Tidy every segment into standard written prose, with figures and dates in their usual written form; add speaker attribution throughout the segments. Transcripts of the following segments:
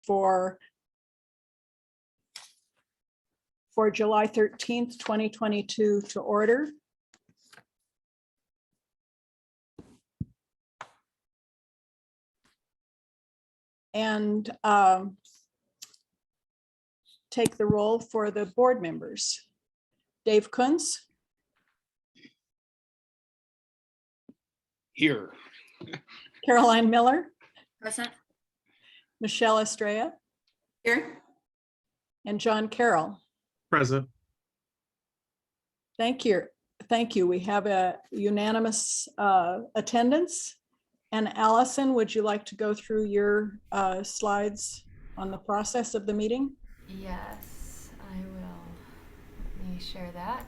Speaker 1: for July 13th, 2022 to order. And take the roll for the board members. Dave Kunz.
Speaker 2: Here.
Speaker 1: Caroline Miller.
Speaker 3: Present.
Speaker 1: Michelle Estrella.
Speaker 3: Here.
Speaker 1: And John Carroll.
Speaker 4: Present.
Speaker 1: Thank you. Thank you. We have a unanimous attendance. And Allison, would you like to go through your slides on the process of the meeting?
Speaker 5: Yes, I will. Let me share that.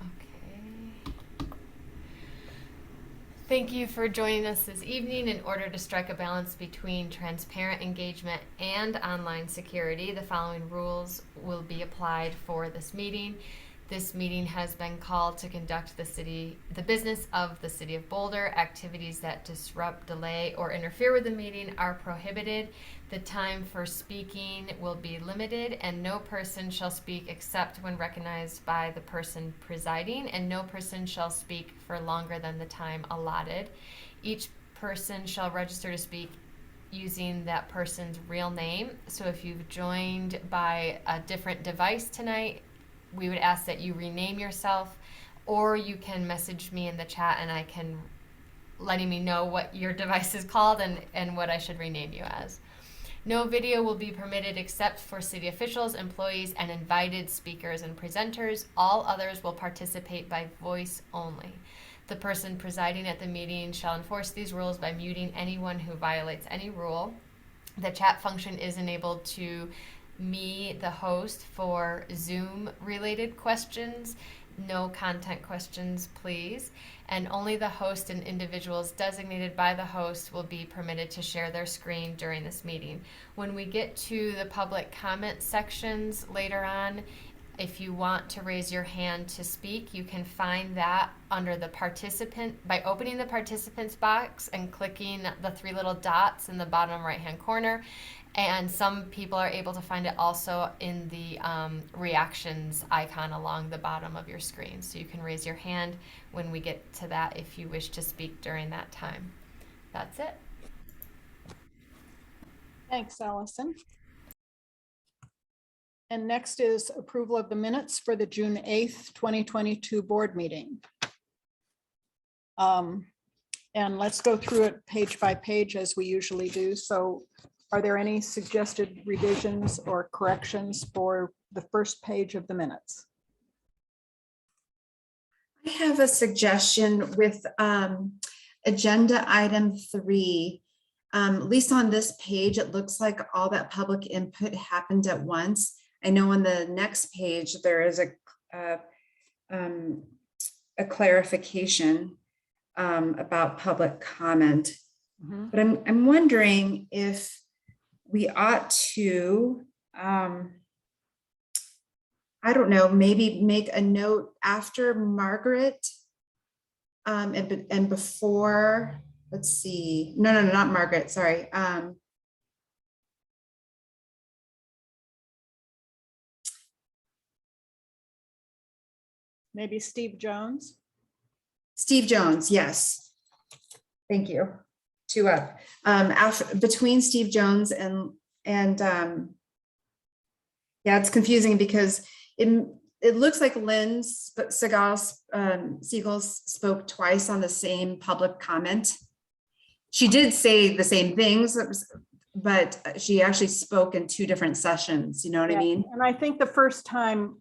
Speaker 5: Okay. Thank you for joining us this evening. In order to strike a balance between transparent engagement and online security, the following rules will be applied for this meeting. This meeting has been called to conduct the business of the City of Boulder. Activities that disrupt, delay, or interfere with the meeting are prohibited. The time for speaking will be limited, and no person shall speak except when recognized by the person presiding, and no person shall speak for longer than the time allotted. Each person shall register to speak using that person's real name. So if you've joined by a different device tonight, we would ask that you rename yourself, or you can message me in the chat and I can letting me know what your device is called and what I should rename you as. No video will be permitted except for city officials, employees, and invited speakers and presenters. All others will participate by voice only. The person presiding at the meeting shall enforce these rules by muting anyone who violates any rule. The chat function is enabled to me, the host, for Zoom related questions. No content questions, please. And only the host and individuals designated by the host will be permitted to share their screen during this meeting. When we get to the public comment sections later on, if you want to raise your hand to speak, you can find that under the participant by opening the participants box and clicking the three little dots in the bottom right hand corner. And some people are able to find it also in the reactions icon along the bottom of your screen. So you can raise your hand when we get to that if you wish to speak during that time. That's it.
Speaker 1: Thanks, Allison. And next is approval of the minutes for the June 8th, 2022 board meeting. And let's go through it page by page as we usually do. So are there any suggested revisions or corrections for the first page of the minutes?
Speaker 3: I have a suggestion with agenda item 3. At least on this page, it looks like all that public input happened at once. I know on the next page, there is a clarification about public comment.
Speaker 1: Mm-hmm.
Speaker 3: But I'm wondering if we ought to, I don't know, maybe make a note after Margaret and before, let's see, no, not Margaret, sorry.
Speaker 1: Maybe Steve Jones.
Speaker 3: Steve Jones, yes. Thank you. 2 up. Between Steve Jones and yeah, it's confusing because it looks like Lynn Siegel spoke twice on the same public comment. She did say the same things, but she actually spoke in 2 different sessions. You know what I mean?
Speaker 1: And I think the first time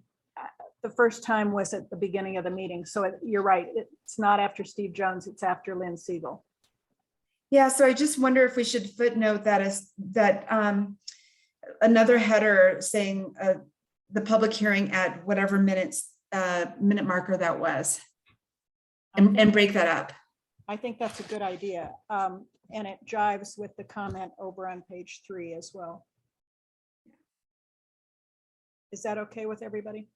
Speaker 1: was at the beginning of the meeting. So you're right. It's not after Steve Jones. It's after Lynn Siegel.
Speaker 3: Yeah, so I just wonder if we should footnote that another header saying the public hearing at whatever minute marker that was, and break that up.
Speaker 1: I think that's a good idea. And it jives with the comment over on page 3 as well. Is that okay with everybody?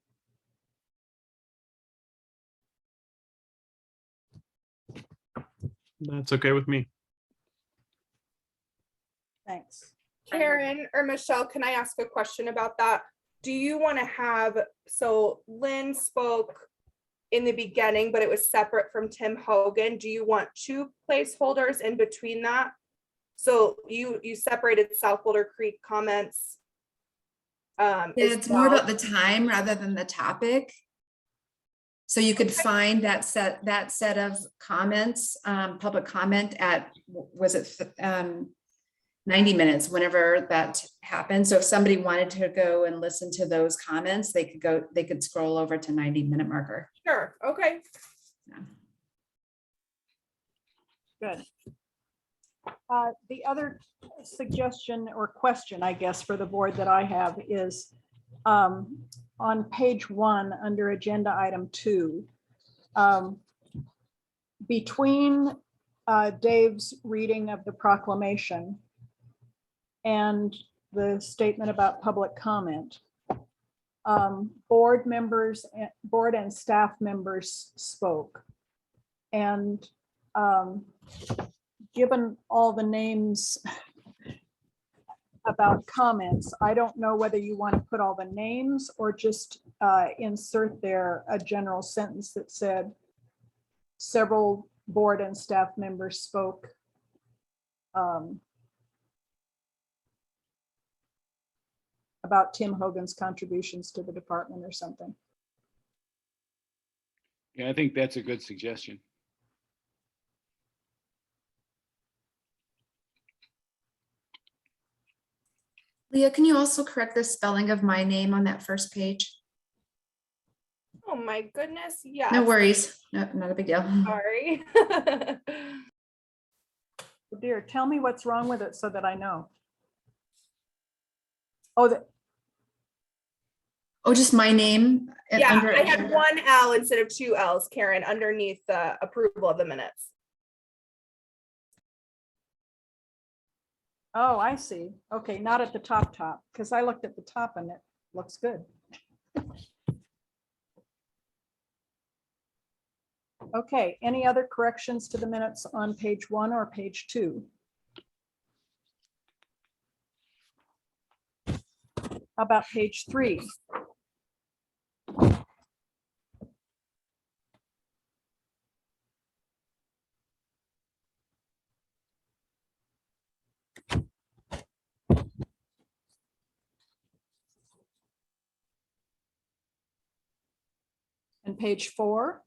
Speaker 2: That's okay with me.
Speaker 1: Thanks.
Speaker 4: Karen or Michelle, can I ask a question about that? Do you want to have, so Lynn spoke in the beginning, but it was separate from Tim Hogan. Do you want two placeholders in between that? So you separated South Boulder Creek comments.
Speaker 3: Yeah, it's more about the time rather than the topic. So you could find that set of comments, public comment at, was it 90 minutes, whenever that happened. So if somebody wanted to go and listen to those comments, they could scroll over to 90-minute marker.
Speaker 4: Sure, okay.
Speaker 1: Good. The other suggestion or question, I guess, for the board that I have is on page 1 under agenda item 2, between Dave's reading of the proclamation and the statement about public comment, board and staff members spoke. And given all the names about comments, I don't know whether you want to put all the names or just insert there a general sentence that said several board and staff members spoke about Tim Hogan's contributions to the department or something.
Speaker 2: Yeah, I think that's a good suggestion.
Speaker 3: Leah, can you also correct the spelling of my name on that first page?
Speaker 4: Oh my goodness, yes.
Speaker 3: No worries, no, not a big deal.
Speaker 4: Sorry.
Speaker 1: Dear, tell me what's wrong with it so that I know. Oh,
Speaker 3: Just my name.
Speaker 4: Yeah,
Speaker 3: under
Speaker 4: I had
Speaker 3: agenda.
Speaker 4: one L instead of two L's, Karen, underneath the approval of the minutes.
Speaker 1: oh, I see. Okay, not at the top, because I looked at the top and it looks good. Okay, any other corrections to the minutes on page 1 or page 2? How about page 3? And page 4?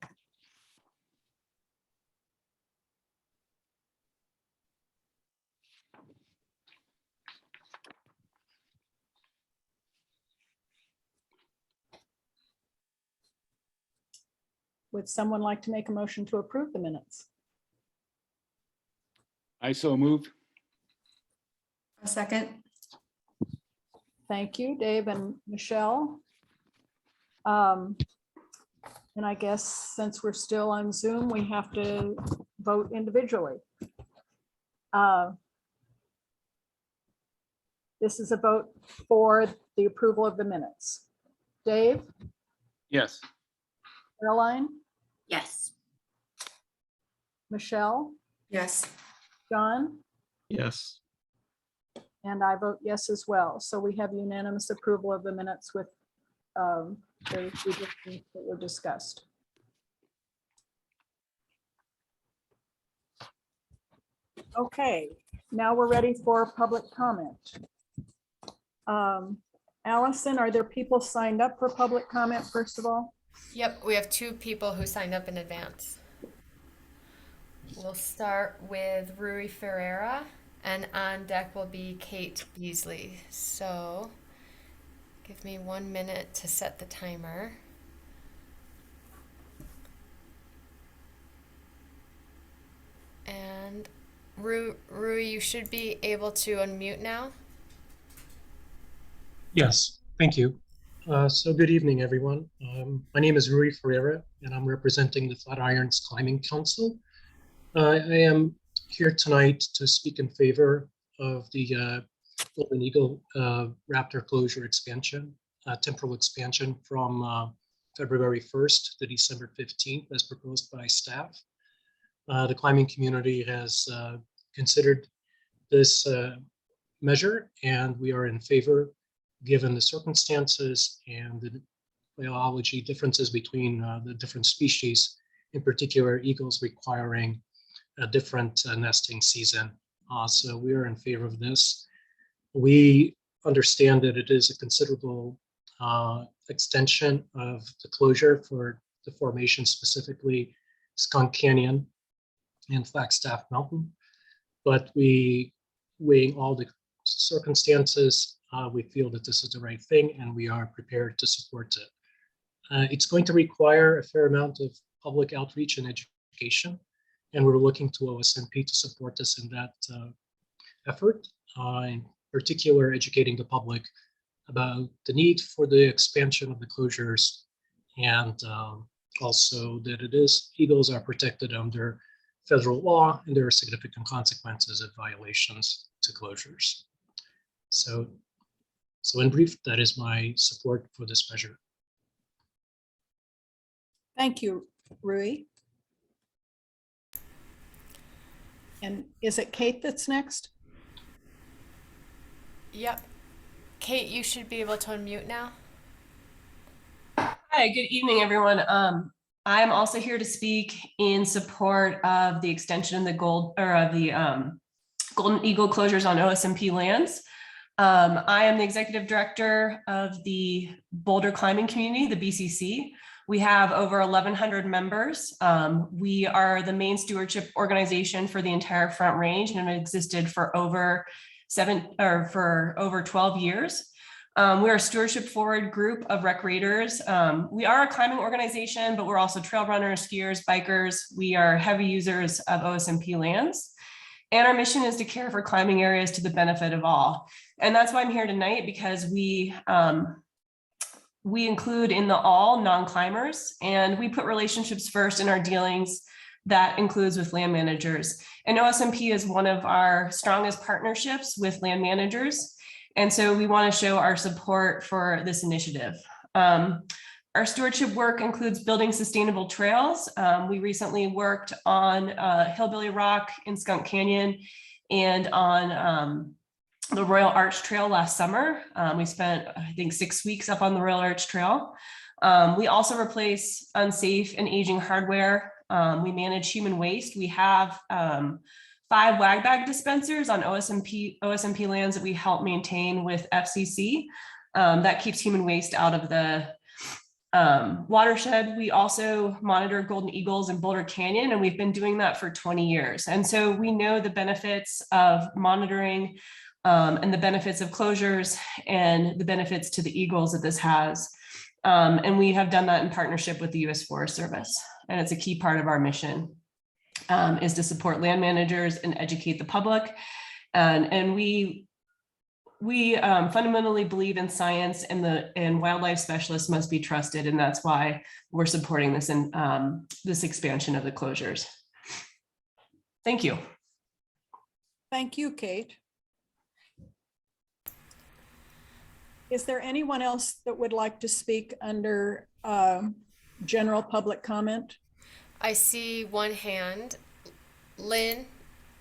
Speaker 1: Would someone like to make a motion to approve the minutes?
Speaker 2: I so moved.
Speaker 3: A second.
Speaker 1: Thank you, Dave and Michelle. And I guess since we're still on Zoom, we have to vote individually. This is a vote for the approval of the minutes. Dave,
Speaker 2: Yes.
Speaker 1: Caroline,
Speaker 6: Yes.
Speaker 1: Michelle,
Speaker 3: Yes.
Speaker 1: John,
Speaker 2: Yes.
Speaker 1: and I vote yes as well. So we have unanimous approval of the minutes with the revisions that were discussed. Okay, now we're ready for public comment. Allison, are there people signed up for public comment, first of all?
Speaker 5: Yep, we have 2 people who signed up in advance. We'll start with Rui Ferreira, and on deck will be Kate Beasley. So give me 1 minute to set the timer. And Rui, you should be able to unmute now.
Speaker 7: Yes, thank you. So good evening, everyone. My name is Rui Ferreira, and I'm representing the Flatirons Climbing Council. I am here tonight to speak in favor of the Golden Eagle Raptor closure expansion, temporal expansion from February 1st to December 15th as proposed by staff. The climbing community has considered this measure, and we are in favor, given the circumstances and the biology differences between the different species, in particular eagles requiring a different nesting season. So we are in favor of this. We understand that it is a considerable extension of the closure for the formation, specifically Skunk Canyon and Flagstaff Mountain. But weighing all the circumstances, we feel that this is the right thing, and we are prepared to support it. It's going to require a fair amount of public outreach and education, and we're looking to OSMP to support us in that effort, in particular educating the public about the need for the expansion of the closures, and also that eagles are protected under federal law, and there are significant consequences of violations to closures. So in brief, that is my support for this measure.
Speaker 1: Thank you, Rui. And is it Kate that's next?
Speaker 5: Yep. Kate, you should be able to unmute now.
Speaker 6: Hi, good evening, everyone. I'm also here to speak in support of the extension of the Golden Eagle closures on OSMP lands. I am the executive director of the Boulder climbing community, the BCC. We have over 1,100 members. We are the main stewardship organization for the entire Front Range and have existed for over 12 years. We're a stewardship forward group of recreators. We are a climbing organization, but we're also trail runners, skiers, bikers. We are heavy users of OSMP lands. And our mission is to care for climbing areas to the benefit of all. And that's why I'm here tonight, because we include in the all non-climbers, and we put relationships first in our dealings. That includes with land managers. And OSMP is one of our strongest partnerships with land managers. And so we want to show our support for this initiative. Our stewardship work includes building sustainable trails. We recently worked on Hillbilly Rock in Skunk Canyon and on the Royal Arch Trail last summer. We spent, I think, 6 weeks up on the Royal Arch Trail. We also replace unsafe and aging hardware. We manage human waste. We have 5 wag bag dispensers on OSMP lands that we help maintain with FCC. That keeps human waste out of the watershed. We also monitor golden eagles in Boulder Canyon, and we've been doing that for 20 years. And so we know the benefits of monitoring and the benefits of closures and the benefits to the eagles that this has. And we have done that in partnership with the U.S. Forest Service. And it's a key part of our mission, is to support land managers and educate the public. And we fundamentally believe in science, and wildlife specialists must be trusted. And that's why we're supporting this and this expansion of the closures. Thank you.
Speaker 1: Thank you, Kate. Is there anyone else that would like to speak under general public comment?
Speaker 5: I see one hand. Lynn,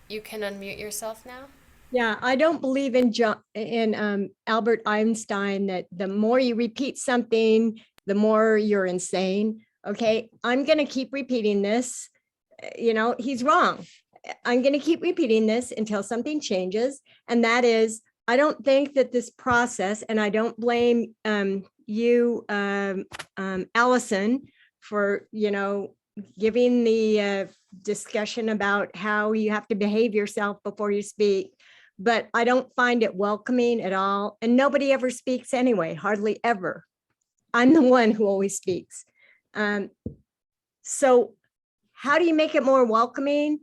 Speaker 5: you can unmute yourself now.
Speaker 8: Yeah, I don't believe in Albert Einstein that the more you repeat something, the more you're insane. Okay, I'm going to keep repeating this. You know, he's wrong. I'm going to keep repeating this until something changes. And that is, I don't think that this process, and I don't blame you, Allison, for, giving the discussion about how you have to behave yourself before you speak, but I don't find it welcoming at all. And nobody ever speaks anyway, hardly ever. I'm the one who always speaks. So how do you make it more welcoming?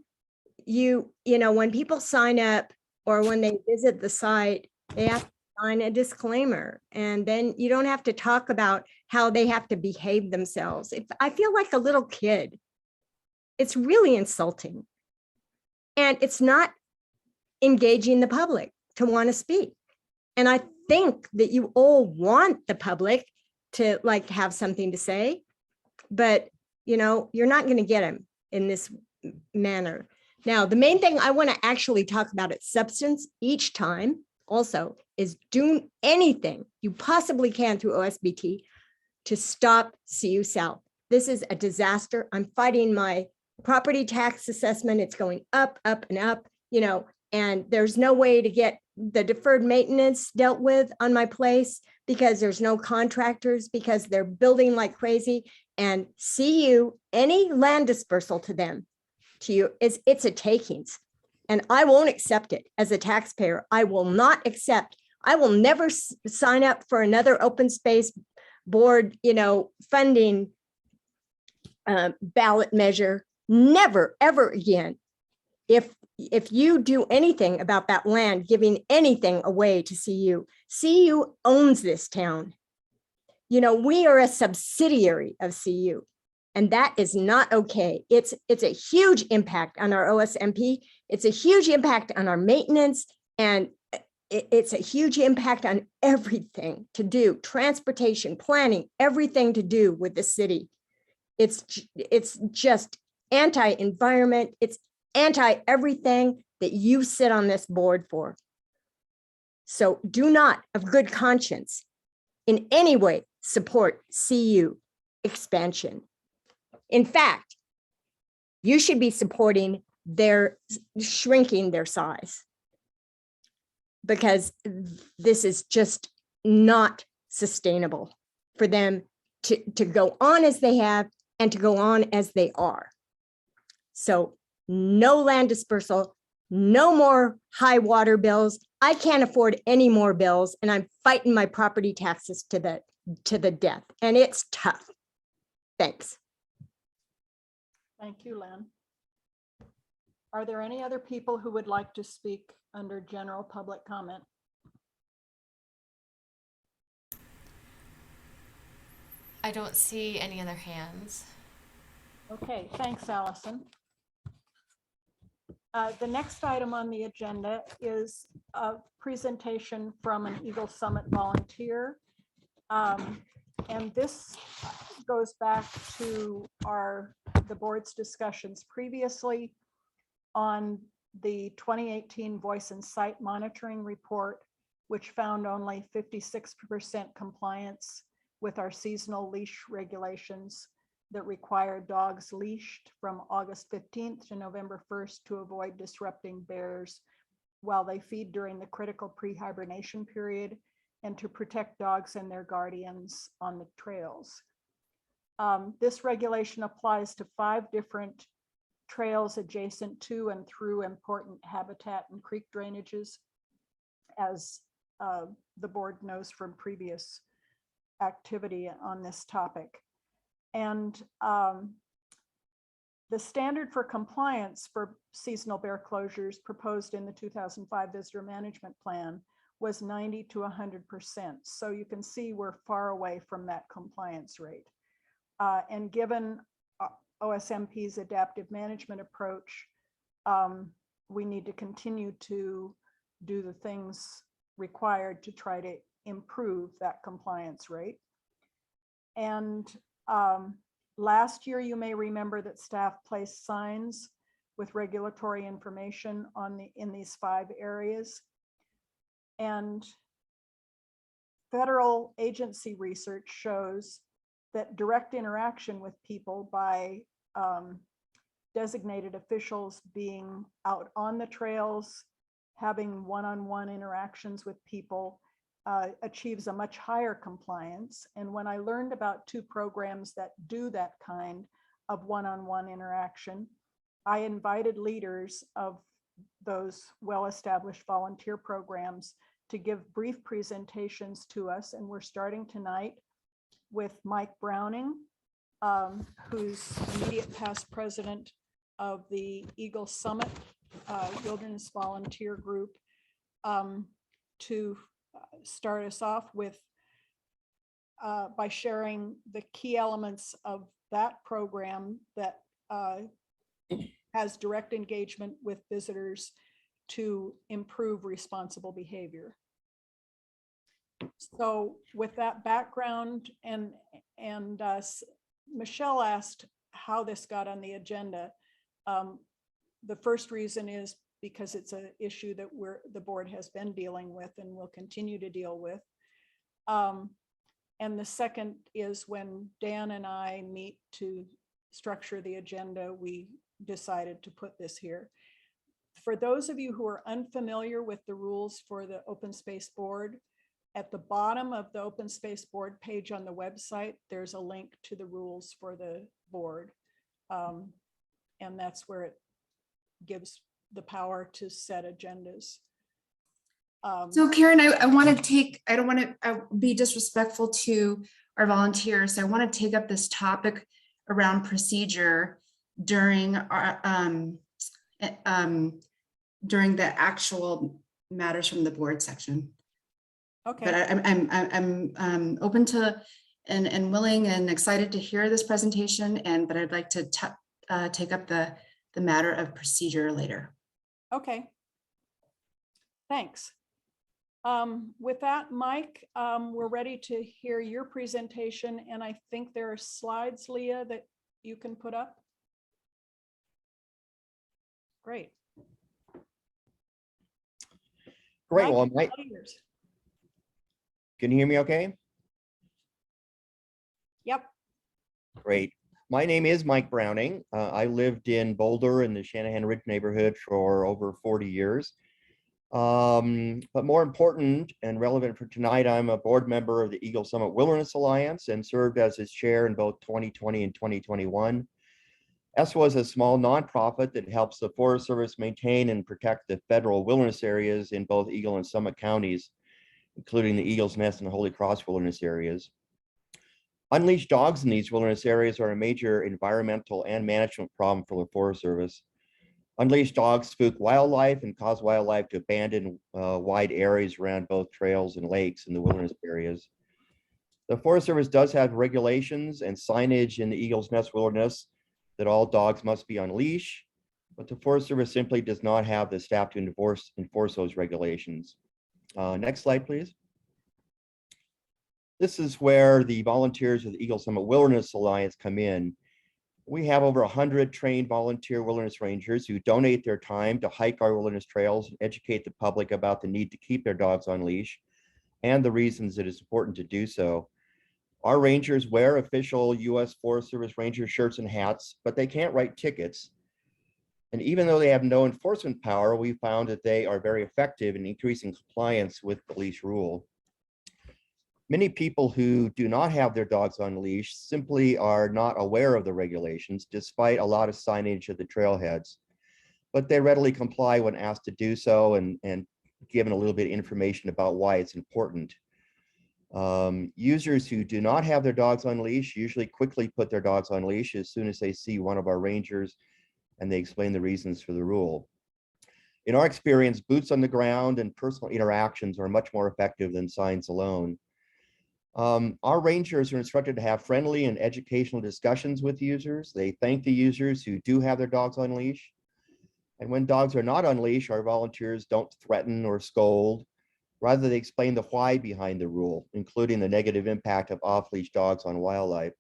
Speaker 8: When people sign up or when they visit the site, they have to sign a disclaimer, and then you don't have to talk about how they have to behave themselves. I feel like a little kid. It's really insulting. And it's not engaging the public to want to speak. And I think that you all want the public to have something to say, but you're not going to get them in this manner. Now, the main thing I want to actually talk about its substance each time also is do anything you possibly can through OSBT to stop CU South. This is a disaster. I'm fighting my property tax assessment. It's going up, up, and up, and there's no way to get the deferred maintenance dealt with on my place because there's no contractors, because they're building like crazy. And CU, any land dispersal to them, to you, it's a takings. And I won't accept it as a taxpayer. I will not accept. I will never sign up for another open space board, funding ballot measure. Never, ever again. If you do anything about that land, giving anything away to CU owns this town. We are a subsidiary of CU, and that is not okay. It's a huge impact on our OSMP. It's a huge impact on our maintenance, and it's a huge impact on everything to do, transportation, planning, everything to do with the city. It's just anti-environment. It's anti-everything that you sit on this board for. So do not, of good conscience, in any way support CU expansion. In fact, you should be supporting their shrinking their size, because this is just not sustainable for them to go on as they have and to go on as they are. So no land dispersal, no more high water bills. I can't afford any more bills, and I'm fighting my property taxes to the death, and it's tough. Thanks.
Speaker 1: Thank you, Lynn. Are there any other people who would like to speak under general public comment?
Speaker 5: I don't see any other hands.
Speaker 1: Okay, thanks, Allison. The next item on the agenda is a presentation from an Eagle Summit volunteer. And this goes back to the board's discussions previously on the 2018 Voice and Sight Monitoring Report, which found only 56% compliance with our seasonal leash regulations that require dogs leashed from August 15th to November 1st to avoid disrupting bears while they feed during the critical pre-hibernation period, and to protect dogs and their guardians on the trails. This regulation applies to 5 different trails adjacent to and through important habitat and creek drainages, as the board knows from previous activity on this topic. And the standard for compliance for seasonal bear closures proposed in the 2005 Visitor Management Plan was 90 to 100%. So you can see we're far away from that compliance rate. And given OSMP's adaptive management approach, we need to continue to do the things required to try to improve that compliance rate. And last year, you may remember that staff placed signs with regulatory information in these 5 areas. And federal agency research shows that direct interaction with people by designated officials being out on the trails, having one-on-one interactions with people, achieves a much higher compliance. And when I learned about 2 programs that do that kind of one-on-one interaction, I invited leaders of those well-established volunteer programs to give brief presentations to us. And we're starting tonight with Mike Browning, who's immediate past president of the Eagle Summit Wilderness Volunteer Group, to start us off with by sharing the key elements of that program that has direct engagement with visitors to improve responsible behavior. So with that background, and Michelle asked how this got on the agenda. The first reason is because it's an issue that the board has been dealing with and will continue to deal with. And the second is when Dan and I meet to structure the agenda, we decided to put this here. For those of you who are unfamiliar with the rules for the Open Space Board, at the bottom of the Open Space Board page on the website, there's a link to the rules for the board. And that's where it gives the power to set agendas.
Speaker 3: So Karen, I want to take, I don't want to be disrespectful to our volunteers. I want to take up this topic around procedure during our, during the actual matters from the board section.
Speaker 1: Okay.
Speaker 3: But I'm open to and willing and excited to hear this presentation, but I'd like to take up the matter of procedure later.
Speaker 1: Okay. Thanks. With that, Mike, we're ready to hear your presentation, and I think there are slides, Leah, that you can put up. Great.
Speaker 9: Great. Well, Mike, can you hear me okay?
Speaker 1: Yep.
Speaker 9: Great. My name is Mike Browning. I lived in Boulder in the Shanahan Ridge neighborhood for over 40 years. But more important and relevant for tonight, I'm a board member of the Eagle Summit Wilderness Alliance and served as its chair in both 2020 and 2021. ESWA is a small nonprofit that helps the Forest Service maintain and protect the federal wilderness areas in both Eagle and Summit counties, including the Eagle's Nest and Holy Cross wilderness areas. Unleashed dogs in these wilderness areas are a major environmental and management problem for the Forest Service. Unleashed dogs spook wildlife and cause wildlife to abandon wide areas around both trails and lakes in the wilderness areas. The Forest Service does have regulations and signage in the Eagle's Nest wilderness that all dogs must be on leash, but the Forest Service simply does not have the staff to enforce those regulations. Next slide, please. This is where the volunteers of the Eagle Summit Wilderness Alliance come in. We have over 100 trained volunteer wilderness rangers who donate their time to hike our wilderness trails and educate the public about the need to keep their dogs on leash and the reasons it is important to do so. Our rangers wear official U.S. Forest Service Ranger shirts and hats, but they can't write tickets. And even though they have no enforcement power, we found that they are very effective in increasing compliance with the leash rule. Many people who do not have their dogs on leash simply are not aware of the regulations, despite a lot of signage at the trailheads. But they readily comply when asked to do so and given a little bit of information about why it's important. Users who do not have their dogs on leash usually quickly put their dogs on leash as soon as they see one of our rangers and they explain the reasons for the rule. In our experience, boots on the ground and personal interactions are much more effective than signs alone. Our rangers are instructed to have friendly and educational discussions with users. They thank the users who do have their dogs on leash. And when dogs are not on leash, our volunteers don't threaten or scold. Rather, they explain the why behind the rule, including the negative impact of off-leash dogs on wildlife.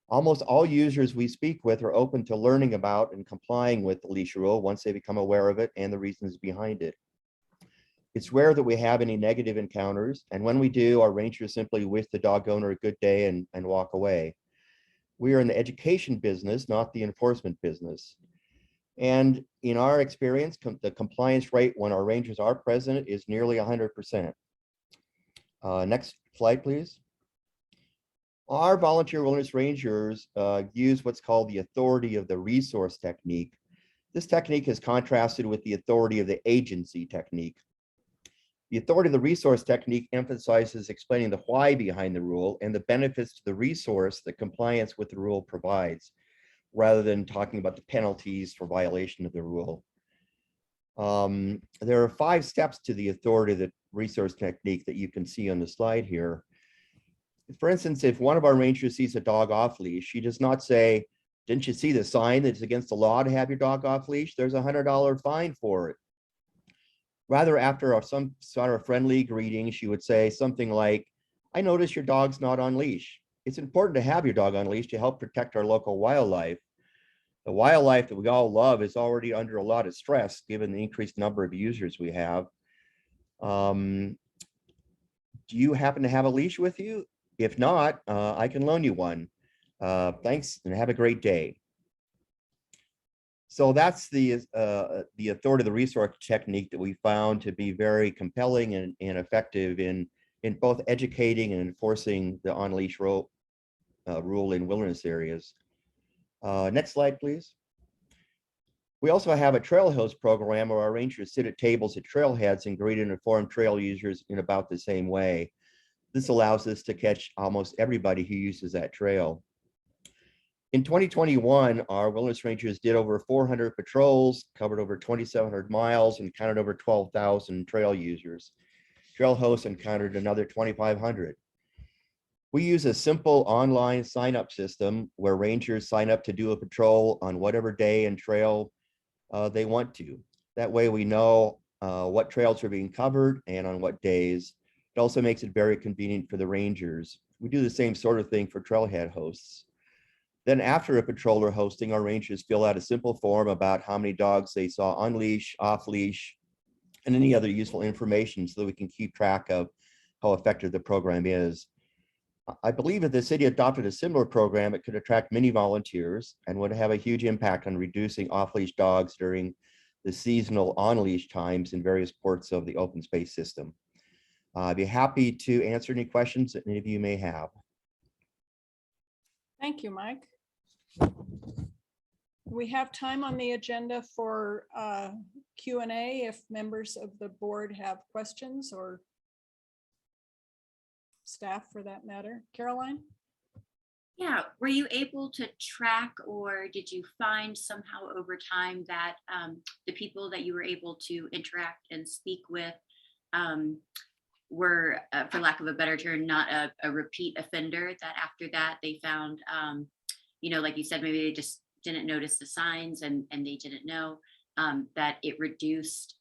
Speaker 9: Almost all users we speak with are open to learning about and complying with the leash rule once they become aware of it and the reasons behind it. It's rare that we have any negative encounters, and when we do, our rangers simply wish the dog owner a good day and walk away. We are in the education business, not the enforcement business. And in our experience, the compliance rate when our rangers are present is nearly 100%. Next slide, please. Our volunteer wilderness rangers use what's called the authority of the resource technique. This technique is contrasted with the authority of the agency technique. The authority of the resource technique emphasizes explaining the why behind the rule and the benefits to the resource that compliance with the rule provides, rather than talking about the penalties for violation of the rule. There are 5 steps to the authority of the resource technique that you can see on the slide here. For instance, if one of our rangers sees a dog off leash, she does not say, "Didn't you see the sign that it's against the law to have your dog off leash? There's a $100 fine for it." Rather, after some sort of friendly greeting, she would say something like, "I notice your dog's not on leash. It's important to have your dog on leash to help protect our local wildlife. The wildlife that we all love is already under a lot of stress, given the increased number of users we have. Do you happen to have a leash with you? If not, I can loan you one. Thanks and have a great day. So that's the authority of the resource technique that we found to be very compelling and effective in both educating and enforcing the on-leash rule in wilderness areas. Next slide, please. We also have a trail host program where our rangers sit at tables at trailheads and greet and inform trail users in about the same way. This allows us to catch almost everybody who uses that trail. In 2021, our wilderness rangers did over 400 patrols, covered over 2,700 miles, and counted over 12,000 trail users. Trail hosts encountered another 2,500. We use a simple online sign-up system where rangers sign up to do a patrol on whatever day and trail they want to. That way we know what trails are being covered and on what days. It also makes it very convenient for the rangers. We do the same sort of thing for trailhead hosts. Then after a patrol or hosting, our rangers fill out a simple form about how many dogs they saw on leash, off leash, and any other useful information so that we can keep track of how effective the program is. I believe if the city adopted a similar program, it could attract many volunteers and would have a huge impact on reducing off-leash dogs during the seasonal on-leash times in various parts of the open space system. I'd be happy to answer any questions that any of you may have.
Speaker 1: Thank you, Mike. We have time on the agenda for Q&A if members of the board have questions, or staff for that matter. Caroline?
Speaker 10: Yeah, were you able to track, or did you find somehow over time that the people that you were able to interact and speak with were, for lack of a better term, not a repeat offender, that after that they found, you know, like you said, maybe they just didn't notice the signs and they didn't know that it reduced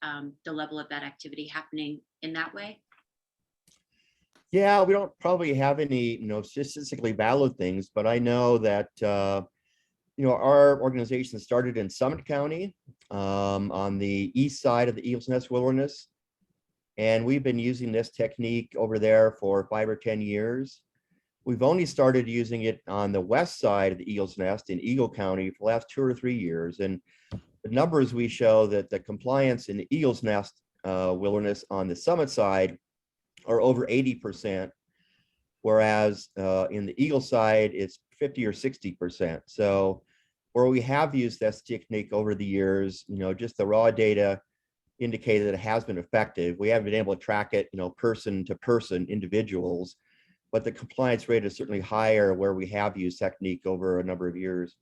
Speaker 10: the level of that activity happening in that way?
Speaker 9: Yeah, we don't probably have any, statistically valid things, but I know that, our organization started in Summit County on the east side of the Eagles Nest Wilderness. And we've been using this technique over there for 5 or 10 years. We've only started using it on the west side of the Eagles Nest in Eagle County for the last 2 or 3 years. And the numbers we show that the compliance in the Eagles Nest Wilderness on the Summit side are over 80%, whereas in the Eagle side, it's 50 or 60%. So where we have used this technique over the years, just the raw data indicated that it has been effective. We haven't been able to track it, person to person, individuals, but the compliance rate is certainly higher where we have used technique over a number of years.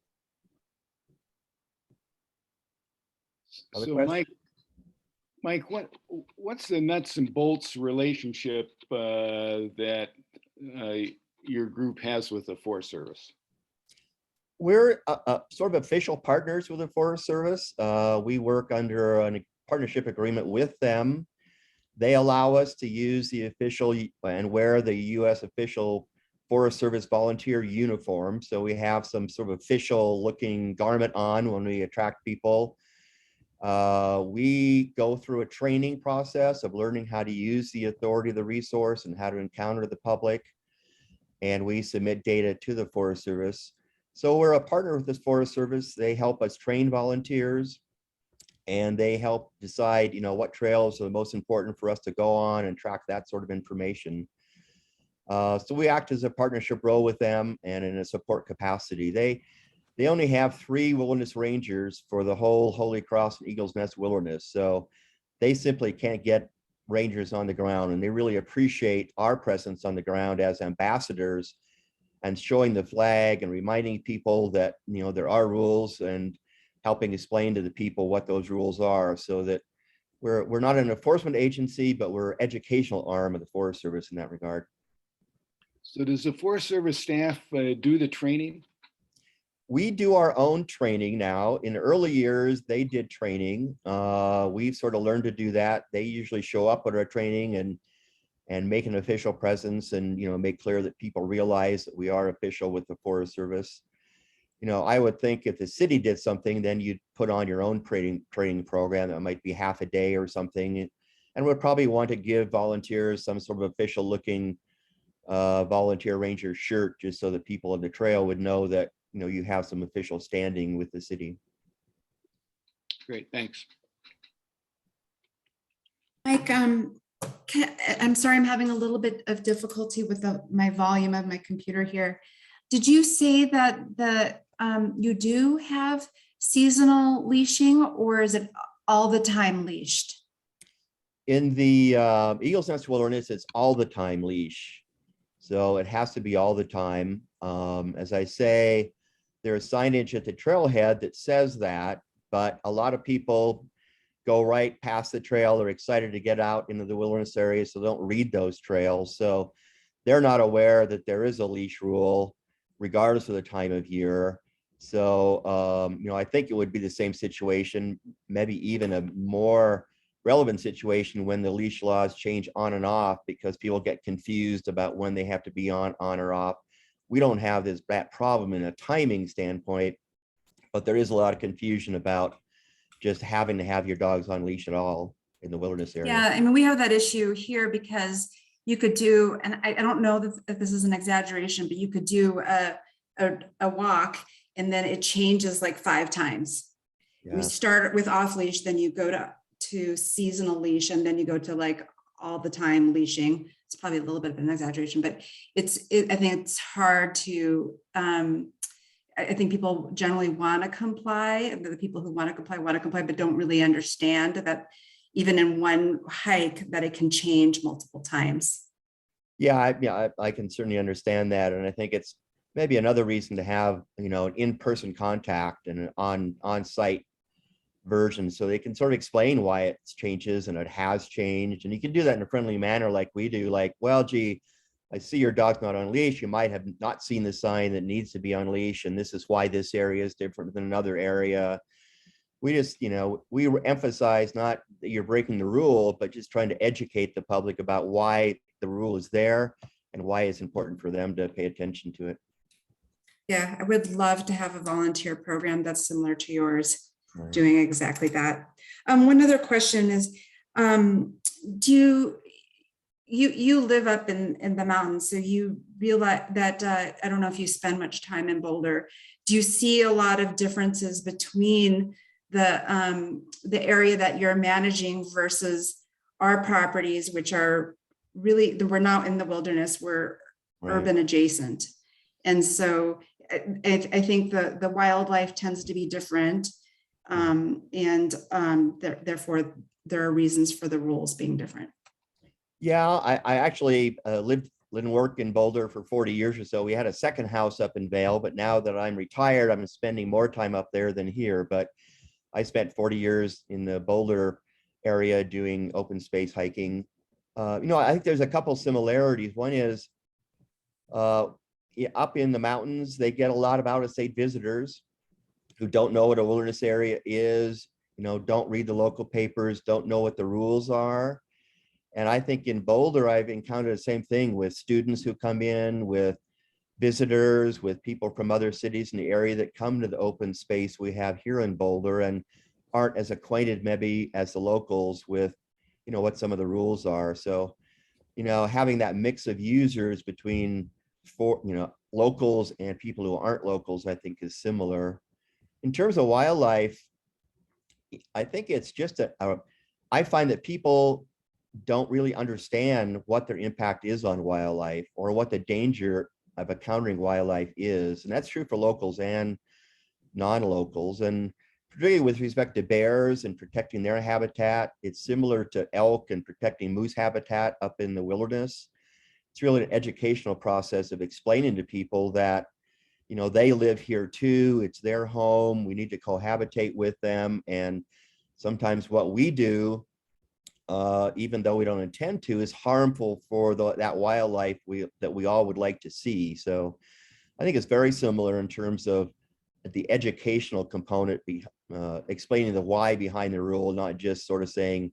Speaker 9: Other
Speaker 2: So
Speaker 9: questions?
Speaker 2: Mike, what's the nuts and bolts relationship that your group has with the Forest Service?
Speaker 9: We're sort of official partners with the Forest Service. We work under a partnership agreement with them. They allow us to use the official and wear the U.S. official Forest Service volunteer uniform. So we have some sort of official looking garment on when we attract people. We go through a training process of learning how to use the authority of the resource and how to encounter the public. And we submit data to the Forest Service. So we're a partner with this Forest Service. They help us train volunteers and they help decide, what trails are the most important for us to go on and track that sort of information. So we act as a partnership role with them and in a support capacity. They only have 3 wilderness rangers for the whole Holy Cross and Eagles Nest Wilderness. So they simply can't get rangers on the ground, and they really appreciate our presence on the ground as ambassadors and showing the flag and reminding people that, there are rules and helping explain to the people what those rules are, so that we're not an enforcement agency, but we're educational arm of the Forest Service in that regard.
Speaker 2: So does the Forest Service staff do the training?
Speaker 9: We do our own training now. In early years, they did training. We've sort of learned to do that. They usually show up at our training and make an official presence and, make clear that people realize that we are official with the Forest Service. I would think if the city did something, then you'd put on your own training program that might be half a day or something, and would probably want to give volunteers some sort of official looking volunteer ranger shirt, just so that people on the trail would know that you have some official standing with the city.
Speaker 2: Great, thanks.
Speaker 3: Mike, I'm sorry, I'm having a little bit of difficulty with my volume of my computer here. Did you say that you do have seasonal leashing, or is it all the time leashed?
Speaker 9: In the Eagles Nest Wilderness, it's all the time leash. So it has to be all the time. As I say, there's signage at the trailhead that says that, but a lot of people go right past the trail. They're excited to get out into the wilderness area, so they don't read those trails. So they're not aware that there is a leash rule, regardless of the time of year. So, I think it would be the same situation, maybe even a more relevant situation when the leash laws change on and off, because people get confused about when they have to be on or off. We don't have that problem in a timing standpoint, but there is a lot of confusion about just having to have your dogs on leash at all in the wilderness area.
Speaker 3: Yeah, I mean, we have that issue here because you could do, and I don't know if this is an exaggeration, but you could do a walk and then it changes like 5 times.
Speaker 9: Yeah.
Speaker 3: We start with off leash, then you go to seasonal leash, and then you go to like all the time leashing. It's probably a little bit of an exaggeration, but I think it's hard to, I think people generally want to comply, and the people who want to comply, but don't really understand that even in one hike that it can change multiple times.
Speaker 9: Yeah, I can certainly understand that. And I think it's maybe another reason to have, an in-person contact and an on-site version, so they can sort of explain why it changes and it has changed. And you can do that in a friendly manner like we do, like, well, gee, I see your dog's not on leash. You might have not seen the sign that needs to be on leash, and this is why this area is different than another area. We just, we emphasize not that you're breaking the rule, but just trying to educate the public about why the rule is there and why it's important for them to pay attention to it.
Speaker 3: Yeah, I would love to have a volunteer program that's similar to yours,
Speaker 9: Right.
Speaker 3: doing exactly that. One other question is, do you live up in the mountains, so you realize that, I don't know if you spend much time in Boulder. Do you see a lot of differences between the area that you're managing versus our properties, which are really, we're not in the wilderness, we're
Speaker 9: Right.
Speaker 3: urban adjacent. And so I think the wildlife tends to be different. Therefore, there are reasons for the rules being different.
Speaker 9: Yeah, I actually lived and worked in Boulder for 40 years or so. We had a second house up in Vail, but now that I'm retired, I'm spending more time up there than here. But I spent 40 years in the Boulder area doing open space hiking. I think there's a couple similarities. One is up in the mountains, they get a lot of out-of-state visitors who don't know what a wilderness area is, don't read the local papers, don't know what the rules are. And I think in Boulder, I've encountered the same thing with students who come in, with visitors, with people from other cities in the area that come to the open space we have here in Boulder and aren't as acquainted maybe as the locals with, what some of the rules are. So, having that mix of users between locals and people who aren't locals, I think is similar. In terms of wildlife, I think it's just I find that people don't really understand what their impact is on wildlife or what the danger of encountering wildlife is. And that's true for locals and non-locals. And particularly with respect to bears and protecting their habitat, it's similar to elk and protecting moose habitat up in the wilderness. It's really an educational process of explaining to people that, they live here too. It's their home. We need to cohabitate with them. And sometimes what we do, even though we don't intend to, is harmful for that wildlife that we all would like to see. So I think it's very similar in terms of the educational component, explaining the why behind the rule, not just sort of saying,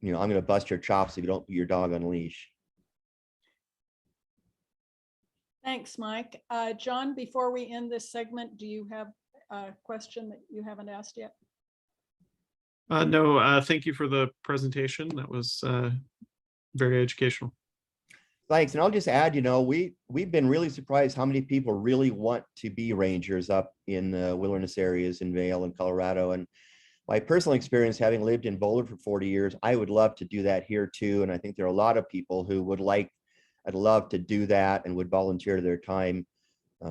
Speaker 9: I'm going to bust your chops if you don't put your dog on a leash.
Speaker 1: Thanks, Mike. John, before we end this segment, do you have a question that you haven't asked yet?
Speaker 11: No, thank you for the presentation. That was very educational.
Speaker 9: Thanks. And I'll just add, we've been really surprised how many people really want to be rangers up in the wilderness areas in Vail and Colorado. And my personal experience, having lived in Boulder for 40 years, I would love to do that here too. And I think there are a lot of people who would I'd love to do that and would volunteer their time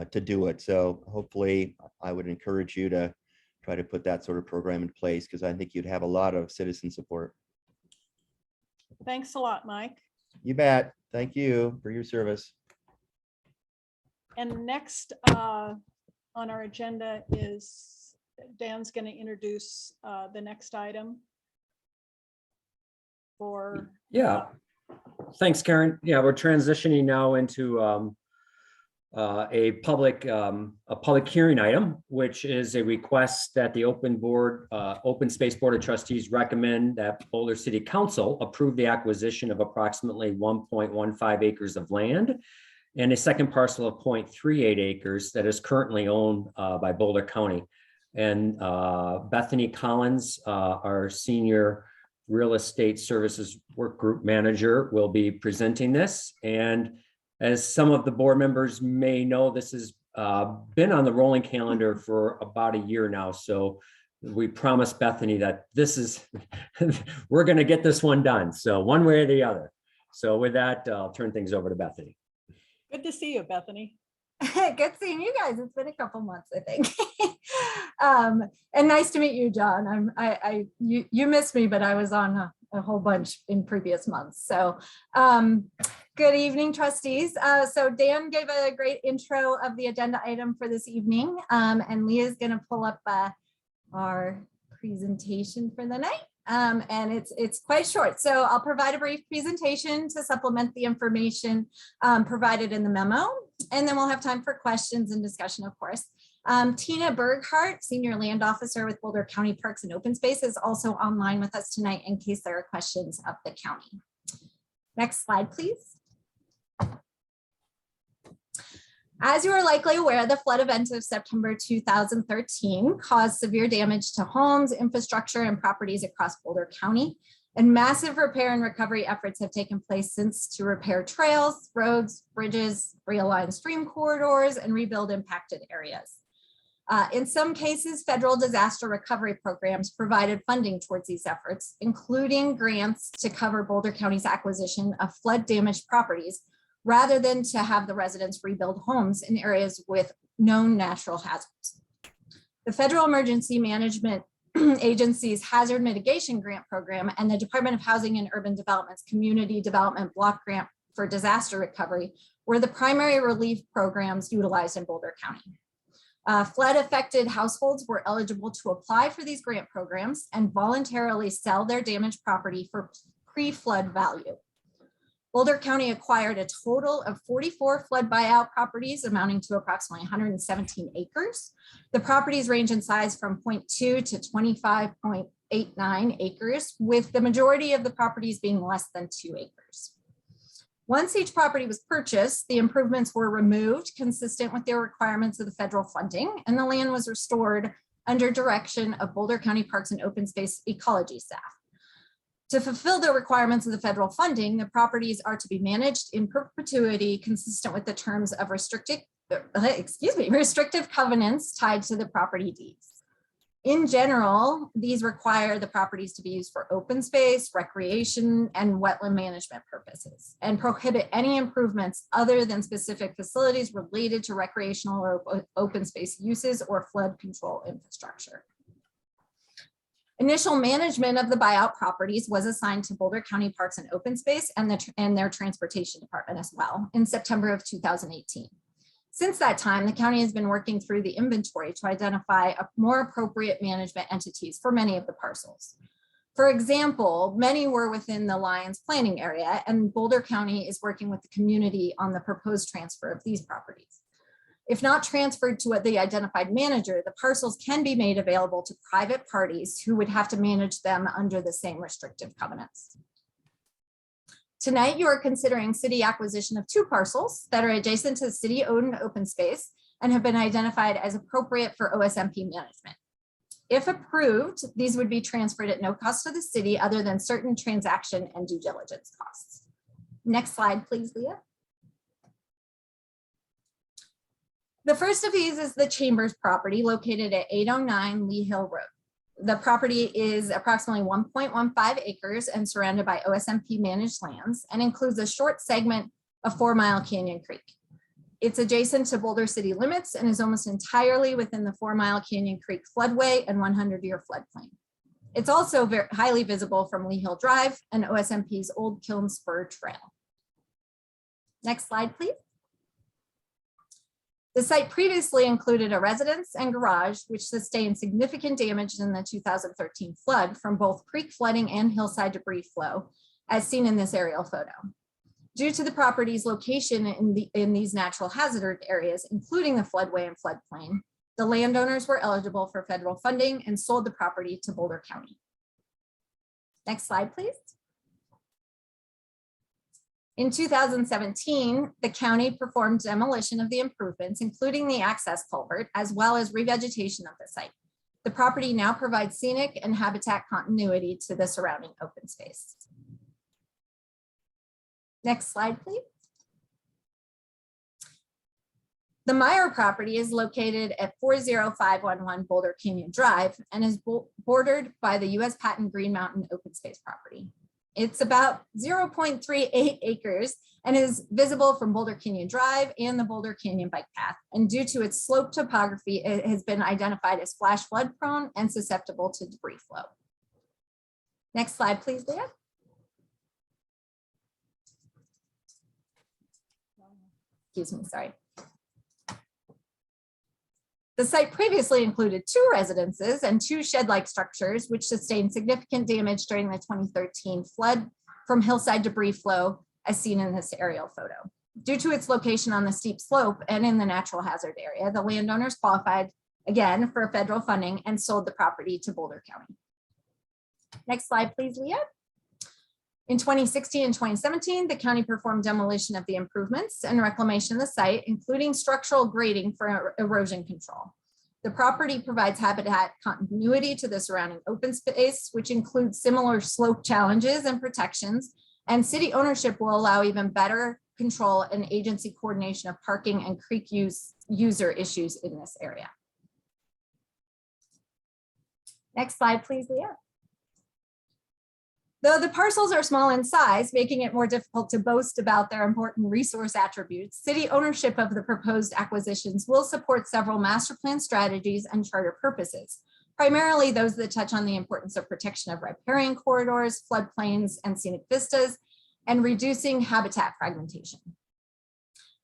Speaker 9: to do it. So hopefully I would encourage you to try to put that sort of program in place, because I think you'd have a lot of citizen support.
Speaker 1: Thanks a lot, Mike.
Speaker 9: You bet. Thank you for your service.
Speaker 1: And next on our agenda is Dan's going to introduce the next item for.
Speaker 12: Yeah. Thanks, Karen. Yeah, we're transitioning now into a public hearing item, which is a request that the Open Space Board of Trustees recommend that Boulder City Council approve the acquisition of approximately 1.15 acres of land and a second parcel of 0.38 acres that is currently owned by Boulder County. And Bethany Collins, our senior real estate services work group manager, will be presenting this. And as some of the board members may know, this has been on the rolling calendar for about a year now. So we promised Bethany that we're going to get this one done. So one way or the other. So with that, I'll turn things over to Bethany.
Speaker 1: Good to see you, Bethany.
Speaker 13: Good seeing you guys. It's been a couple months, I think. And nice to meet you, John. You missed me, but I was on a whole bunch in previous months. So good evening, trustees. So Dan gave a great intro of the agenda item for this evening. And Leah is going to pull up our presentation for the night. And it's quite short. So I'll provide a brief presentation to supplement the information provided in the memo. And then we'll have time for questions and discussion, of course. Tina Berghardt, Senior Land Officer with Boulder County Parks and Open Space, is also online with us tonight in case there are questions of the county. Next slide, please. As you are likely aware, the flood event of September 2013 caused severe damage to homes, infrastructure, and properties across Boulder County. And massive repair and recovery efforts have taken place since to repair trails, roads, bridges, realign stream corridors, and rebuild impacted areas. In some cases, federal disaster recovery programs provided funding towards these efforts, including grants to cover Boulder County's acquisition of flood damaged properties, rather than to have the residents rebuild homes in areas with known natural hazards. The Federal Emergency Management Agency's Hazard Mitigation Grant Program and the Department of Housing and Urban Development's Community Development Block Grant for Disaster Recovery were the primary relief programs utilized in Boulder County. Flood affected households were eligible to apply for these grant programs and voluntarily sell their damaged property for pre-flood value. Boulder County acquired a total of 44 flood buyout properties amounting to approximately 117 acres. The properties range in size from 0.2 to 25.89 acres, with the majority of the properties being less than 2 acres. Once each property was purchased, the improvements were removed consistent with the requirements of the federal funding, and the land was restored under direction of Boulder County Parks and Open Space ecology staff. To fulfill the requirements of the federal funding, the properties are to be managed in perpetuity consistent with the terms of restrictive covenants tied to the property deeds. In general, these require the properties to be used for open space, recreation, and wetland management purposes, and prohibit any improvements other than specific facilities related to recreational or open space uses or flood control infrastructure. Initial management of the buyout properties was assigned to Boulder County Parks and Open Space and their transportation department as well in September of 2018. Since that time, the county has been working through the inventory to identify more appropriate management entities for many of the parcels. For example, many were within the Lions planning area, and Boulder County is working with the community on the proposed transfer of these properties. If not transferred to the identified manager, the parcels can be made available to private parties who would have to manage them under the same restrictive covenants. Tonight, you are considering city acquisition of 2 parcels that are adjacent to the city-owned open space and have been identified as appropriate for OSMP management. If approved, these would be transferred at no cost to the city other than certain transaction and due diligence costs. Next slide, please, Leah. The first of these is the Chambers property located at 809 Lee Hill Road. The property is approximately 1.15 acres and surrounded by OSMP managed lands and includes a short segment of 4 Mile Canyon Creek. It's adjacent to Boulder city limits and is almost entirely within the 4 Mile Canyon Creek floodway and 100-year floodplain. It's also very highly visible from Lee Hill Drive and OSMP's Old Kiln Spur Trail. Next slide, please. The site previously included a residence and garage, which sustained significant damage in the 2013 flood from both creek flooding and hillside debris flow, as seen in this aerial photo. Due to the property's location in these natural hazard areas, including the floodway and floodplain, the landowners were eligible for federal funding and sold the property to Boulder County. Next slide, please. In 2017, the county performed demolition of the improvements, including the access culvert, as well as revegetation of the site. The property now provides scenic and habitat continuity to the surrounding open space. Next slide, please. The Meyer property is located at 40511 Boulder Canyon Drive and is bordered by the U.S. Patent Green Mountain open space property. It's about 0.38 acres and is visible from Boulder Canyon Drive and the Boulder Canyon bike path. And due to its slope topography, it has been identified as flash flood prone and susceptible to debris flow. Next slide, please, Leah. Excuse me, sorry. The site previously included 2 residences and 2 shed-like structures, which sustained significant damage during the 2013 flood from hillside debris flow, as seen in this aerial photo. Due to its location on the steep slope and in the natural hazard area, the landowners qualified again for federal funding and sold the property to Boulder County. Next slide, please, Leah. In 2016 and 2017, the county performed demolition of the improvements and reclamation of the site, including structural grading for erosion control. The property provides habitat continuity to the surrounding open space, which includes similar slope challenges and protections, and city ownership will allow even better control and agency coordination of parking and creek user issues in this area. Next slide, please, Leah. Though the parcels are small in size, making it more difficult to boast about their important resource attributes, city ownership of the proposed acquisitions will support several master plan strategies and charter purposes, primarily those that touch on the importance of protection of riparian corridors, floodplains, and scenic vistas, and reducing habitat fragmentation.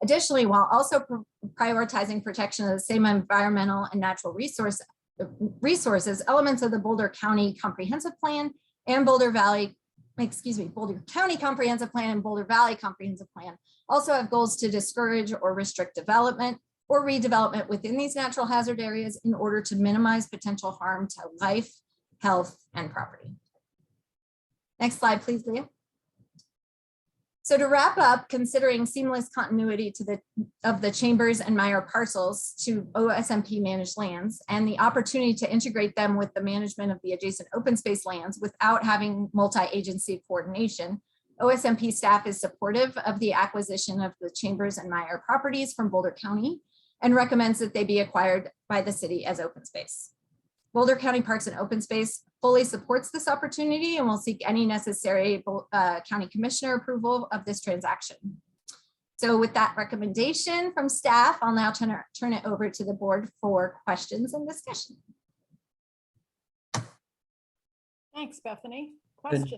Speaker 13: Additionally, while also prioritizing protection of the same environmental and natural resources, elements of the Boulder County Comprehensive Plan and Boulder County Comprehensive Plan and Boulder Valley Comprehensive Plan also have goals to discourage or restrict development or redevelopment within these natural hazard areas in order to minimize potential harm to life, health, and property. Next slide, please, Leah. So to wrap up, considering seamless continuity of the Chambers and Meyer parcels to OSMP managed lands and the opportunity to integrate them with the management of the adjacent open space lands without having multi-agency coordination, OSMP staff is supportive of the acquisition of the Chambers and Meyer properties from Boulder County and recommends that they be acquired by the city as open space. Boulder County Parks and Open Space fully supports this opportunity and will seek any necessary county commissioner approval of this transaction. So with that recommendation from staff, I'll now turn it over to the board for questions and discussion.
Speaker 1: Thanks, Bethany. Questions?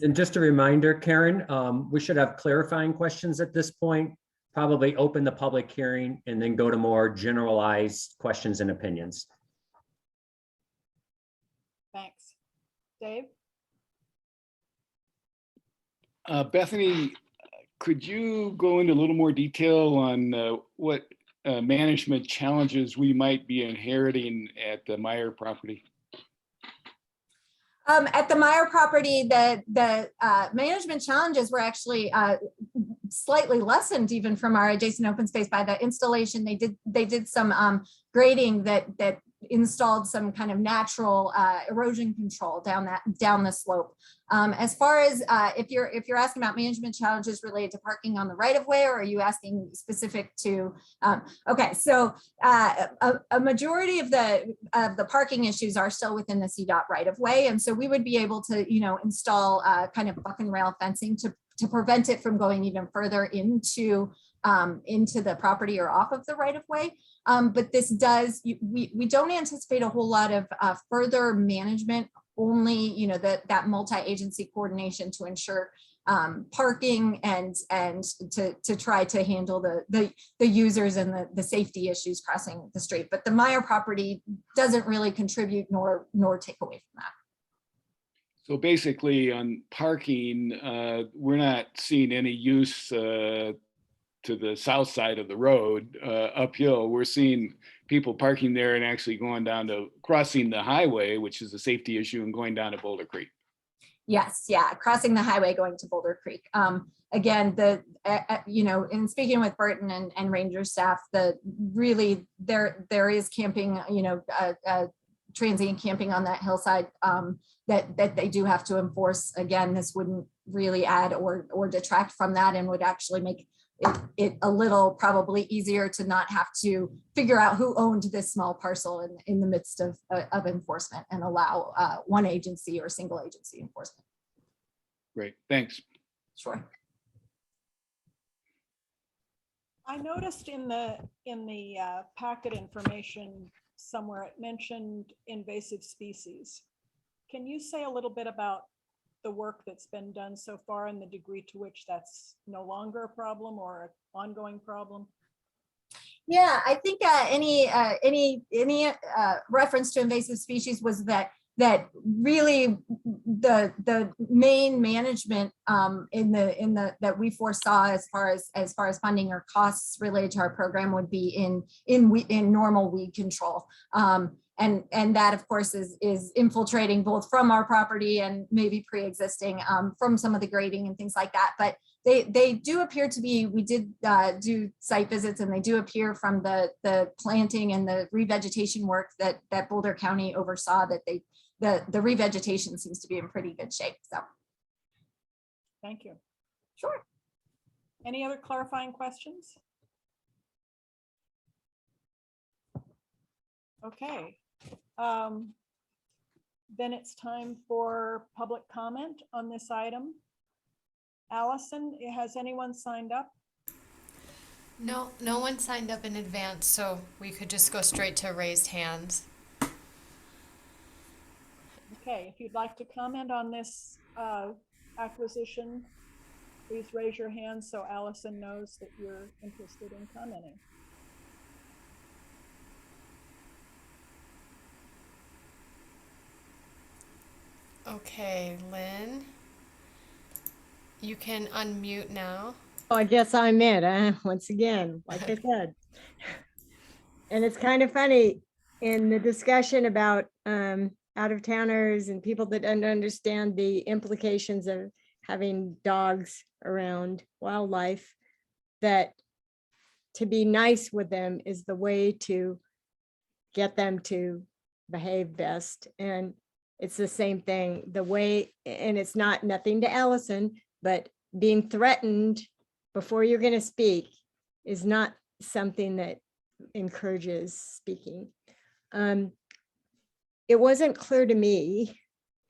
Speaker 12: And just a reminder, Karen, we should have clarifying questions at this point, probably open the public hearing and then go to more generalized questions and opinions.
Speaker 1: Thanks. Dave?
Speaker 2: Bethany, could you go into a little more detail on what management challenges we might be inheriting at the Meyer property?
Speaker 13: At the Meyer property, the management challenges were actually slightly lessened even from our adjacent open space by the installation. They did some grading that installed some kind of natural erosion control down the slope. As far as if you're asking about management challenges related to parking on the right of way, or are you asking specific to? Okay, so a majority of the parking issues are still within the CDOT right of way, and so we would be able to install kind of buck and rail fencing to prevent it from going even further into the property or off of the right of way. But this does, we don't anticipate a whole lot of further management, only, that multi-agency coordination to ensure parking and to try to handle the users and the safety issues crossing the street. But the Meyer property doesn't really contribute nor take away from that.
Speaker 2: So basically on parking, we're not seeing any use to the south side of the road uphill. We're seeing people parking there and actually going down to crossing the highway, which is a safety issue, and going down to Boulder Creek.
Speaker 13: Yes, yeah, crossing the highway going to Boulder Creek. Again, in speaking with Burton and Ranger staff, really there is camping, transient camping on that hillside that they do have to enforce. Again, this wouldn't really add or detract from that, and would actually make it a little probably easier to not have to figure out who owned this small parcel in the midst of enforcement, and allow one agency or single agency enforcement.
Speaker 2: Great, thanks.
Speaker 13: Sure.
Speaker 1: I noticed in the packet information somewhere it mentioned invasive species. Can you say a little bit about the work that's been done so far and the degree to which that's no longer a problem or an ongoing problem?
Speaker 13: Yeah, I think any reference to invasive species was that really the main management that we foresaw as far as funding or costs related to our program would be in normal weed control. And that, of course, is infiltrating both from our property and maybe pre-existing from some of the grading and things like that. But they do appear to be, we did do site visits, and they do appear from the planting and the revegetation work that Boulder County oversaw, that the revegetation seems to be in pretty good shape. So.
Speaker 1: Thank you.
Speaker 13: Sure.
Speaker 1: Any other clarifying questions? Okay. Then it's time for public comment on this item. Allison, has anyone signed up?
Speaker 5: No one signed up in advance, so we could just go straight to raised hands.
Speaker 1: Okay, if you'd like to comment on this acquisition, please raise your hand so Allison knows that you're interested in commenting.
Speaker 5: Okay, Lynn, you can unmute now.
Speaker 8: Oh, I guess I'm it, once again, like I said. And it's kind of funny in the discussion about out-of-towners and people that don't understand the implications of having dogs around wildlife, that to be nice with them is the way to get them to behave best. And it's the same thing, the way, and it's nothing to Allison, but being threatened before you're going to speak is not something that encourages speaking. It wasn't clear to me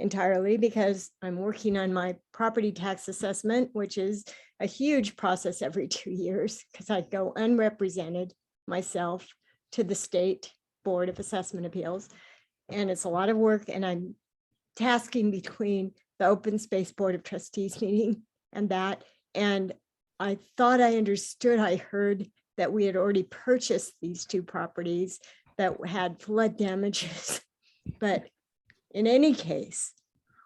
Speaker 8: entirely, because I'm working on my property tax assessment, which is a huge process every 2 years, because I go unrepresented myself to the State Board of Assessment Appeals. And it's a lot of work, and I'm tasking between the Open Space Board of Trustees meeting and that. And I thought I understood, I heard that we had already purchased these 2 properties that had flood damages. But in any case,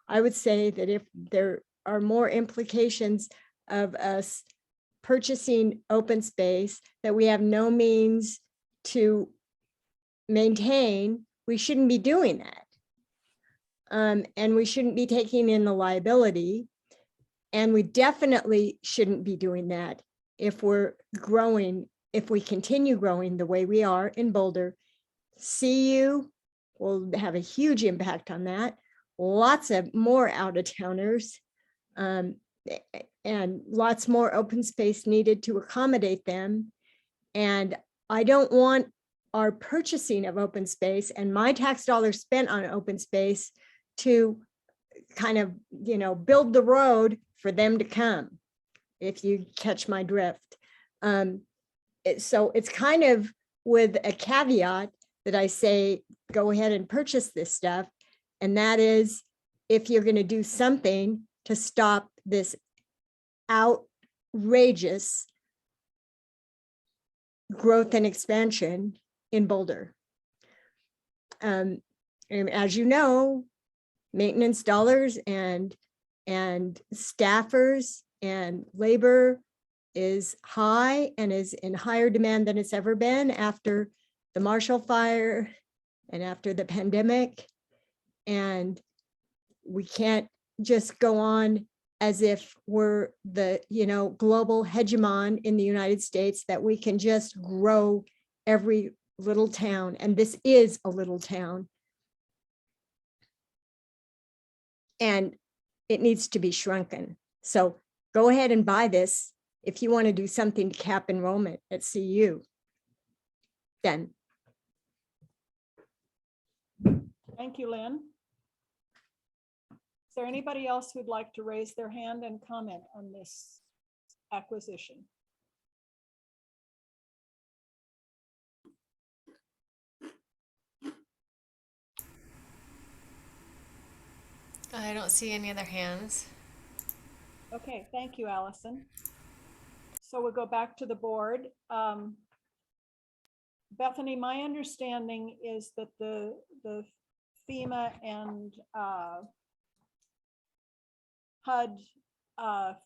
Speaker 8: I would say that if there are more implications of us purchasing open space that we have no means to maintain, we shouldn't be doing that. And we shouldn't be taking in the liability. And we definitely shouldn't be doing that if we're growing, if we continue growing the way we are in Boulder. CU will have a huge impact on that. Lots of more out-of-towners, and lots more open space needed to accommodate them. And I don't want our purchasing of open space and my tax dollars spent on open space to kind of, build the road for them to come, if you catch my drift. So it's kind of with a caveat that I say, go ahead and purchase this stuff. And that is, if you're going to do something to stop this outrageous growth and expansion in Boulder. And as you know, maintenance dollars and staffers and labor is high and is in higher demand than it's ever been after the Marshall Fire and after the pandemic. And we can't just go on as if we're the, global hegemon in the United States, that we can just grow every little town. And this is a little town. And it needs to be shrunken. So go ahead and buy this if you want to do something to cap enrollment at CU. Then.
Speaker 1: Thank you, Lynn. Is there anybody else who'd like to raise their hand and comment on this acquisition?
Speaker 5: I don't see any other hands.
Speaker 1: Okay, thank you, Allison. So we'll go back to the board. Bethany, my understanding is that the FEMA and HUD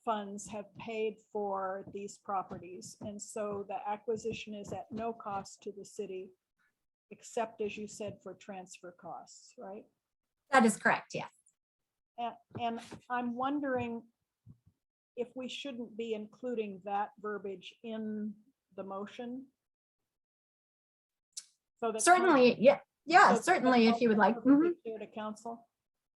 Speaker 1: funds have paid for these properties. And so the acquisition is at no cost to the city, except, as you said, for transfer costs, right?
Speaker 13: That is correct, yes.
Speaker 1: And I'm wondering if we shouldn't be including that verbiage in the motion. So that
Speaker 13: Certainly, yeah,
Speaker 1: so
Speaker 13: certainly, if you would like. Mhm.
Speaker 1: Clear to council.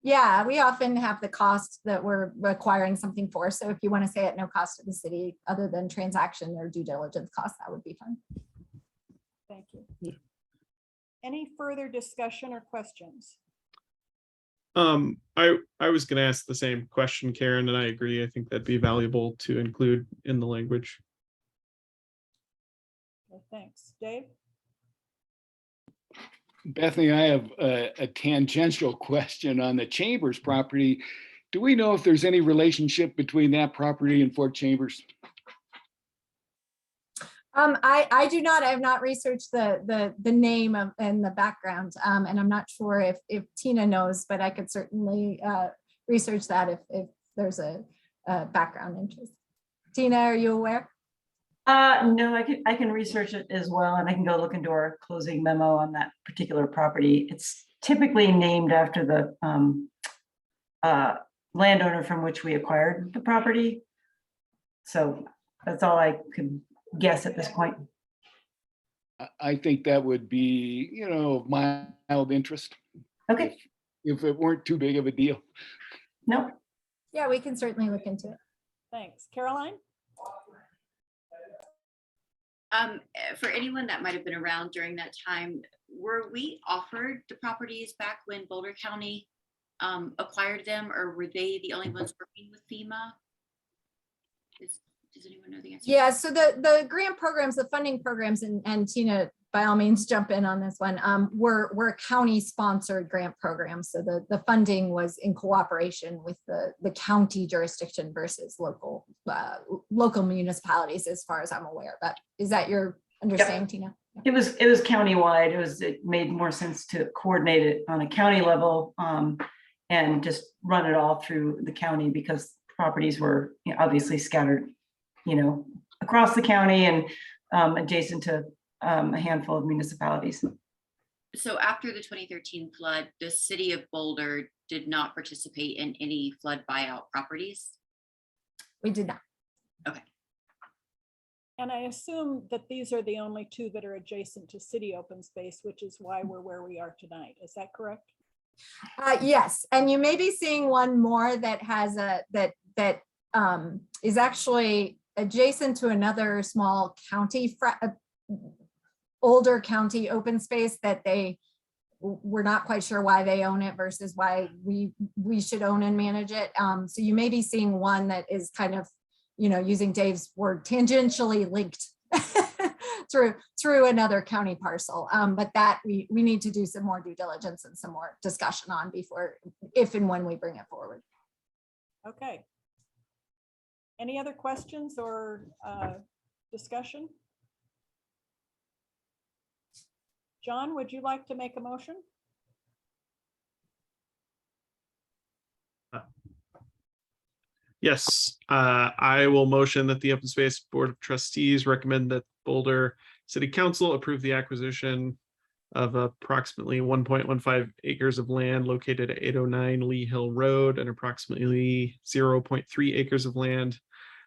Speaker 13: Yeah, we often have the cost that we're requiring something for. So if you want to say at no cost to the city, other than transaction or due diligence costs, that would be fine.
Speaker 1: Thank you. Yeah. Any further discussion or questions?
Speaker 11: I was going to ask the same question, Karen, and I agree. I think that'd be valuable to include in the language.
Speaker 1: Okay, thanks. Dave?
Speaker 2: Bethany, I have a tangential question on the Chambers property. Do we know if there's any relationship between that property and Fort Chambers?
Speaker 13: I do not. I have not researched the name of and the background, and I'm not sure if Tina knows, but I could certainly research that if there's a background interest. Tina, are you aware?
Speaker 14: No, I can research it as well, and I can go look into our closing memo on that particular property. It's typically named after the landowner from which we acquired the property. So that's all I can guess at this point.
Speaker 2: I think that would be, of mild interest.
Speaker 14: Okay.
Speaker 2: If it weren't too big of a deal.
Speaker 14: No.
Speaker 13: Yeah, we can certainly look into it.
Speaker 1: Thanks. Caroline?
Speaker 10: For anyone that might have been around during that time, were we offered the properties back when Boulder County acquired them, or were they the only ones working with FEMA? Does anyone know the answer?
Speaker 13: Yeah, so the grant programs, the funding programs, and Tina, by all means, jump in on this one, were county-sponsored grant programs. So the funding was in cooperation with the county jurisdiction versus local municipalities, as far as I'm aware. But is that your understanding, Tina?
Speaker 14: It was countywide. It made more sense to coordinate it on a county level and just run it all through the county, because properties were obviously scattered across the county and adjacent to a handful of municipalities.
Speaker 10: So after the 2013 flood, the city of Boulder did not participate in any flood buyout properties.
Speaker 13: We did not.
Speaker 1: And I assume that these are the only two that are adjacent to city open space, which is why we're where we are tonight. Is that correct?
Speaker 13: Yes, and you may be seeing one more that has is actually adjacent to another small county, older county open space that we're not quite sure why they own it versus why we should own and manage it. So you may be seeing one that is kind of, using Dave's word, tangentially linked through another county parcel. But that we need to do some more due diligence and some more discussion on if and when we bring it forward.
Speaker 1: Okay. Any other questions or discussion? John, would you like to make a motion?
Speaker 11: Yes, I will motion that the Open Space Board of Trustees recommend that Boulder City Council approve the acquisition of approximately 1.15 acres of land located at 809 Lee Hill Road and approximately 0.3 acres of land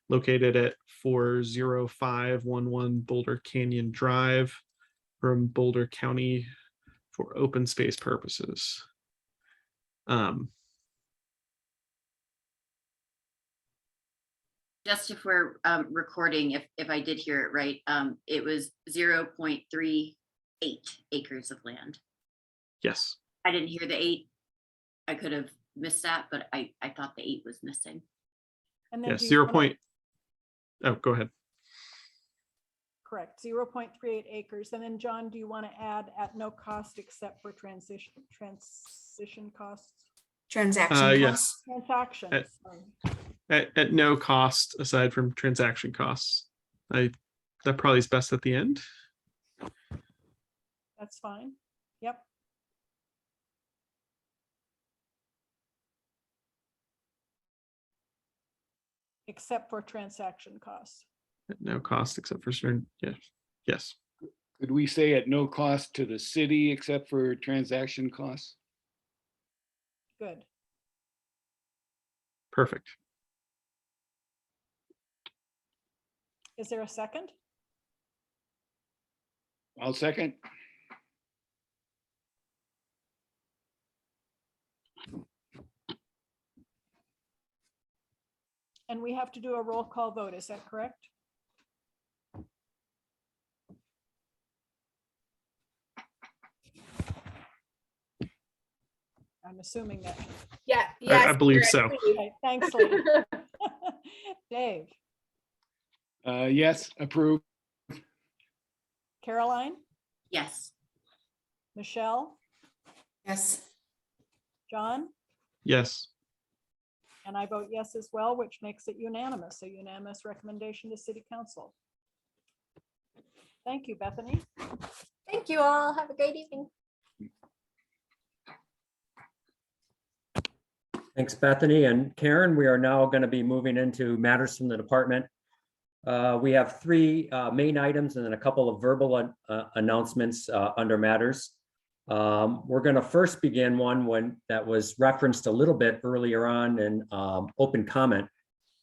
Speaker 11: located at 40511 Boulder Canyon Drive from Boulder County for open space purposes.
Speaker 10: Just if we're recording, if I did hear it right, it was 0.38 acres of land.
Speaker 11: Yes.
Speaker 10: I didn't hear the 8. I could have missed that, but I thought the 8 was missing.
Speaker 1: And then
Speaker 11: Yes,
Speaker 1: do you
Speaker 11: 0.
Speaker 1: wanna-
Speaker 11: Oh, go ahead.
Speaker 1: Correct, 0.38 acres. And then John, do you want to add at no cost except for transition costs?
Speaker 3: Transaction
Speaker 11: Yes.
Speaker 3: costs.
Speaker 1: Transactions. sorry.
Speaker 11: At no cost aside from transaction costs. That probably is best at the end.
Speaker 1: That's fine. Yep. Except for transaction costs.
Speaker 11: At no cost except for certain, yes.
Speaker 2: Could we say at no cost to the city except for transaction costs?
Speaker 1: Good.
Speaker 11: Perfect.
Speaker 1: Is there a second?
Speaker 2: I'll second.
Speaker 1: And we have to do a roll call vote, is that correct? I'm assuming that.
Speaker 4: Yeah.
Speaker 11: I
Speaker 4: Yes.
Speaker 11: believe
Speaker 4: correct,
Speaker 11: so.
Speaker 4: please.
Speaker 1: Okay, thanks, Lee. Dave,
Speaker 2: Yes, approve.
Speaker 1: Caroline,
Speaker 10: Yes.
Speaker 1: Michelle,
Speaker 3: Yes.
Speaker 1: John,
Speaker 11: Yes.
Speaker 1: and I vote yes as well, which makes it unanimous, a unanimous recommendation to City Council. Thank you, Bethany.
Speaker 13: Thank you all. Have a great evening.
Speaker 12: Thanks, Bethany and Karen. We are now going to be moving into matters from the department. We have 3 main items and then a couple of verbal announcements under matters. We're going to first begin one that was referenced a little bit earlier on in open comment.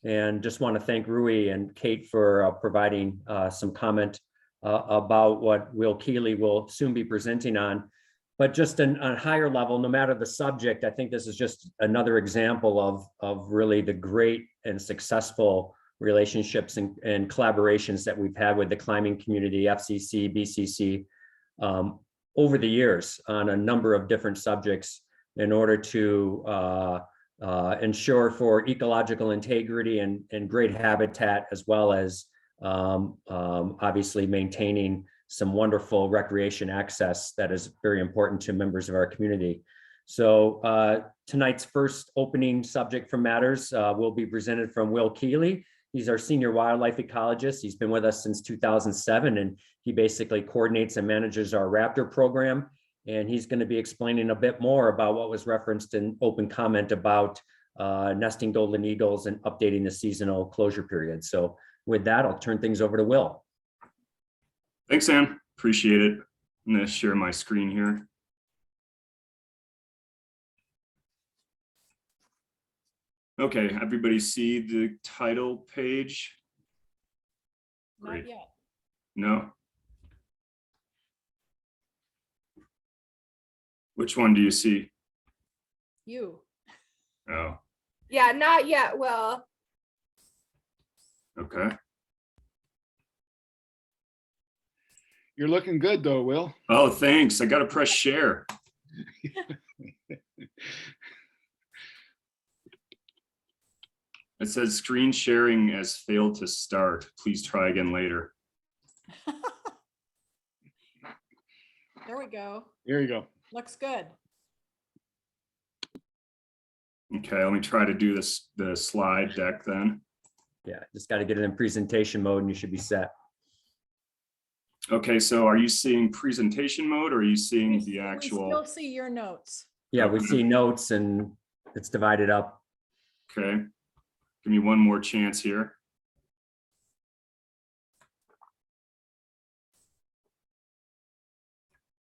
Speaker 12: And just want to thank Rui and Kate for providing some comment about what Will Keeley will soon be presenting on. But just on a higher level, no matter the subject, I think this is just another example of really the great and successful relationships and collaborations that we've had with the climbing community, FCC, BCC, over the years on a number of different subjects in order to ensure for ecological integrity and great habitat, as well as obviously maintaining some wonderful recreation access that is very important to members of our community. So tonight's first opening subject from Matters will be presented from Will Keeley. He's our senior wildlife ecologist. He's been with us since 2007, and he basically coordinates and manages our raptor program. And he's going to be explaining a bit more about what was referenced in open comment about nesting golden eagles and updating the seasonal closure period. So with that, I'll turn things over to Will.
Speaker 15: Thanks, Sam. Appreciate it. I'm going to share my screen here. Okay, everybody see the title page?
Speaker 1: Not
Speaker 15: Great.
Speaker 1: yet.
Speaker 15: No? Which one do you see?
Speaker 1: You.
Speaker 15: Oh,
Speaker 4: Yeah, not yet, Will.
Speaker 15: okay.
Speaker 2: You're looking good though, Will.
Speaker 15: Oh, thanks. I gotta press share. It says screen sharing has failed to start. Please try again later.
Speaker 1: There we go.
Speaker 2: There you go.
Speaker 1: Looks good.
Speaker 15: Okay, let me try to do this, the slide deck then.
Speaker 12: Yeah, just got to get it in presentation mode and you should be set.
Speaker 15: Okay, so are you seeing presentation mode or are you seeing
Speaker 1: We
Speaker 15: the
Speaker 1: still
Speaker 15: actual?
Speaker 1: see your notes.
Speaker 12: Yeah, we
Speaker 15: Okay.
Speaker 12: see notes and it's divided up.
Speaker 15: Okay, give me one more chance here.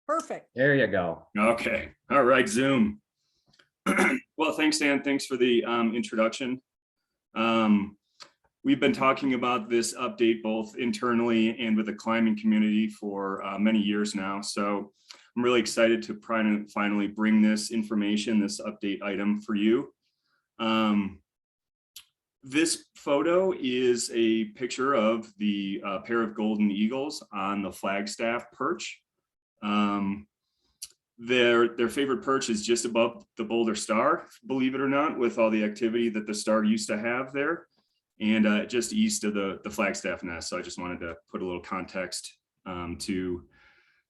Speaker 1: Perfect.
Speaker 12: There you go.
Speaker 15: Okay, all right, Zoom. Well, thanks, Dan. Thanks for the introduction. We've been talking about this update both internally and with the climbing community for many years now. So I'm really excited to finally bring this information, this update item for you. This photo is a picture of the pair of golden eagles on the Flagstaff perch. Their favorite perch is just above the Boulder Star, believe it or not, with all the activity that the star used to have there, and just east of the Flagstaff nest. So I just wanted to put a little context to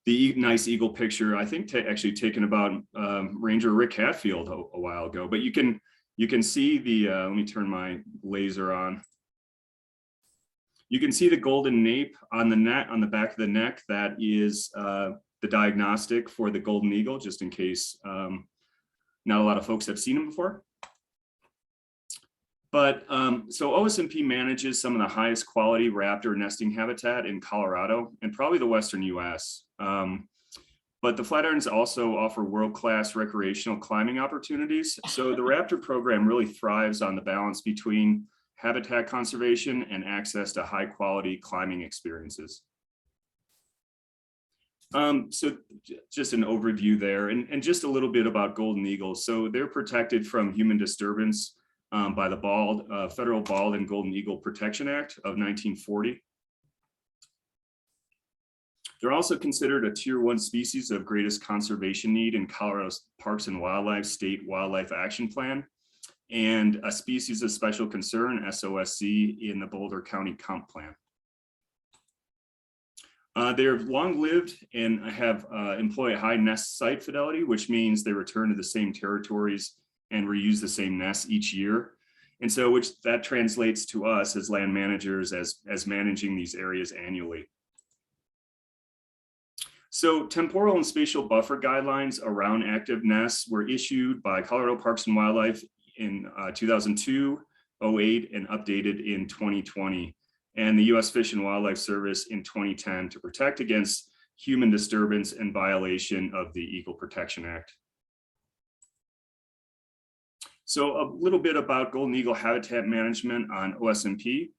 Speaker 15: the nice eagle picture. I think actually taken about Ranger Rick Hatfield a while ago, but you can see the, let me turn my laser on. You can see the golden nape on the neck, on the back of the neck. That is the diagnostic for the golden eagle, just in case not a lot of folks have seen them before. But so OSMP manages some of the highest quality raptor nesting habitat in Colorado and probably the Western US. But the Flatirons also offer world-class recreational climbing opportunities. So the raptor program really thrives on the balance between habitat conservation and access to high quality climbing experiences. So just an overview there and just a little bit about golden eagles. So they're protected from human disturbance by the Federal Bald and Golden Eagle Protection Act of 1940. They're also considered a Tier 1 species of greatest conservation need in Colorado's Parks and Wildlife State Wildlife Action Plan, and a species of special concern, SOSC, in the Boulder County Comp Plan. They're long-lived and have employ high nest site fidelity, which means they return to the same territories and reuse the same nests each year. And so which that translates to us as land managers as managing these areas annually. So temporal and spatial buffer guidelines around active nests were issued by Colorado Parks and Wildlife in 2002, 08, and updated in 2020. And the U.S. Fish and Wildlife Service in 2010 to protect against human disturbance and violation of the Eagle Protection Act. So a little bit about golden eagle habitat management on OSMP.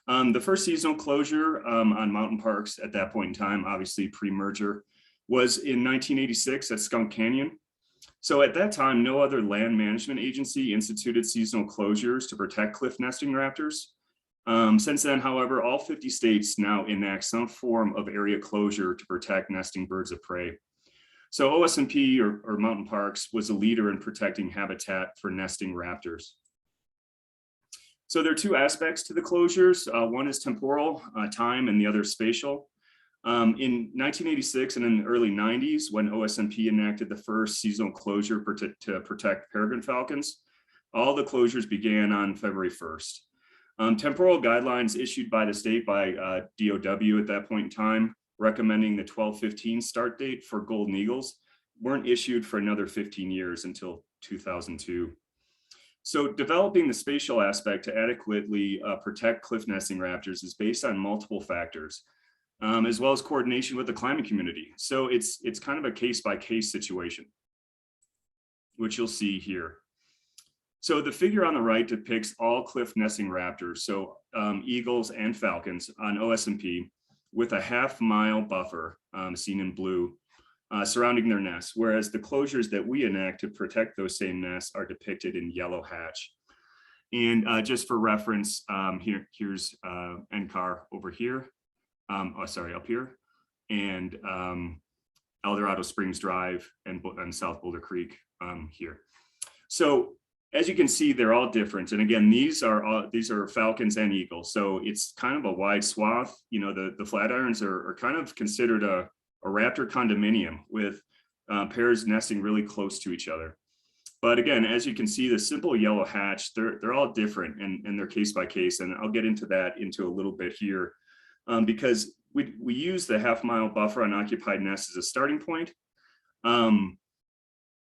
Speaker 15: The first seasonal closure on mountain parks at that point in time, obviously pre-merger, was in 1986 at Skunk Canyon. So at that time, no other land management agency instituted seasonal closures to protect cliff nesting raptors. Since then, however, all 50 states now enact some form of area closure to protect nesting birds of prey. So OSMP or Mountain Parks was a leader in protecting habitat for nesting raptors. So there are two aspects to the closures. One is temporal time and the other spatial. In 1986 and in the early 90s, when OSMP enacted the first seasonal closure to protect peregrine falcons, all the closures began on February 1st. Temporal guidelines issued by the state by DOW at that point in time, recommending the 12/15 start date for golden eagles, weren't issued for another 15 years until 2002. So developing the spatial aspect to adequately protect cliff nesting raptors is based on multiple factors, as well as coordination with the climbing community. So it's kind of a case-by-case situation, which you'll see here. So the figure on the right depicts all cliff nesting raptors, so eagles and falcons on OSMP with a half-mile buffer seen in blue surrounding their nests, whereas the closures that we enact to protect those same nests are depicted in yellow hatch. And just for reference, here's NCAR over here, up here, and Eldorado Springs Drive and South Boulder Creek here. So as you can see, they're all different. And again, these are falcons and eagles. So it's kind of a wide swath. You know, the Flatirons are kind of considered a raptor condominium with pairs nesting really close to each other. But again, as you can see, the simple yellow hatch, they're all different and they're case by case. And I'll get into that a little bit here because we use the half-mile buffer on occupied nests as a starting point. And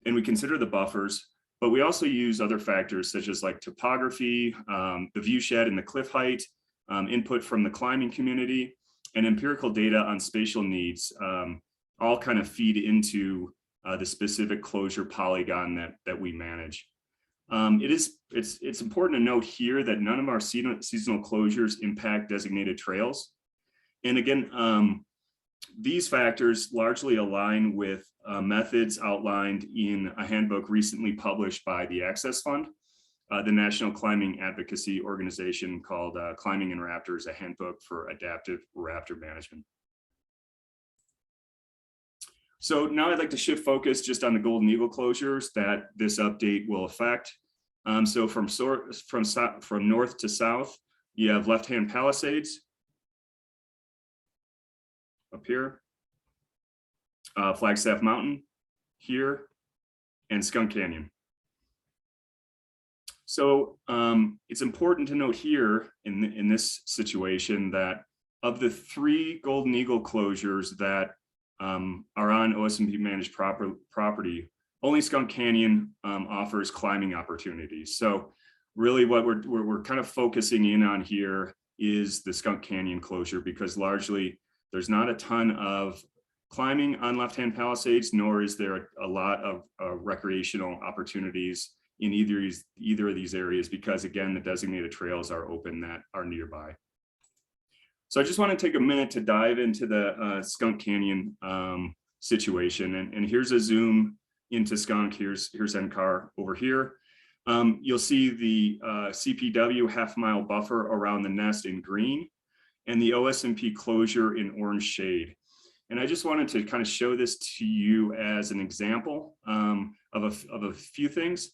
Speaker 15: we consider the buffers, but we also use other factors such as like topography, the view shed and the cliff height, input from the climbing community, and empirical data on spatial needs all kind of feed into the specific closure polygon that we manage. It's important to note here that none of our seasonal closures impact designated trails. And again, these factors largely align with methods outlined in a handbook recently published by the Access Fund, the National Climbing Advocacy Organization called Climbing in Raptors, a handbook for adaptive raptor management. So now I'd like to shift focus just on the golden eagle closures that this update will affect. So from north to south, you have left-hand Palisades up here, Flagstaff Mountain here, and Skunk Canyon. So it's important to note here in this situation that of the 3 golden eagle closures that are on OSMP managed property, only Skunk Canyon offers climbing opportunities. So really what we're kind of focusing in on here is the Skunk Canyon closure, because largely there's not a ton of climbing on left-hand Palisades, nor is there a lot of recreational opportunities in either of these areas, because again, the designated trails are open that are nearby. So I just want to take a minute to dive into the Skunk Canyon situation. And here's a zoom into Skunk. Here's NCAR over here. You'll see the CPW half-mile buffer around the nest in green and the OSMP closure in orange shade. And I just wanted to kind of show this to you as an example of a few things.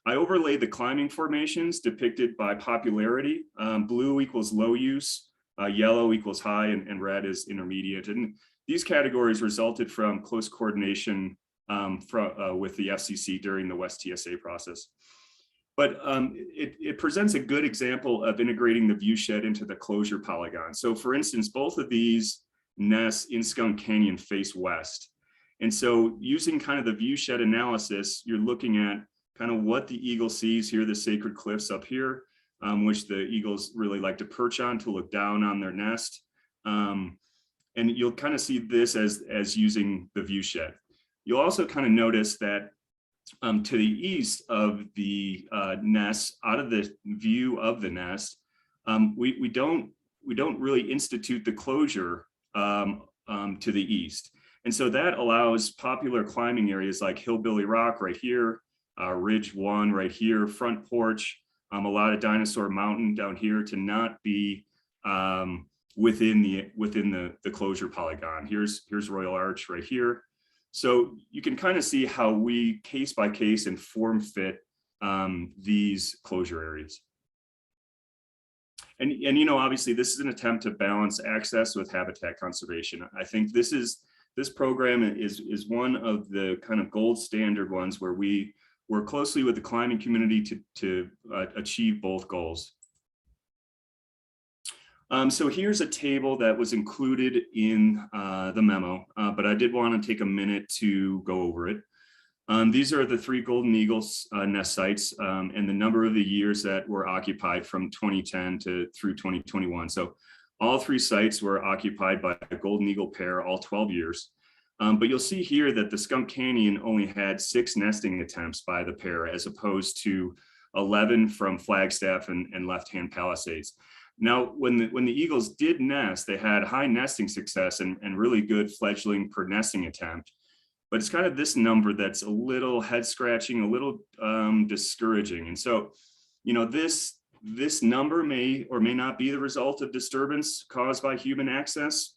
Speaker 15: I overlaid the climbing formations depicted by popularity. Blue equals low use, yellow equals high, and red is intermediate. And these categories resulted from close coordination with the FCC during the West TSA process. But it presents a good example of integrating the view shed into the closure polygon. So for instance, both of these nests in Skunk Canyon face west. And so using kind of the view shed analysis, you're looking at kind of what the eagle sees here, the sacred cliffs up here, which the eagles really like to perch on to look down on their nest. And you'll kind of see this as using the view shed. You'll also kind of notice that to the east of the nest, out of the view of the nest, we don't really institute the closure to the east. And so that allows popular climbing areas like Hillbilly Rock right here, Ridge 1 right here, Front Porch, a lot of Dinosaur Mountain down here to not be within the closure polygon. Here's Royal Arch right here. So you can kind of see how we case by case and form fit these closure areas. And you know, obviously this is an attempt to balance access with habitat conservation. I think this program is one of the kind of gold standard ones where we work closely with the climbing community to achieve both goals. So here's a table that was included in the memo, but I did want to take a minute to go over it. These are the 3 golden eagles nest sites and the number of the years that were occupied from 2010 through 2021. So all 3 sites were occupied by a golden eagle pair, all 12 years. But you'll see here that the Skunk Canyon only had 6 nesting attempts by the pair, as opposed to 11 from Flagstaff and left-hand Palisades. Now, when the eagles did nest, they had high nesting success and really good fledgling per nesting attempt. But it's kind of this number that's a little head scratching, a little discouraging. And so, you know, this number may or may not be the result of disturbance caused by human access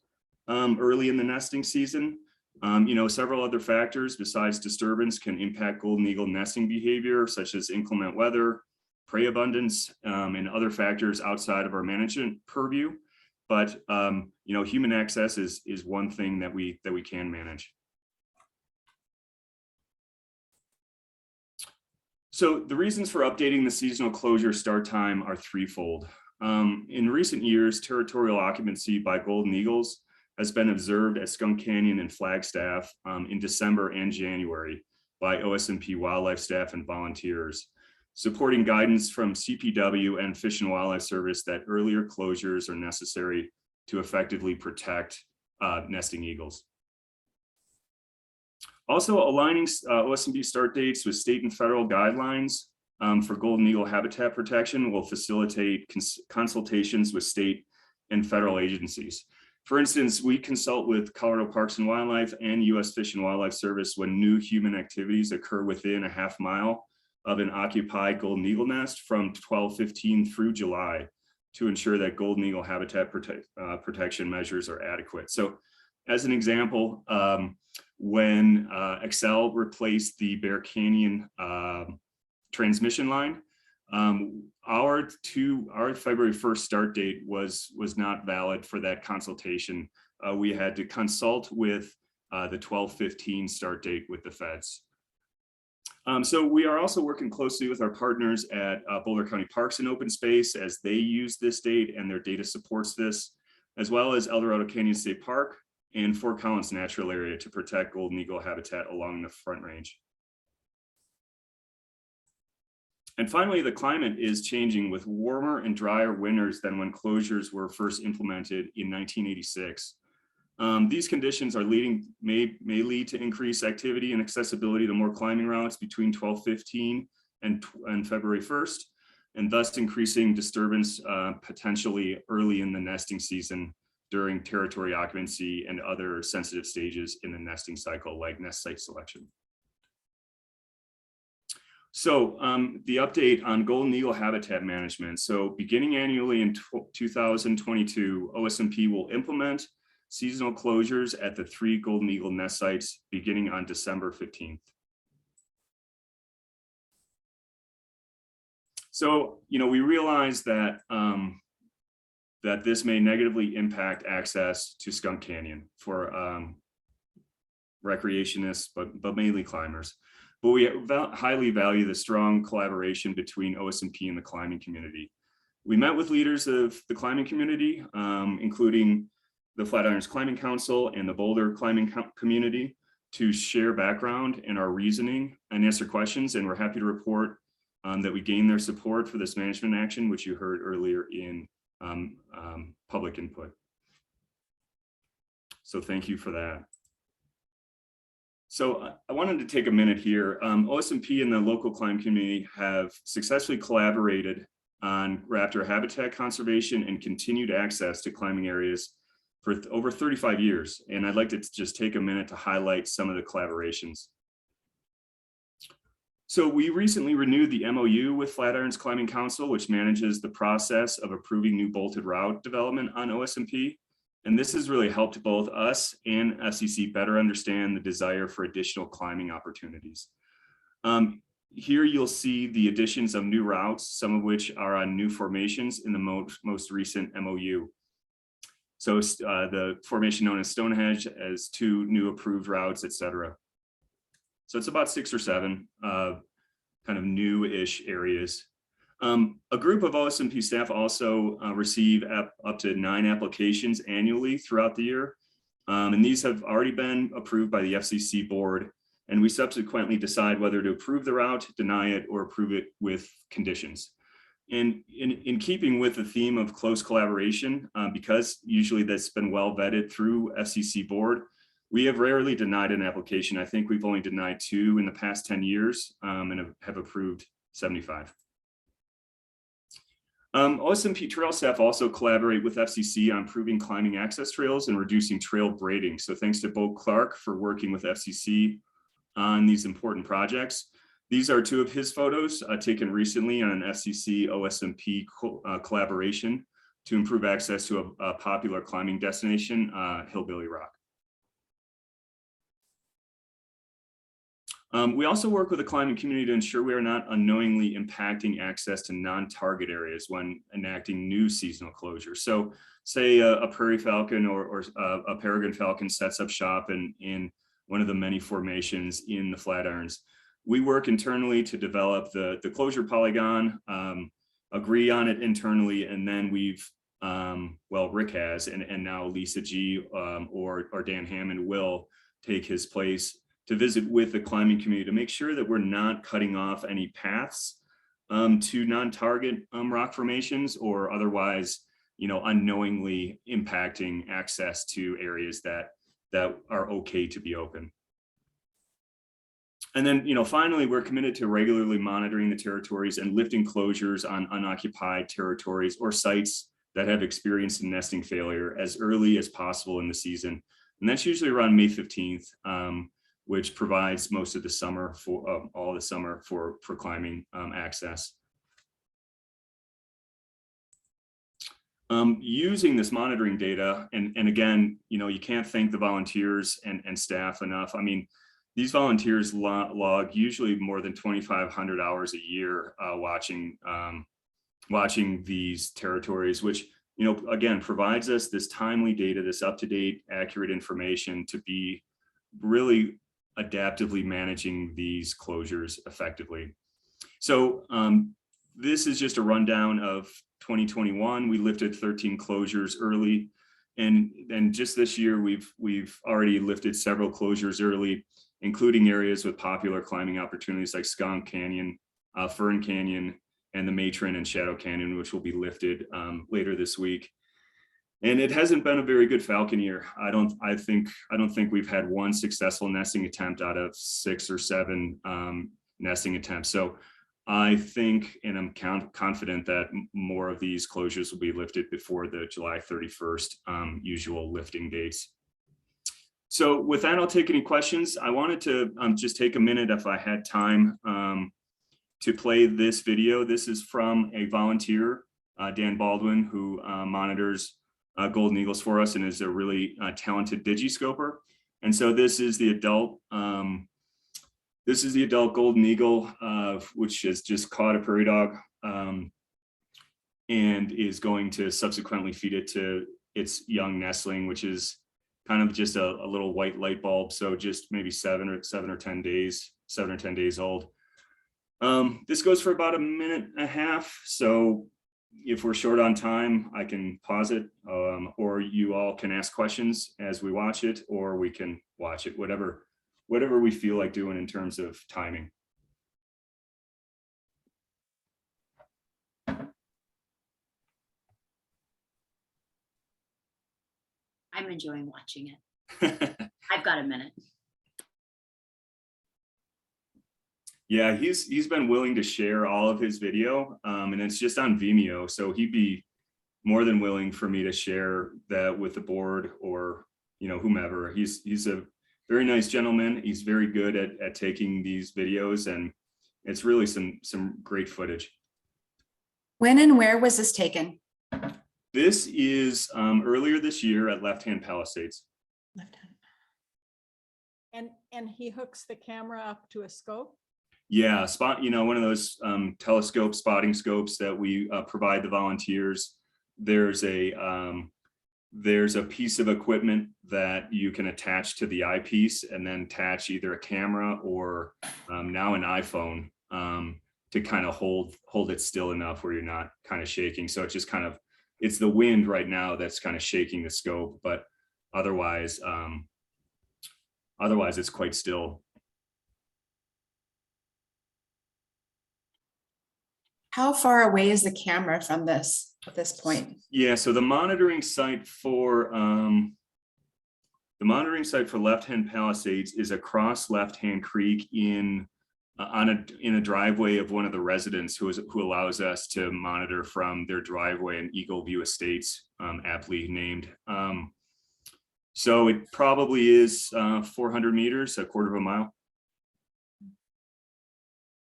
Speaker 15: early in the nesting season. You know, several other factors besides disturbance can impact golden eagle nesting behavior, such as inclement weather, prey abundance, and other factors outside of our management purview. But you know, human access is one thing that we can manage. So the reasons for updating the seasonal closure start time are threefold. In recent years, territorial occupancy by golden eagles has been observed at Skunk Canyon and Flagstaff in December and January by OSMP wildlife staff and volunteers, supporting guidance from CPW and Fish and Wildlife Service that earlier closures are necessary to effectively protect nesting eagles. Also, aligning OSMP start dates with state and federal guidelines for golden eagle habitat protection will facilitate consultations with state and federal agencies. For instance, we consult with Colorado Parks and Wildlife and U.S. Fish and Wildlife Service when new human activities occur within a half mile of an occupied golden eagle nest from 12/15 through July to ensure that golden eagle habitat protection measures are adequate. So as an example, when Excel replaced the Bear Canyon transmission line, our February 1st start date was not valid for that consultation. We had to consult with the 12/15 start date with the feds. So we are also working closely with our partners at Boulder County Parks and Open Space as they use this date and their data supports this, as well as El Dorado Canyon State Park and Fort Collins Natural Area to protect golden eagle habitat along the Front Range. And finally, the climate is changing with warmer and drier winters than when closures were first implemented in 1986. These conditions may lead to increased activity and accessibility to more climbing routes between 12/15 and February 1st, and thus increasing disturbance potentially early in the nesting season during territory occupancy and other sensitive stages in the nesting cycle, like nest site selection. So the update on golden eagle habitat management. So beginning annually in 2022, OSMP will implement seasonal closures at the 3 golden eagle nest sites beginning on December 15th. So, you know, we realize that that this may negatively impact access to Skunk Canyon for recreationists, but mainly climbers. But we highly value the strong collaboration between OSMP and the climbing community. We met with leaders of the climbing community, including the Flatirons Climbing Council and the Boulder climbing community, to share background and our reasoning and answer questions. And we're happy to report that we gained their support for this management action, which you heard earlier in public input. So thank you for that. So I wanted to take a minute here. OSMP and the local climb community have successfully collaborated on raptor habitat conservation and continued access to climbing areas for over 35 years. And I'd like to just take a minute to highlight some of the collaborations. So we recently renewed the MOU with Flatirons Climbing Council, which manages the process of approving new bolted route development on OSMP. And this has really helped both us and FCC better understand the desire for additional climbing opportunities. Here you'll see the additions of new routes, some of which are on new formations in the most recent MOU. So the formation known as Stonehenge as 2 new approved routes, etc. So it's about 6 or 7 kind of new-ish areas. A group of OSMP staff also receive up to 9 applications annually throughout the year. And these have already been approved by the FCC board. And we subsequently decide whether to approve the route, deny it, or approve it with conditions. And in keeping with the theme of close collaboration, because usually that's been well vetted through FCC board, we have rarely denied an application. I think we've only denied 2 in the past 10 years and have approved 75. OSMP trail staff also collaborate with FCC on improving climbing access trails and reducing trail braiding. So thanks to Bo Clark for working with FCC on these important projects. These are two of his photos taken recently on an FCC OSMP collaboration to improve access to a popular climbing destination, Hillbilly Rock. We also work with the climbing community to ensure we are not unknowingly impacting access to non-target areas when enacting new seasonal closures. So say a prairie falcon or a peregrine falcon sets up shop in one of the many formations in the Flatirons. We work internally to develop the closure polygon, agree on it internally, and then we've, well, Rick has, and now Lisa G or Dan Hammond will take his place to visit with the climbing community to make sure that we're not cutting off any paths to non-target rock formations or otherwise, unknowingly impacting access to areas that are okay to be open. And then, finally, we're committed to regularly monitoring the territories and lifting closures on unoccupied territories or sites that have experienced a nesting failure as early as possible in the season. And that's usually around May 15th. Which provides most of the summer for all the summer for climbing access. Using this monitoring data, and again, you can't thank the volunteers and staff enough. I mean, these volunteers log usually more than 2,500 hours a year watching these territories, which again provides us this timely data, this up-to-date, accurate information to be really adaptively managing these closures effectively. So this is just a rundown of 2021. We lifted 13 closures early, and just this year we've already lifted several closures early, including areas with popular climbing opportunities like Skunk Canyon, Fern Canyon, and the Matron and Shadow Canyon, which will be lifted later this week. And it hasn't been a very good falcon year. I don't think we've had one successful nesting attempt out of 6 or 7 nesting attempts. So I think, and I'm confident that more of these closures will be lifted before the July 31st usual lifting dates. So with that, I'll take any questions. I wanted to just take a minute, if I had time, to play this video. This is from a volunteer, Dan Baldwin, who monitors golden eagles for us and is a really talented digiscoper. And so this is the adult golden eagle, which has just caught a prairie dog and is going to subsequently feed it to its young nestling, which is kind of just a little white light bulb. So just maybe 7 or 10 days old. This goes for about 1.5 minutes. So if we're short on time, I can pause it, or you all can ask questions as we watch it, or we can watch it, whatever we feel like doing in terms of timing.
Speaker 10: I'm enjoying watching it. I've got a minute.
Speaker 15: Yeah, he's been willing to share all of his video, and it's just on Vimeo. So he'd be more than willing for me to share that with the board or whomever. He's a very nice gentleman. He's very good at taking these videos, and it's really some great footage.
Speaker 3: When and where was this taken?
Speaker 15: This is earlier this year at Left Hand Palisades.
Speaker 3: Left hand.
Speaker 1: And he hooks the camera up to a scope?
Speaker 15: Yeah, one of those telescope spotting scopes that we provide the volunteers. There's a piece of equipment that you can attach to the eyepiece and then attach either a camera or now an iPhone to kind of hold it still enough where you're not kind of shaking. So it's just it's the wind right now that's kind of shaking the scope, but otherwise it's quite still.
Speaker 3: How far away is the camera from this at this point?
Speaker 15: Yeah, so the monitoring site for Left Hand Palisades is across Left Hand Creek in in a driveway of one of the residents who allows us to monitor from their driveway in Eagle View Estates, aptly named. So it probably is 400 meters, a quarter of a mile.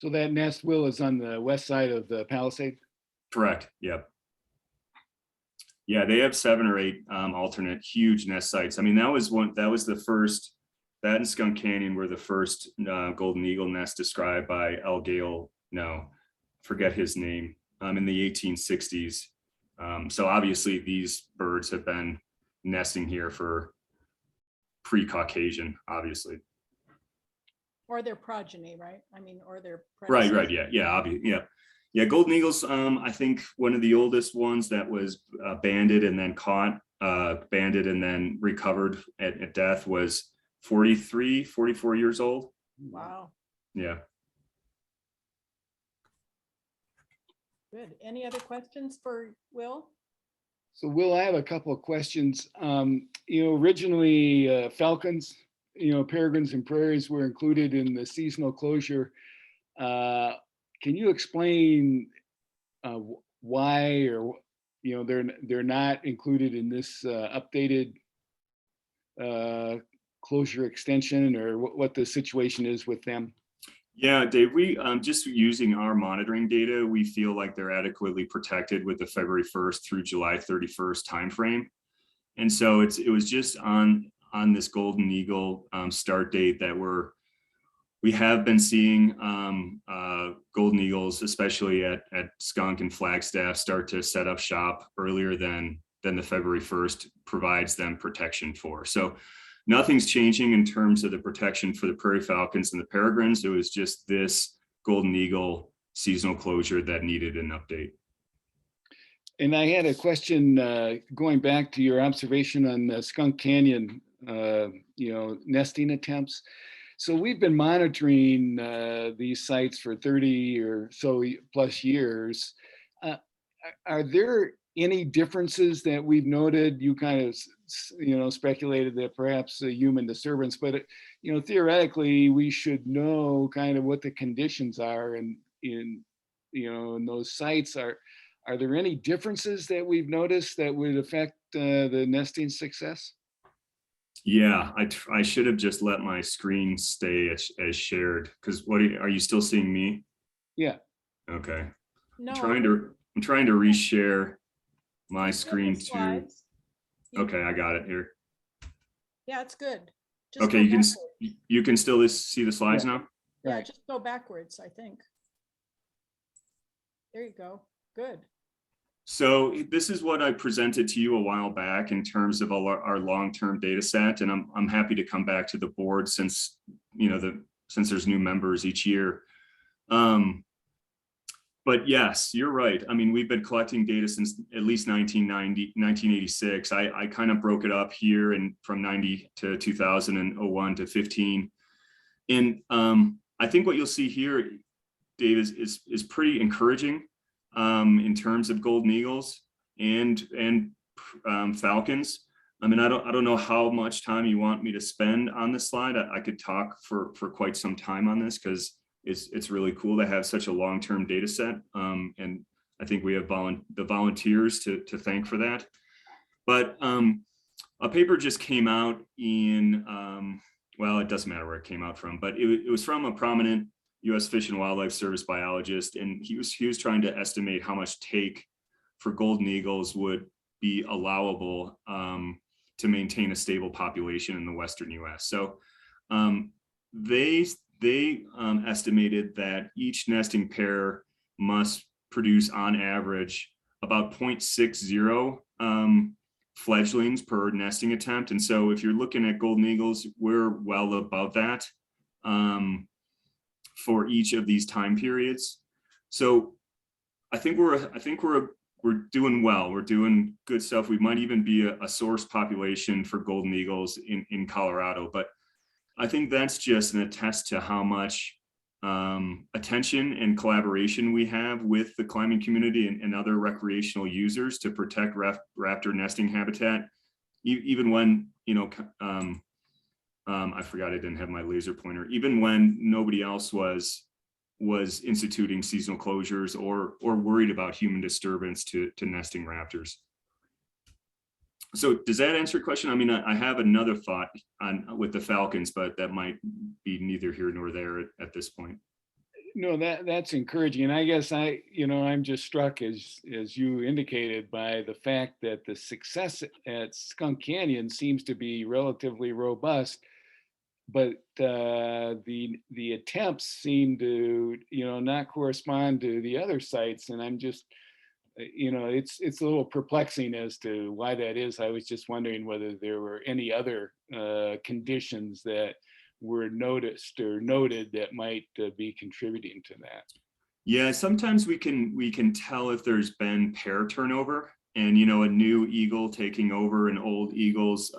Speaker 2: So that nest, Will, is on the west side of the Palisades?
Speaker 15: Correct. Yep. Yeah, they have 7 or 8 alternate huge nest sites. I mean, that was the first. That and Skunk Canyon were the first golden eagle nest described by L. Gale, forget his name, in the 1860s. So obviously these birds have been nesting here for pre-Caucasian, obviously.
Speaker 1: Or their progeny, right? I mean, or their.
Speaker 15: Right, yeah, obviously, yeah. Yeah, golden eagles, I think one of the oldest ones that was banded and then caught, banded and then recovered at death was 44 years old.
Speaker 1: Wow.
Speaker 15: Yeah.
Speaker 1: Good. Any other questions for Will?
Speaker 2: So Will, I have a couple of questions. Originally falcons, peregrines and prairies were included in the seasonal closure. Can you explain why, or they're not included in this updated closure extension, or what the situation is with them?
Speaker 15: Yeah, Dave, we just using our monitoring data, we feel like they're adequately protected with the February 1st through July 31st timeframe. And so it was just on this golden eagle start date that we have been seeing golden eagles, especially at Skunk and Flagstaff, start to set up shop earlier than the February 1st provides them protection for. So nothing's changing in terms of the protection for the prairie falcons and the peregrines. It was just this golden eagle seasonal closure that needed an update.
Speaker 2: And I had a question going back to your observation on the Skunk Canyon, nesting attempts. So we've been monitoring these sites for 30 or so plus years. Are there any differences that we've noted? You kind of, speculated that perhaps a human disturbance, but theoretically we should know kind of what the conditions are in those sites. Are there any differences that we've noticed that would affect the nesting success?
Speaker 15: Yeah, I should have just let my screen stay as shared, because are you still seeing me?
Speaker 2: Yeah.
Speaker 15: Okay.
Speaker 1: No.
Speaker 15: I'm trying to reshare my screen too. Okay, I got it here.
Speaker 1: Yeah, it's good. Just
Speaker 15: okay, you can still see the slides now?
Speaker 1: Yeah, just go backwards, I think. There you go. Good.
Speaker 15: So this is what I presented to you a while back in terms of our long-term data set, and I'm happy to come back to the board since since there's new members each year. But yes, you're right. I mean, we've been collecting data since at least 1986. I kind of broke it up here and from 90 to 2001 to 15. And I think what you'll see here, Dave, is pretty encouraging in terms of golden eagles and falcons. I mean, I don't know how much time you want me to spend on this slide. I could talk for quite some time on this because it's really cool to have such a long-term data set. And I think we have the volunteers to thank for that. But a paper just came out in, well, it doesn't matter where it came out from, but it was from a prominent U.S. Fish and Wildlife Service biologist. And he was trying to estimate how much take for golden eagles would be allowable to maintain a stable population in the Western U.S. So they estimated that each nesting pair must produce on average about 0.60 fledglings per nesting attempt. And so if you're looking at golden eagles, we're well above that for each of these time periods. So I think we're doing well. We're doing good stuff. We might even be a source population for golden eagles in Colorado, but I think that's just an attest to how much attention and collaboration we have with the climbing community and other recreational users to protect raptor nesting habitat. Even when, I forgot I didn't have my laser pointer, even when nobody else was was instituting seasonal closures or worried about human disturbance to nesting raptors. So does that answer your question? I mean, I have another thought on with the falcons, but that might be neither here nor there at this point.
Speaker 2: No, that's encouraging. And I guess I'm just struck as you indicated by the fact that the success at Skunk Canyon seems to be relatively robust, but the attempts seem to, not correspond to the other sites. And I'm just, it's a little perplexing as to why that is. I was just wondering whether there were any other conditions that were noticed or noted that might be contributing to that.
Speaker 15: Yeah, sometimes we can tell if there's been pair turnover and a new eagle taking over an old eagle's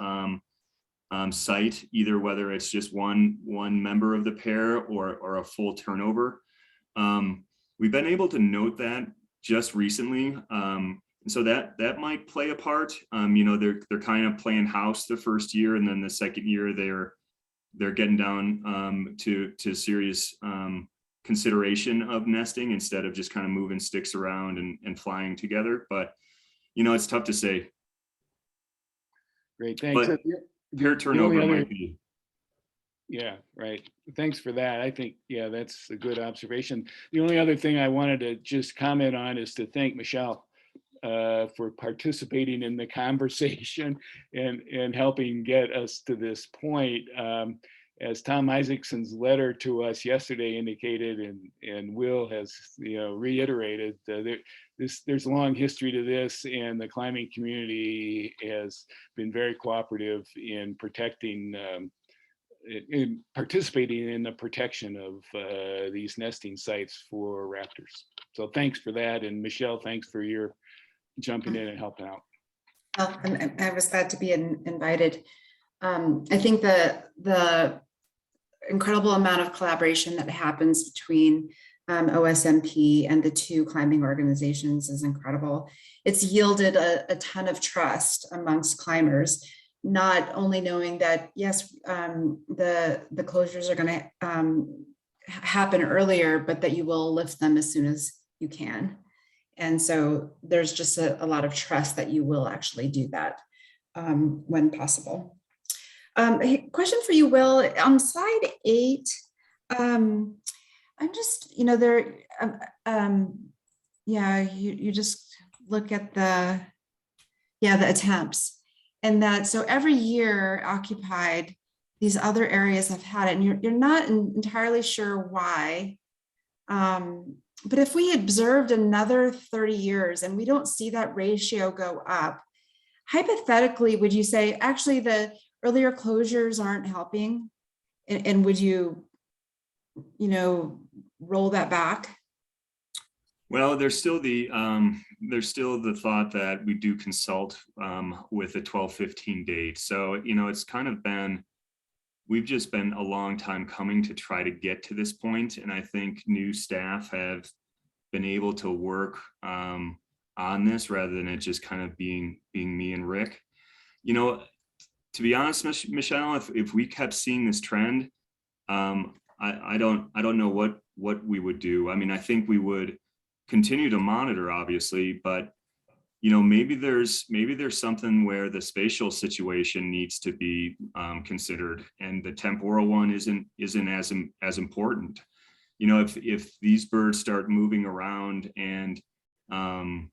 Speaker 15: site, either whether it's just one member of the pair or a full turnover. We've been able to note that just recently. So that might play a part. They're kind of playing house the first year, and then the second year they're getting down to serious consideration of nesting instead of just kind of moving sticks around and flying together. But it's tough to say.
Speaker 2: Great, thanks.
Speaker 15: But pair turnover might be.
Speaker 2: Yeah, right. Thanks for that. I think, yeah, that's a good observation. The only other thing I wanted to just comment on is to thank Michelle for participating in the conversation and helping get us to this point. As Tom Isaacson's letter to us yesterday indicated, and Will has reiterated, there's a long history to this, and the climbing community has been very cooperative in protecting, in participating in the protection of these nesting sites for raptors. So thanks for that, and Michelle, thanks for your jumping in and helping out.
Speaker 3: Well, I was glad to be invited. I think the incredible amount of collaboration that happens between OSMP and the two climbing organizations is incredible. It's yielded a ton of trust amongst climbers, not only knowing that, yes, the closures are going to happen earlier, but that you will lift them as soon as you can. And so there's just a lot of trust that you will actually do that when possible. Question for you, Will. On slide 8, I'm just, you just look at the attempts, and that so every year occupied, these other areas have had it, and you're not entirely sure why. But if we observed another 30 years and we don't see that ratio go up, hypothetically, would you say actually the earlier closures aren't helping? And would you, roll that back?
Speaker 15: Well, there's still the thought that we do consult with a 12/15 date. So, it's kind of been, we've just been a long time coming to try to get to this point. And I think new staff have been able to work on this rather than it just kind of being me and Rick. To be honest, Michelle, if we kept seeing this trend, I don't know what we would do. I mean, I think we would continue to monitor, obviously, but maybe there's something where the spatial situation needs to be considered, and the temporal one isn't as important. If these birds start moving around and the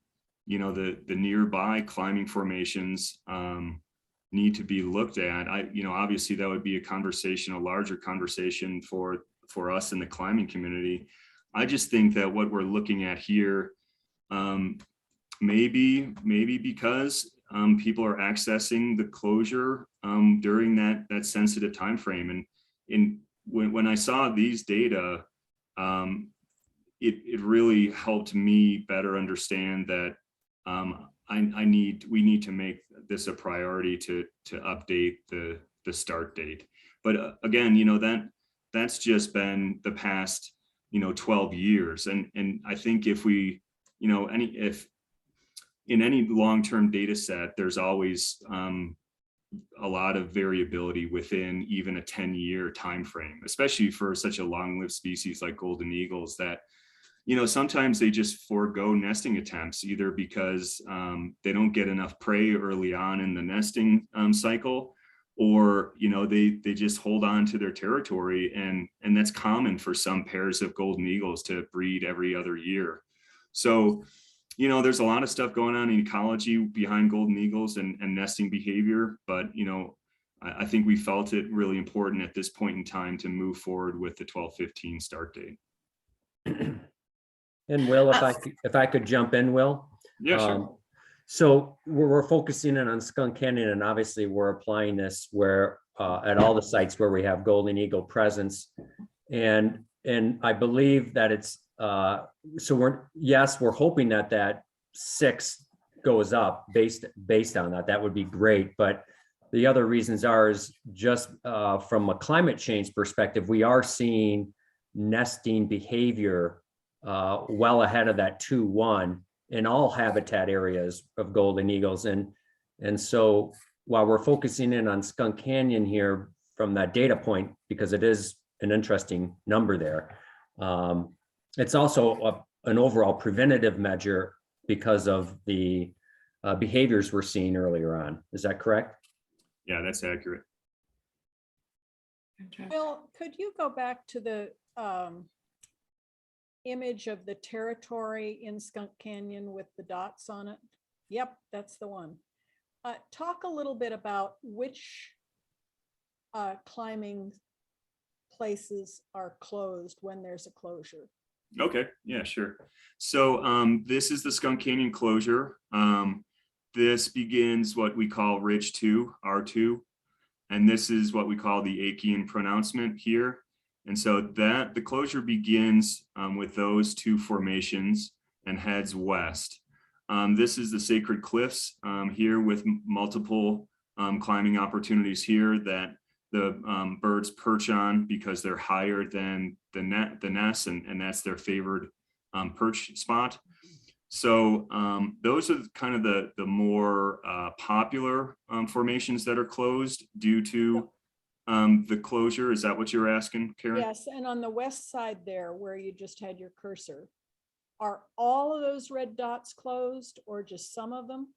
Speaker 15: nearby climbing formations need to be looked at, obviously that would be a larger conversation for us in the climbing community. I just think that what we're looking at here, maybe because people are accessing the closure during that sensitive time frame. And when I saw these data, it really helped me better understand that we need to make this a priority to update the start date. But again, that's just been the past 12 years, and I think if we if in any long-term data set, there's always a lot of variability within even a 10-year time frame, especially for such a long-lived species like golden eagles that, you know, sometimes they just forego nesting attempts, either because they don't get enough prey early on in the nesting cycle, or, you know, they just hold on to their territory. And that's common for some pairs of golden eagles to breed every other year. So, you know, there's a lot of stuff going on in ecology behind golden eagles and nesting behavior, but, you know, I think we felt it really important at this point in time to move forward with the 12/15 start date.
Speaker 12: And Will, if I could jump in, Will.
Speaker 15: Yeah, sure.
Speaker 12: So we're focusing in on Skunk Canyon, and obviously we're applying this where at all the sites where we have golden eagle presence. And I believe that it's so we're hoping that 6 goes up based on that. That would be great. But the other reasons is just from a climate change perspective, we are seeing nesting behavior well ahead of that 2-1 in all habitat areas of golden eagles. And so while we're focusing in on Skunk Canyon here from that data point, because it is an interesting number there, it's also an overall preventative measure because of the behaviors we're seeing earlier on. Is that correct?
Speaker 15: Yeah, that's accurate.
Speaker 1: Bill, could you go back to the image of the territory in Skunk Canyon with the dots on it? Yep, that's the one. Talk a little bit about which climbing places are closed when there's a closure.
Speaker 15: Okay, yeah, sure. So this is the Skunk Canyon closure. This begins what we call Ridge 2, R2, and this is what we call the Achean pronouncement here. And so the closure begins with those 2 formations and heads west. This is the Sacred Cliffs here with multiple climbing opportunities here that the birds perch on because they're higher than the nest, and that's their favored perch spot. So those are kind of the more popular formations that are closed due to the closure. Is that what you're asking, Karen?
Speaker 1: Yes, and on the west side there where you just had your cursor, are all of those red dots closed or just some of them?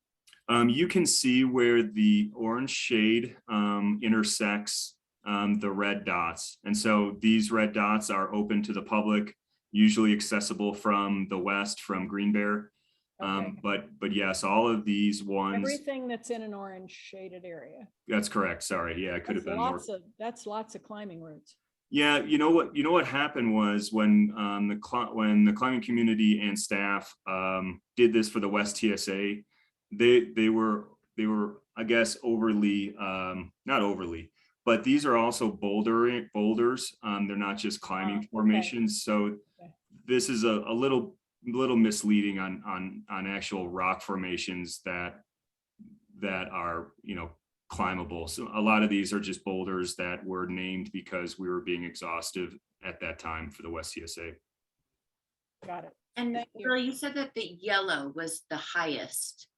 Speaker 15: You can see where the orange shade intersects the red dots. And so these red dots are open to the public, usually accessible from the west, from Green Bear.
Speaker 1: Okay.
Speaker 15: But yes, all of these ones.
Speaker 1: Everything that's in an orange shaded area.
Speaker 15: That's correct. Sorry. Yeah, it could have been more.
Speaker 1: That's lots of climbing routes.
Speaker 15: Yeah, you know what happened was when the climbing community and staff did this for the West TSA, they were I guess overly not overly, but these are also boulders. They're not just climbing formations. So this is a little misleading on actual rock formations that are, you know, climbable. So a lot of these are just boulders that were named because we were being exhaustive at that time for the West TSA.
Speaker 1: Got it.
Speaker 10: And Bill, you said that the yellow was the highest.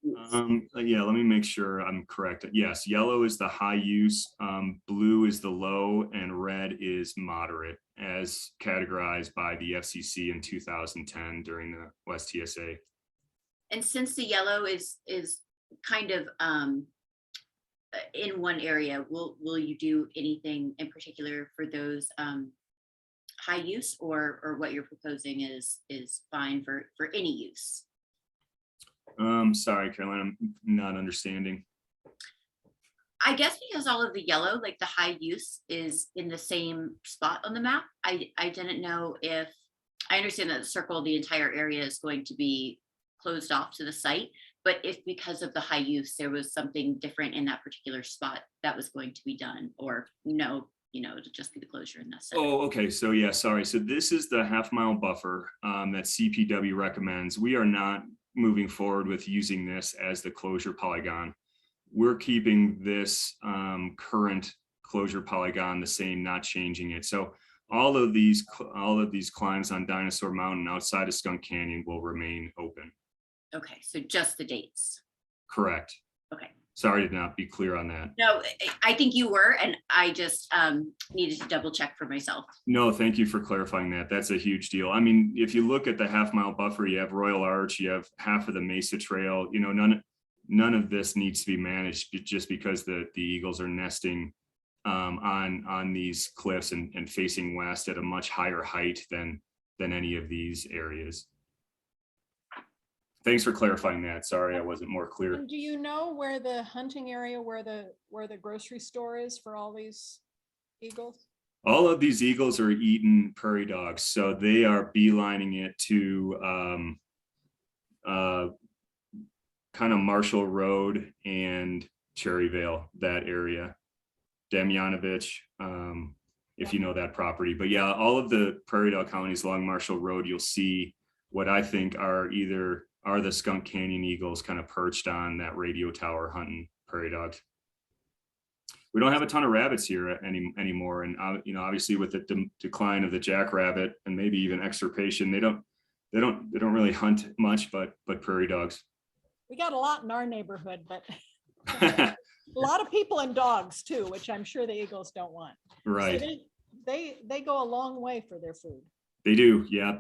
Speaker 15: Yeah, let me make sure I'm correct. Yes, yellow is the high use, blue is the low, and red is moderate, as categorized by the FCC in 2010 during the West TSA.
Speaker 10: And since the yellow is kind of in one area, will you do anything in particular for those high use, or what you're proposing is fine for any use?
Speaker 15: Sorry, Caroline, I'm not understanding.
Speaker 10: I guess because all of the yellow, like the high use, is in the same spot on the map. I didn't know if, I understand that the circle, the entire area is going to be closed off to the site, but if because of the high use, there was something different in that particular spot that was going to be done, or no, you know, to just be the closure in that site.
Speaker 15: Oh, okay. So yeah, sorry. So this is the half-mile buffer that CPW recommends. We are not moving forward with using this as the closure polygon. We're keeping this current closure polygon the same, not changing it. So all of these climbs on Dinosaur Mountain outside of Skunk Canyon will remain open.
Speaker 10: Okay, so just the dates.
Speaker 15: Correct.
Speaker 10: Okay.
Speaker 15: Sorry to not be clear on that.
Speaker 10: No, I think you were, and I just needed to double check for myself.
Speaker 15: No, thank you for clarifying that. That's a huge deal. I mean, if you look at the half-mile buffer, you have Royal Arch, you have half of the Mesa Trail, you know, none of this needs to be managed just because the eagles are nesting on these cliffs and facing west at a much higher height than any of these areas. Thanks for clarifying that. Sorry, I wasn't more clear.
Speaker 1: And do you know where the hunting area, where the grocery store is for all these eagles?
Speaker 15: All of these eagles are eating prairie dogs, so they are beelining it to kind of Marshall Road and Cherryvale, that area. Damjanovich, if you know that property. But yeah, all of the prairie dog colonies along Marshall Road, you'll see what I think are the Skunk Canyon eagles kind of perched on that radio tower hunting prairie dogs. We don't have a ton of rabbits here anymore, and you know, obviously with the decline of the jackrabbit and maybe even extirpation, they don't really hunt much, but prairie dogs.
Speaker 1: We got a lot in our neighborhood, but a lot of people and dogs too, which I'm sure the eagles don't want.
Speaker 15: Right.
Speaker 1: So they go a long way for their food.
Speaker 15: They do, yeah.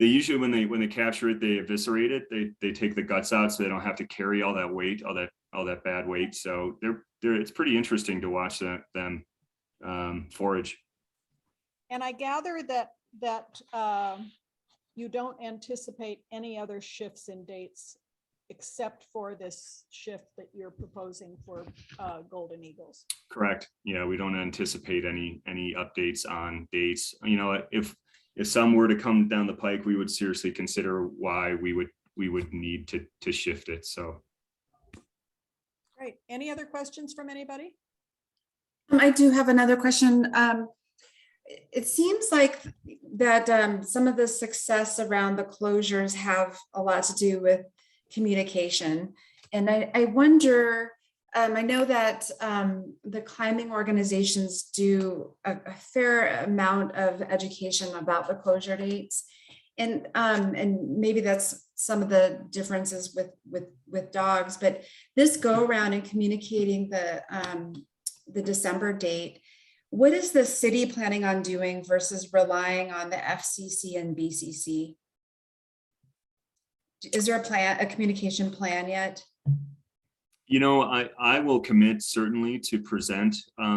Speaker 15: They usually when they capture it, they eviscerate it. They take the guts out so they don't have to carry all that weight, all that bad weight. So it's pretty interesting to watch them forage.
Speaker 1: And I gather that you don't anticipate any other shifts in dates except for this shift that you're proposing for golden eagles.
Speaker 15: Correct. Yeah, we don't anticipate any updates on dates. You know, if some were to come down the pike, we would seriously consider why we would need to shift it. So.
Speaker 1: Great. Any other questions from anybody?
Speaker 3: I do have another question. It seems like that some of the success around the closures have a lot to do with communication. And I wonder, I know that the climbing organizations do a fair amount of education about the closure dates. And maybe that's some of the differences with dogs, but this go around and communicating the December date, what is the city planning on doing versus relying on the FCC and BCC? Is there a communication plan yet?
Speaker 15: You know, I will commit certainly to present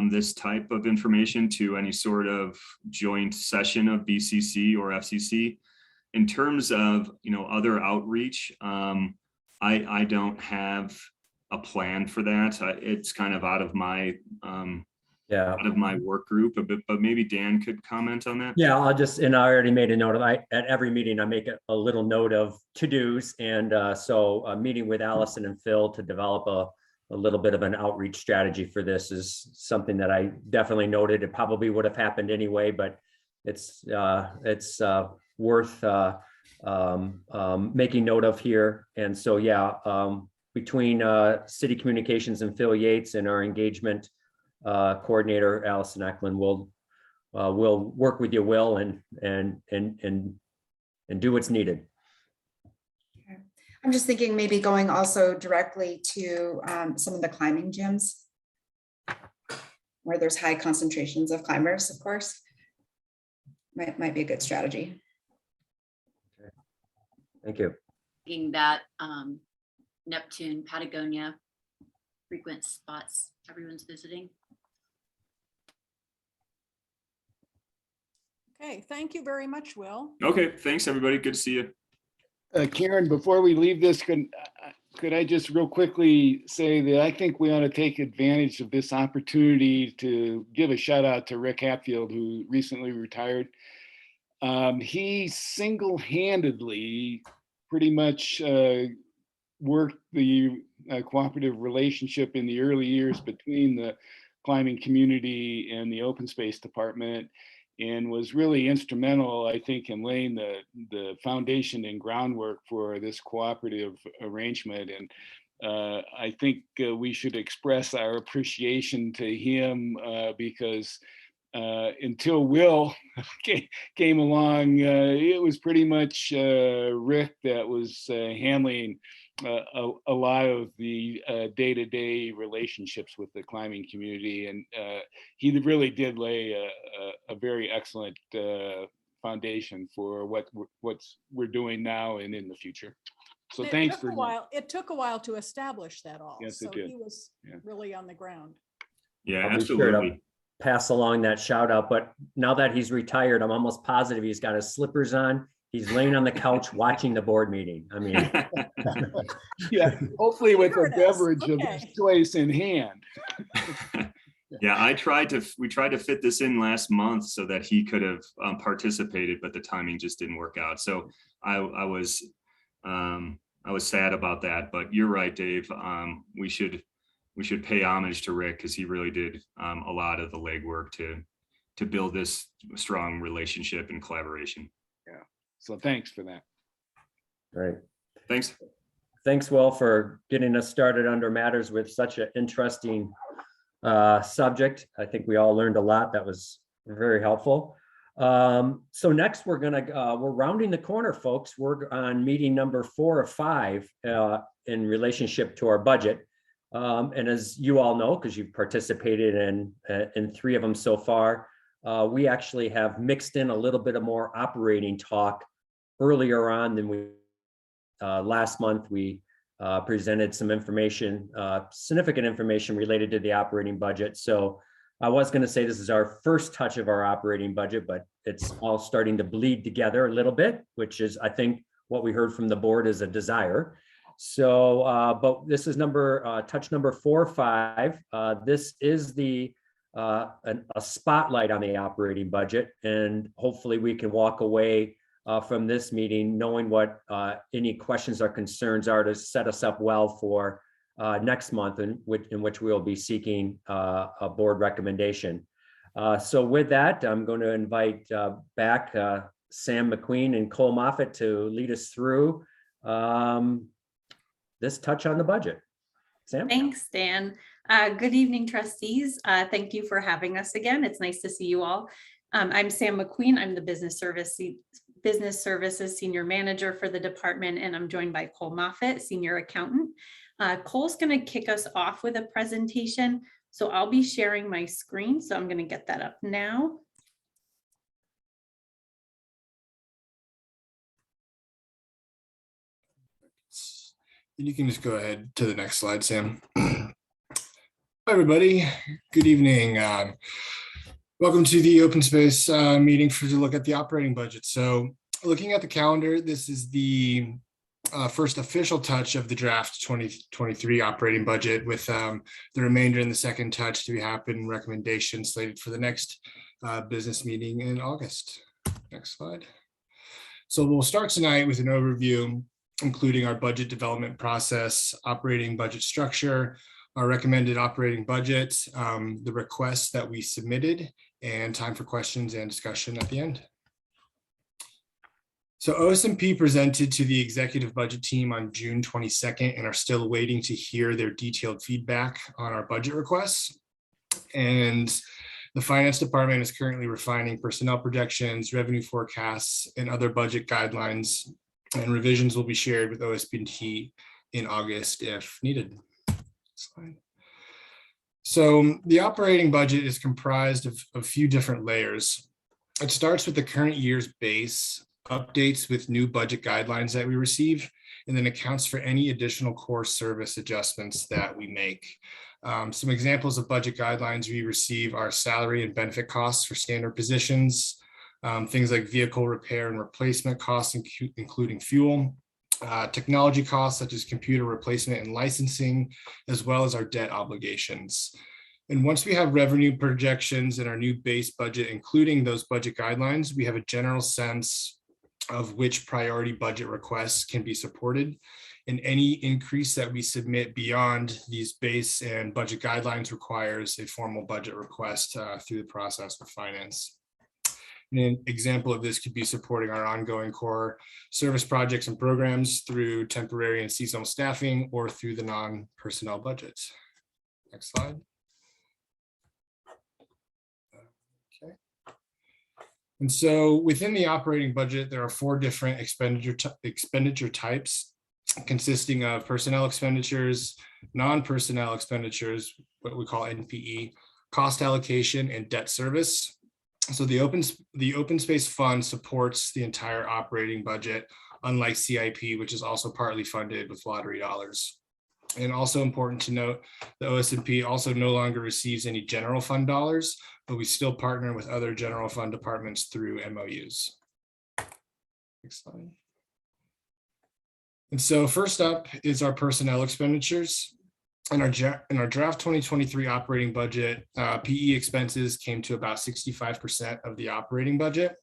Speaker 15: this type of information to any sort of joint session of BCC or FCC. In terms of, you know, other outreach, I don't have a plan for that. It's kind of out of my out of my work group a bit, but maybe Dan could comment on that.
Speaker 12: Yeah, and I already made a note of, at every meeting, I make a little note of to-dos. And so a meeting with Allison and Phil to develop a little bit of an outreach strategy for this is something that I definitely noted. It probably would have happened anyway, but it's worth making note of here. And so, yeah, between city communications and Phil Yates and our engagement coordinator, Allison Eklund, will work with you, Will, and do what's needed.
Speaker 3: Okay. I'm just thinking maybe going also directly to some of the climbing gyms where there's high concentrations of climbers, of course. Might be a good strategy.
Speaker 12: Okay. Thank you.
Speaker 10: Thinking that Neptune, Patagonia, frequent spots everyone's visiting.
Speaker 1: Okay, thank you very much, Will.
Speaker 15: Okay, thanks everybody. Good to see you.
Speaker 2: Karen, before we leave this, could I just real quickly say that I think we ought to take advantage of this opportunity to give a shout out to Rick Hatfield, who recently retired. He single-handedly pretty much worked the cooperative relationship in the early years between the climbing community and the open space department, and was really instrumental, I think, in laying the foundation and groundwork for this cooperative arrangement. And I think we should express our appreciation to him because until Will came along, it was pretty much Rick that was handling a lot of the day-to-day relationships with the climbing community, and he really did lay a very excellent foundation for what we're doing now and in the future. So thanks for
Speaker 1: It took a while to establish that all.
Speaker 2: Yes, it
Speaker 1: So
Speaker 2: did.
Speaker 1: he was really on the ground.
Speaker 15: Yeah,
Speaker 12: I'll be sure to
Speaker 15: absolutely.
Speaker 12: pass along that shout out, but now that he's retired, I'm almost positive he's got his slippers on. He's laying on the couch watching the board meeting. I mean,
Speaker 2: yeah, hopefully with a beverage of
Speaker 1: Okay.
Speaker 2: his choice in hand.
Speaker 15: Yeah, we tried to fit this in last month so that he could have participated, but the timing just didn't work out. So I was sad about that, but you're right, Dave. We should pay homage to Rick, because he really did a lot of the legwork to build this strong relationship and collaboration.
Speaker 2: Yeah. So thanks for that.
Speaker 12: right.
Speaker 15: Thanks.
Speaker 12: Thanks, Will, for getting us started under matters with such an interesting subject. I think we all learned a lot. That was very helpful. So next we're rounding the corner, folks. We're on meeting number 4 of 5 in relationship to our budget. And as you all know, because you've participated in 3 of them so far, we actually have mixed in a little bit of more operating talk earlier on than we last month. We presented some information, significant information related to the operating budget. So I was going to say this is our first touch of our operating budget, but it's all starting to bleed together a little bit, which is, I think, what we heard from the board is a desire. So, but this is touch number 4 or 5. This is a spotlight on the operating budget, and hopefully we can walk away from this meeting knowing what any questions or concerns are to set us up well for next month, in which we will be seeking a board recommendation. So with that, I'm going to invite back Sam McQueen and Cole Moffitt to lead us through this touch on the budget. Sam?
Speaker 16: Thanks, Dan. Good evening, trustees. Thank you for having us again. It's nice to see you all. I'm Sam McQueen. I'm the Business Services Senior Manager for the department, and I'm joined by Cole Moffitt, Senior Accountant. Cole's going to kick us off with a presentation. So I'll be sharing my screen. So I'm going to get that up now.
Speaker 17: You can just go ahead to the next slide, Sam. Hi, everybody. Good evening. Welcome to the open space meeting to look at the operating budget. So looking at the calendar, this is the first official touch of the draft 2023 operating budget, with the remainder in the second touch to happen, recommendation slated for the next business meeting in August. Next slide. So we'll start tonight with an overview, including our budget development process, operating budget structure, our recommended operating budget, the requests that we submitted, and time for questions and discussion at the end. So OSMP presented to the executive budget team on June 22nd and are still waiting to hear their detailed feedback on our budget requests. And the finance department is currently refining personnel projections, revenue forecasts, and other budget guidelines, and revisions will be shared with OSBT in August if needed. Slide. So the operating budget is comprised of a few different layers. It starts with the current year's base, updates with new budget guidelines that we receive, and then accounts for any additional core service adjustments that we make. Some examples of budget guidelines we receive are salary and benefit costs for standard positions, things like vehicle repair and replacement costs, including fuel, technology costs such as computer replacement and licensing, as well as our debt obligations. And once we have revenue projections in our new base budget, including those budget guidelines, we have a general sense of which priority budget requests can be supported. And any increase that we submit beyond these base and budget guidelines requires a formal budget request through the process with finance. An example of this could be supporting our ongoing core service projects and programs through temporary and seasonal staffing or through the non-personnel budgets. Next slide. Okay. And so within the operating budget, there are 4 different expenditure types consisting of personnel expenditures, non-personnel expenditures, what we call NPE, cost allocation, and debt service. So the open space fund supports the entire operating budget, unlike CIP, which is also partly funded with lottery dollars. And also important to note, the OSMP also no longer receives any general fund dollars, but we still partner with other general fund departments through MOUs. Next slide. And so first up is our personnel expenditures. In our draft 2023 operating budget, PE expenses came to about 65% of the operating budget.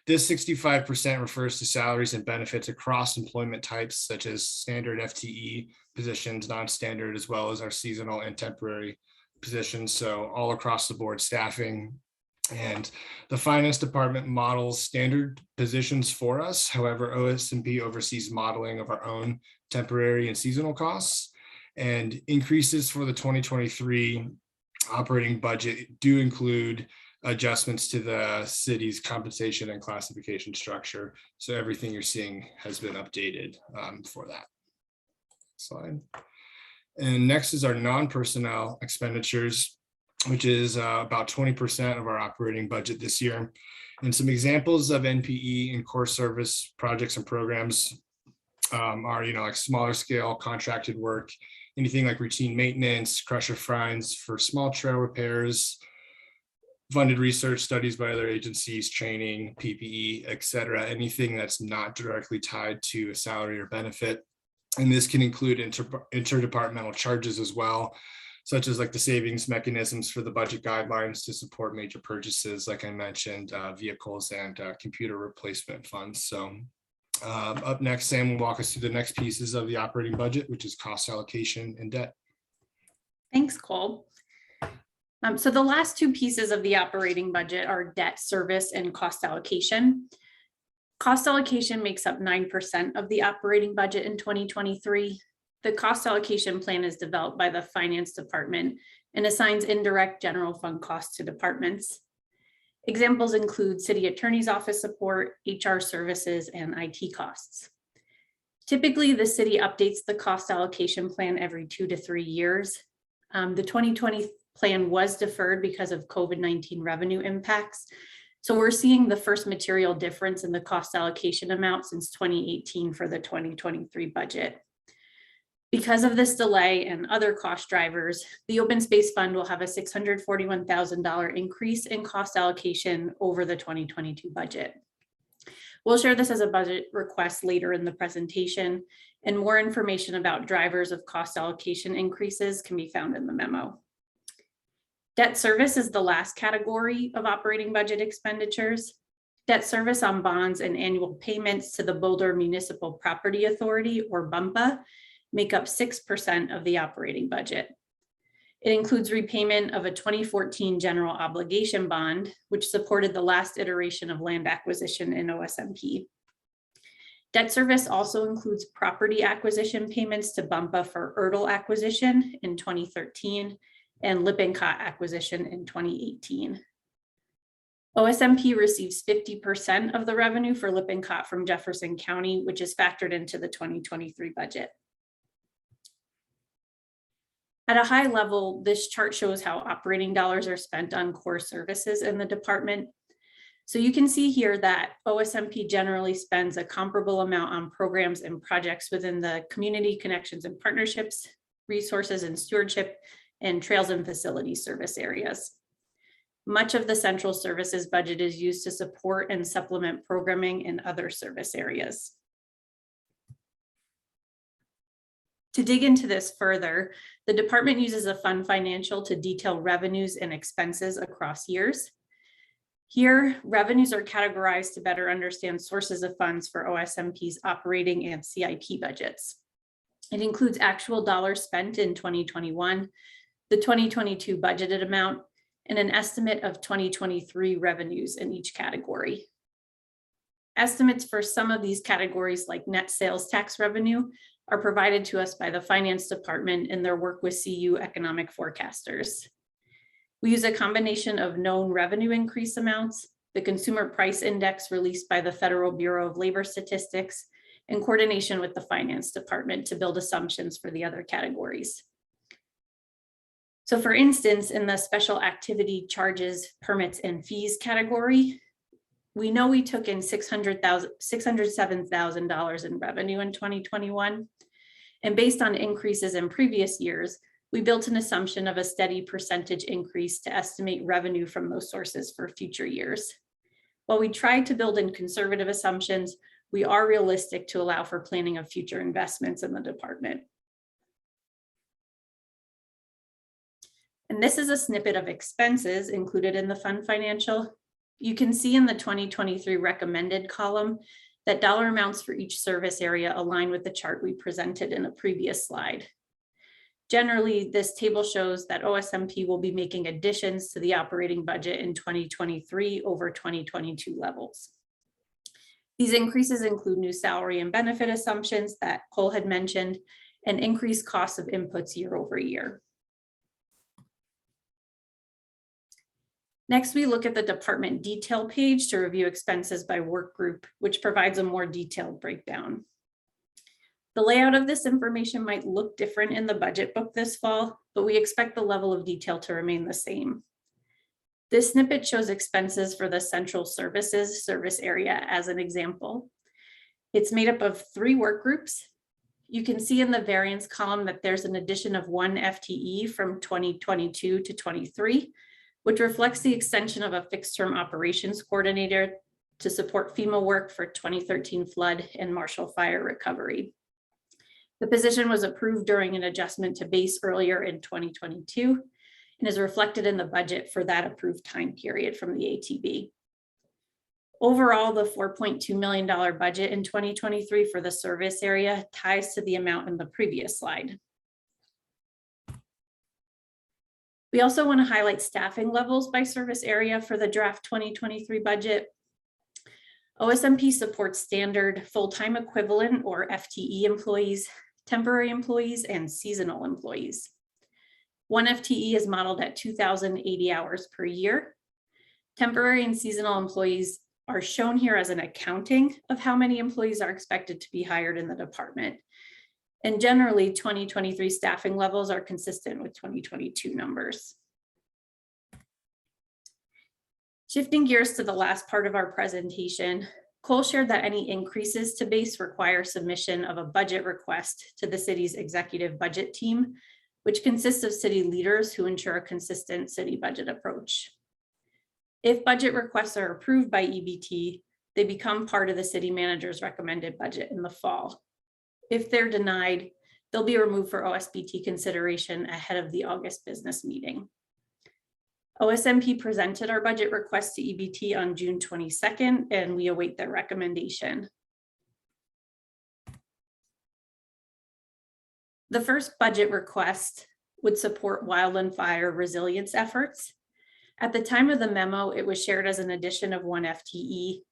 Speaker 17: This 65% refers to salaries and benefits across employment types, such as standard FTE positions, non-standard, as well as our seasonal and temporary positions. So all across the board staffing. And the finance department models standard positions for us. However, OSMP oversees modeling of our own temporary and seasonal costs. And increases for the 2023 operating budget do include adjustments to the city's compensation and classification structure. So everything you're seeing has been updated for that. Slide. And next is our non-personnel expenditures, which is about 20% of our operating budget this year. And some examples of NPE and core service projects and programs are, like smaller scale contracted work, anything like routine maintenance, crusher fines for small trail repairs, funded research studies by other agencies, training, PPE, et cetera, anything that's not directly tied to a salary or benefit. And this can include interdepartmental charges as well, such as like the savings mechanisms for the budget guidelines to support major purchases, like I mentioned, vehicles and computer replacement funds. So up next, Sam will walk us through the next pieces of the operating budget, which is cost allocation and debt.
Speaker 16: Thanks, Cole. So the last 2 pieces of the operating budget are debt service and cost allocation. Cost allocation makes up 9% of the operating budget in 2023. The cost allocation plan is developed by the finance department and assigns indirect general fund costs to departments. Examples include city attorney's office support, HR services, and IT costs. Typically, the city updates the cost allocation plan every 2 to 3 years. The 2020 plan was deferred because of COVID-19 revenue impacts. So we're seeing the first material difference in the cost allocation amount since 2018 for the 2023 budget. Because of this delay and other cost drivers, the open space fund will have a $641,000 increase in cost allocation over the 2022 budget. We'll share this as a budget request later in the presentation, and more information about drivers of cost allocation increases can be found in the memo. Debt service is the last category of operating budget expenditures. Debt service on bonds and annual payments to the Boulder Municipal Property Authority, or BUMPA, make up 6% of the operating budget. It includes repayment of a 2014 general obligation bond, which supported the last iteration of land acquisition in OSMP. Debt service also includes property acquisition payments to BUMPA for Erdel acquisition in 2013 and Lippincott acquisition in 2018. OSMP receives 50% of the revenue for Lippincott from Jefferson County, which is factored into the 2023 budget. At a high level, this chart shows how operating dollars are spent on core services in the department. So you can see here that OSMP generally spends a comparable amount on programs and projects within the community connections and partnerships, resources and stewardship, and trails and facility service areas. Much of the central services budget is used to support and supplement programming in other service areas. To dig into this further, the department uses a fund financial to detail revenues and expenses across years. Here, revenues are categorized to better understand sources of funds for OSMP's operating and CIP budgets. It includes actual dollars spent in 2021, the 2022 budgeted amount, and an estimate of 2023 revenues in each category. Estimates for some of these categories, like net sales tax revenue, are provided to us by the finance department in their work with CU economic forecasters. We use a combination of known revenue increase amounts the Consumer Price Index released by the Federal Bureau of Labor Statistics, in coordination with the Finance Department to build assumptions for the other categories. So for instance, in the special activity charges, permits, and fees category, we know we took in $607,000 in revenue in 2021. And based on increases in previous years, we built an assumption of a steady percentage increase to estimate revenue from those sources for future years. While we tried to build in conservative assumptions, we are realistic to allow for planning of future investments in the department. And this is a snippet of expenses included in the fund financial. You can see in the 2023 recommended column that dollar amounts for each service area align with the chart we presented in a previous slide. Generally, this table shows that OSMP will be making additions to the operating budget in 2023 over 2022 levels. These increases include new salary and benefit assumptions that Cole had mentioned and increased costs of inputs year over year. Next, we look at the department detail page to review expenses by work group, which provides a more detailed breakdown. The layout of this information might look different in the budget book this fall, but we expect the level of detail to remain the same. This snippet shows expenses for the central services service area as an example. It's made up of 3 work groups. You can see in the variance column that there's an addition of 1 FTE from 2022 to 23, which reflects the extension of a fixed-term operations coordinator to support FEMA work for 2013 flood and Marshall Fire recovery. The position was approved during an adjustment to base earlier in 2022 and is reflected in the budget for that approved time period from the ATB. Overall, the $4.2 million budget in 2023 for the service area ties to the amount in the previous slide. We also want to highlight staffing levels by service area for the draft 2023 budget. OSMP supports standard full-time equivalent or FTE employees, temporary employees, and seasonal employees. 1 FTE is modeled at 2,080 hours per year. Temporary and seasonal employees are shown here as an accounting of how many employees are expected to be hired in the department. And generally, 2023 staffing levels are consistent with 2022 numbers. Shifting gears to the last part of our presentation, Cole shared that any increases to base require submission of a budget request to the city's executive budget team, which consists of city leaders who ensure a consistent city budget approach. If budget requests are approved by EBT, they become part of the city manager's recommended budget in the fall. If they're denied, they'll be removed for OSBT consideration ahead of the August business meeting. OSMP presented our budget request to EBT on June 22nd, and we await their recommendation. The first budget request would support wildland fire resilience efforts. At the time of the memo, it was shared as an addition of 1 FTE.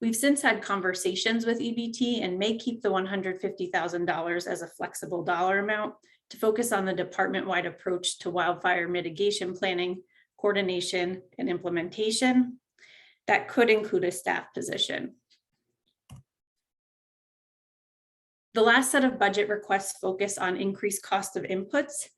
Speaker 16: We've since had conversations with EBT and may keep the $150,000 as a flexible dollar amount to focus on the department-wide approach to wildfire mitigation planning, coordination, and implementation. That could include a staff position. The last set of budget requests focus on increased cost of inputs.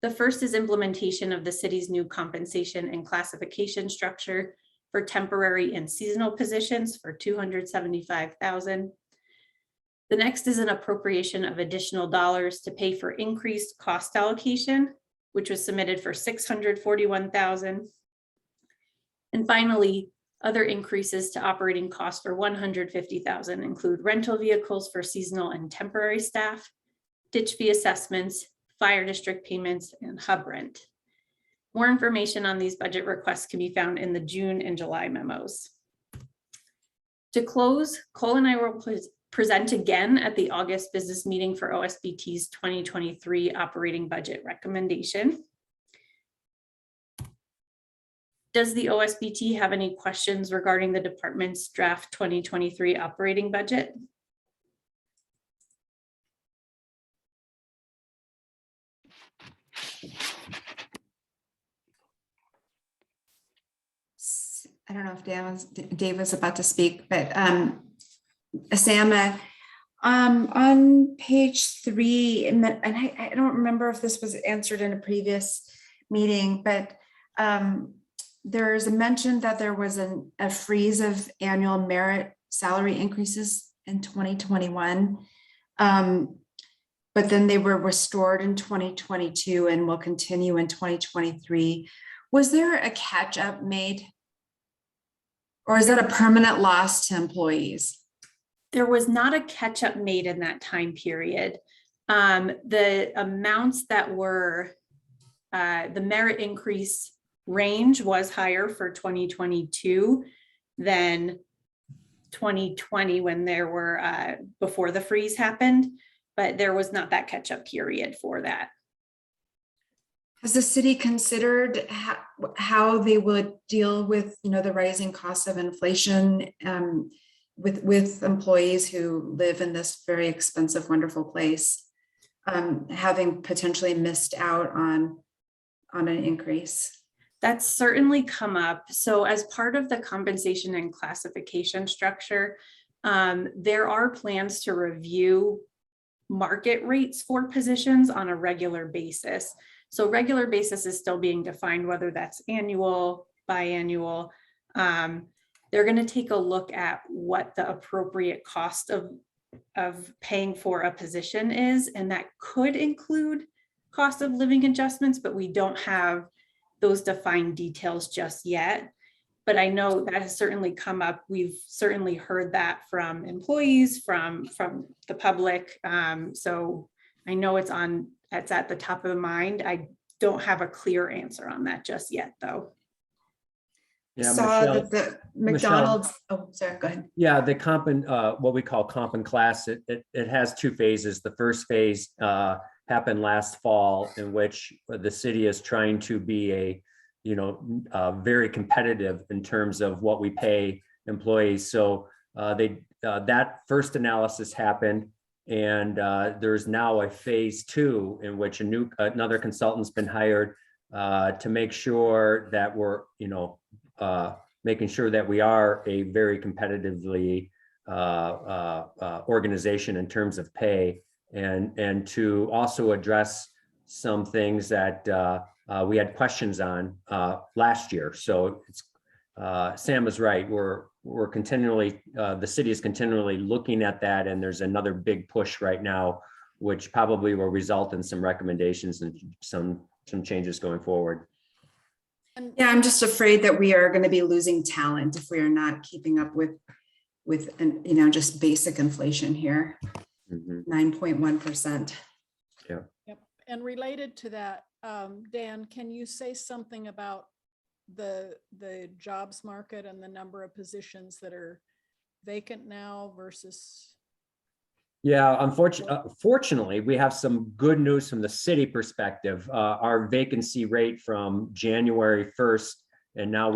Speaker 16: The first is implementation of the city's new compensation and classification structure for temporary and seasonal positions for $275,000. The next is an appropriation of additional dollars to pay for increased cost allocation, which was submitted for $641,000. And finally, other increases to operating costs for $150,000 include rental vehicles for seasonal and temporary staff, ditch fee assessments, fire district payments, and hub rent. More information on these budget requests can be found in the June and July memos. To close, Cole and I will present again at the August business meeting for OSBT's 2023 operating budget recommendation. Does the OSBT have any questions regarding the department's draft 2023 operating budget?
Speaker 3: I don't know. know if Dave was about to speak, but Sam, on page 3, and I don't remember if this was answered in a previous meeting, but there's a mention that there was a freeze of annual merit salary increases in 2021. But then they were restored in 2022 and will continue in 2023. Was there a catch up made? Or is that a permanent loss to employees?
Speaker 16: There was not a catch up made in that time period. The amounts that were the merit increase range was higher for 2022 than 2020 when there were before the freeze happened, but there was not that catch up period for that.
Speaker 3: Has the city considered how they would deal with, the rising costs of inflation with employees who live in this very expensive, wonderful place, having potentially missed out on an increase?
Speaker 16: That's certainly come up. So as part of the compensation and classification structure, there are plans to review market rates for positions on a regular basis. So regular basis is still being defined, whether that's annual, biannual. They're going to take a look at what the appropriate cost of paying for a position is, and that could include cost of living adjustments, but we don't have those defined details just yet. But I know that has certainly come up. We've certainly heard that from employees, from the public. So I know it's at the top of the mind. I don't have a clear answer on that just yet, though.
Speaker 12: Yeah,
Speaker 3: Saw
Speaker 12: Michelle,
Speaker 3: that the McDonald's. Oh, sorry. Go ahead.
Speaker 12: yeah, the comp and what we call comp and class, it has 2 phases. The first phase happened last fall, in which the city is trying to be very competitive in terms of what we pay employees. So that first analysis happened, and there's now a phase 2 in which another consultant's been hired to make sure that we're making sure that we are a very competitively organization in terms of pay, and to also address some things that we had questions on last year. So it's, Sam is right. We're continually, the city is continually looking at that, and there's another big push right now, which probably will result in some recommendations and some changes going forward.
Speaker 3: Yeah, I'm just afraid that we are going to be losing talent if we are not keeping up with just basic inflation here. 9.1%.
Speaker 12: Yeah.
Speaker 1: Yep. And related to that, Dan, can you say something about the jobs market and the number of positions that are vacant now versus?
Speaker 12: Yeah, unfortunately, we have some good news from the city perspective. Our vacancy rate from January 1st, and now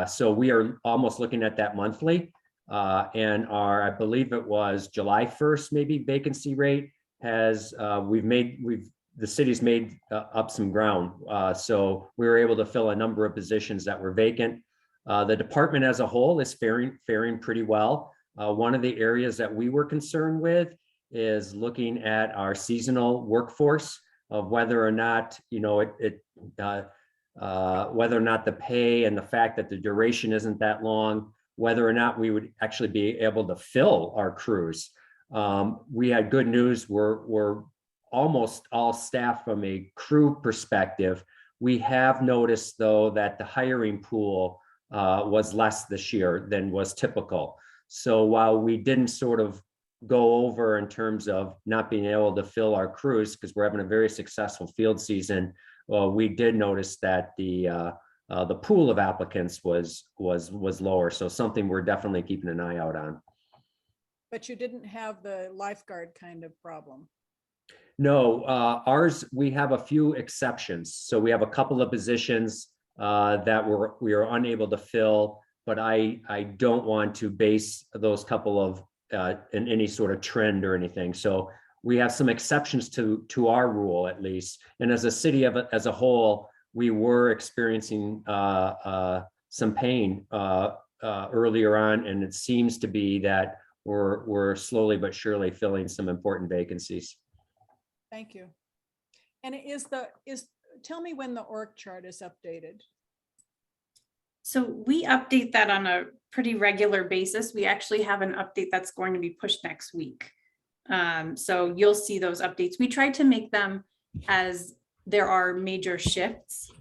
Speaker 12: so we are almost looking at that monthly. And I believe it was July 1st, maybe, vacancy rate has, the city's made up some ground. So we were able to fill a number of positions that were vacant. The department as a whole is faring pretty well. One of the areas that we were concerned with is looking at our seasonal workforce, of whether or not, whether or not the pay and the fact that the duration isn't that long, whether or not we would actually be able to fill our crews. We had good news. We're almost all staffed from a crew perspective. We have noticed, though, that the hiring pool was less this year than was typical. So while we didn't sort of go over in terms of not being able to fill our crews, because we're having a very successful field season, we did notice that the pool of applicants was lower. So something we're definitely keeping an eye out on.
Speaker 1: But you didn't have the lifeguard kind of problem.
Speaker 12: No, ours, we have a few exceptions. So we have a couple of positions that we are unable to fill, but I don't want to base those couple of in any sort of trend or anything. So we have some exceptions to our rule, at least. And as a city as a whole, we were experiencing some pain earlier on, and it seems to be that we're slowly but surely filling some important vacancies.
Speaker 1: Thank you. And tell me when the org chart is updated.
Speaker 16: So we update that on a pretty regular basis. We actually have an update that's going to be pushed next week. So you'll see those updates. We try to make them as there are major shifts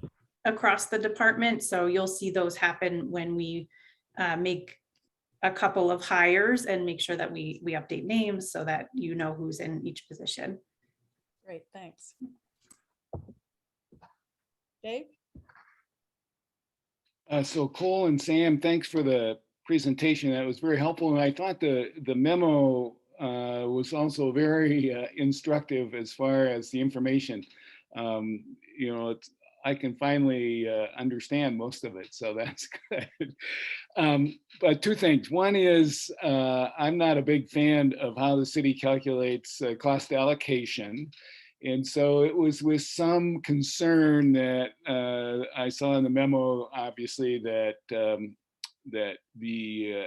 Speaker 16: across the department. So you'll see those happen when we make a couple of hires and make sure that we update names so that you know who's in each position.
Speaker 1: Great, thanks. Dave?
Speaker 2: So Cole and Sam, thanks for the presentation. That was very helpful. And I thought the memo was also very instructive as far as the information. You know, I can finally understand most of it, so that's good. But two things. One is I'm not a big fan of how the city calculates cost allocation. And so it was with some concern that I saw in the memo, obviously, that that the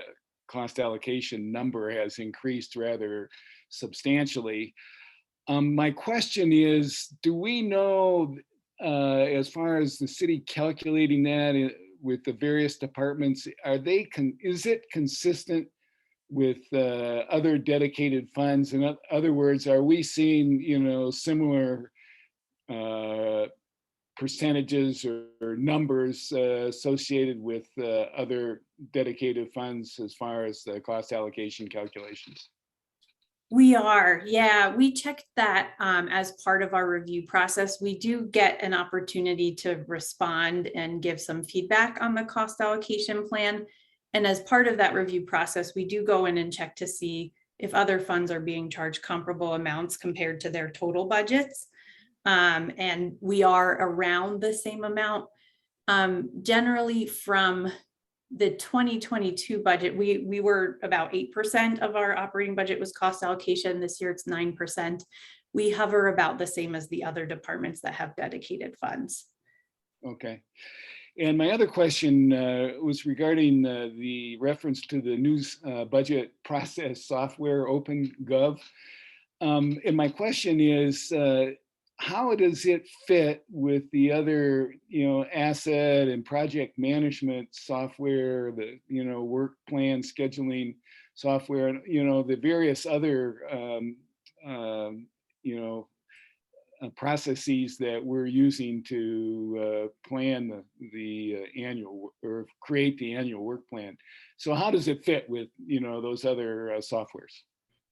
Speaker 2: cost allocation number has increased rather substantially. My question is, do we know, as far as the city calculating that with the various departments, is it consistent with other dedicated funds? In other words, are we seeing, you know, similar percentages or numbers associated with other dedicated funds as far as the cost allocation calculations?
Speaker 16: We are, yeah, we checked that as part of our review process. We do get an opportunity to respond and give some feedback on the cost allocation plan. And as part of that review process, we do go in and check to see if other funds are being charged comparable amounts compared to their total budgets. And we are around the same amount. Generally from the 2022 budget, we were about 8% of our operating budget was cost allocation. This year it's 9%. We hover about the same as the other departments that have dedicated funds.
Speaker 2: Okay. And my other question was regarding the reference to the new budget process software, OpenGov. And my question is, how does it fit with the other, you know, asset and project management software, the, you know, work plan scheduling software, and, you know, the various other, you know, processes that we're using to plan the annual or create the annual work plan. So how does it fit with, you know, those other softwares?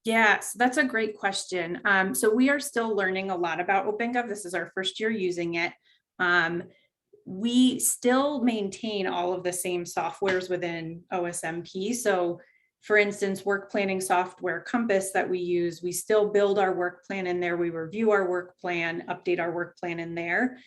Speaker 16: Yes, that's a great question. So we are still learning a lot about OpenGov. This is our first year using it. We still maintain all of the same softwares within OSMP. So for instance, work planning software Compass that we use, we still build our work plan in there. We review our work plan, update our work plan in there.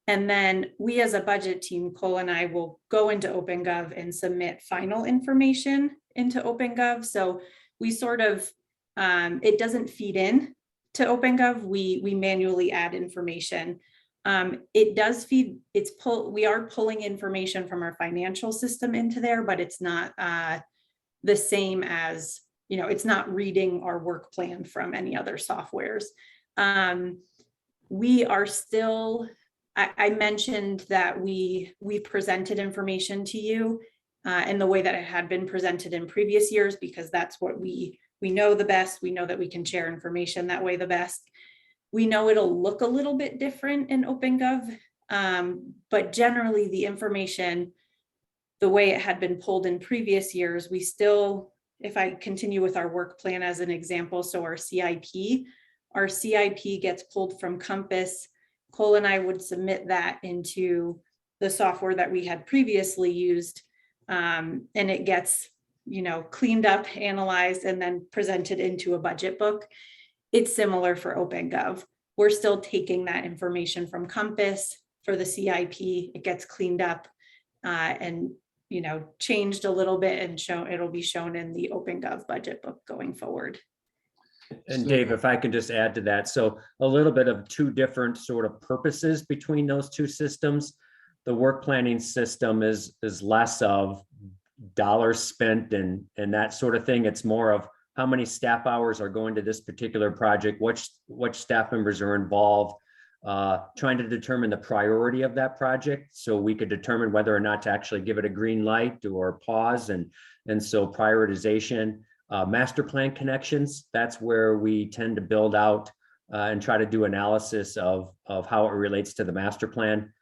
Speaker 16: And then we as a budget team, Cole and I, will go into OpenGov and submit final information into OpenGov. So we sort of, it doesn't feed in to OpenGov. We manually add information. It does feed, we are pulling information from our financial system into there, but it's not the same as, you know, it's not reading our work plan from any other softwares. We are still, I mentioned that we presented information to you in the way that it had been presented in previous years, because that's what we know the best. We know that we can share information that way the best. We know it'll look a little bit different in OpenGov, but generally the information, the way it had been pulled in previous years, we still, if I continue with our work plan as an example, so our CIP gets pulled from Compass. Cole and I would submit that into the software that we had previously used, and it gets, you know, cleaned up, analyzed, and then presented into a budget book. It's similar for OpenGov. We're still taking that information from Compass for the CIP. It gets cleaned up and, you know, changed a little bit, and it'll be shown in the OpenGov budget book going forward.
Speaker 12: And Dave, if I can just add to that. So a little bit of two different sort of purposes between those two systems. the work planning system is less of dollars spent and that sort of thing. It's more of how many staff hours are going to this particular project, which staff members are involved, trying to determine the priority of that project so we could determine whether or not to actually give it a green light or pause. And so prioritization, master plan connections, that's where we tend to build out and try to do analysis of how it relates to the master plan.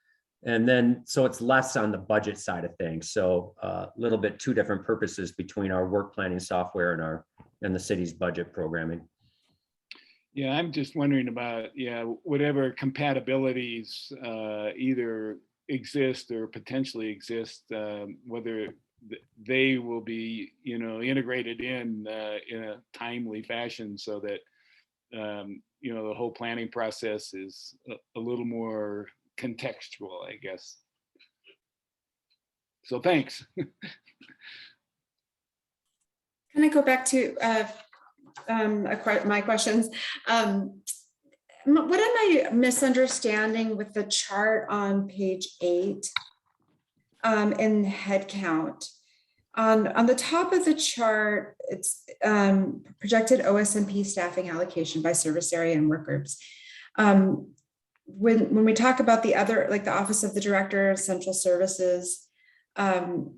Speaker 12: And then, so it's less on the budget side of things. So a little bit two different purposes between our work planning software and the city's budget programming.
Speaker 2: Yeah, I'm just wondering about, whatever compatibilities either exist or potentially exist, whether they will be, integrated in a timely fashion so that, the whole planning process is a little more contextual, I guess. So thanks.
Speaker 3: Can I go back to my questions? What am I misunderstanding with the chart on page 8 in head count? On the top of the chart, it's projected OSMP staffing allocation by service area and work groups. When we talk about the other, like the Office of the Director of Central Services, and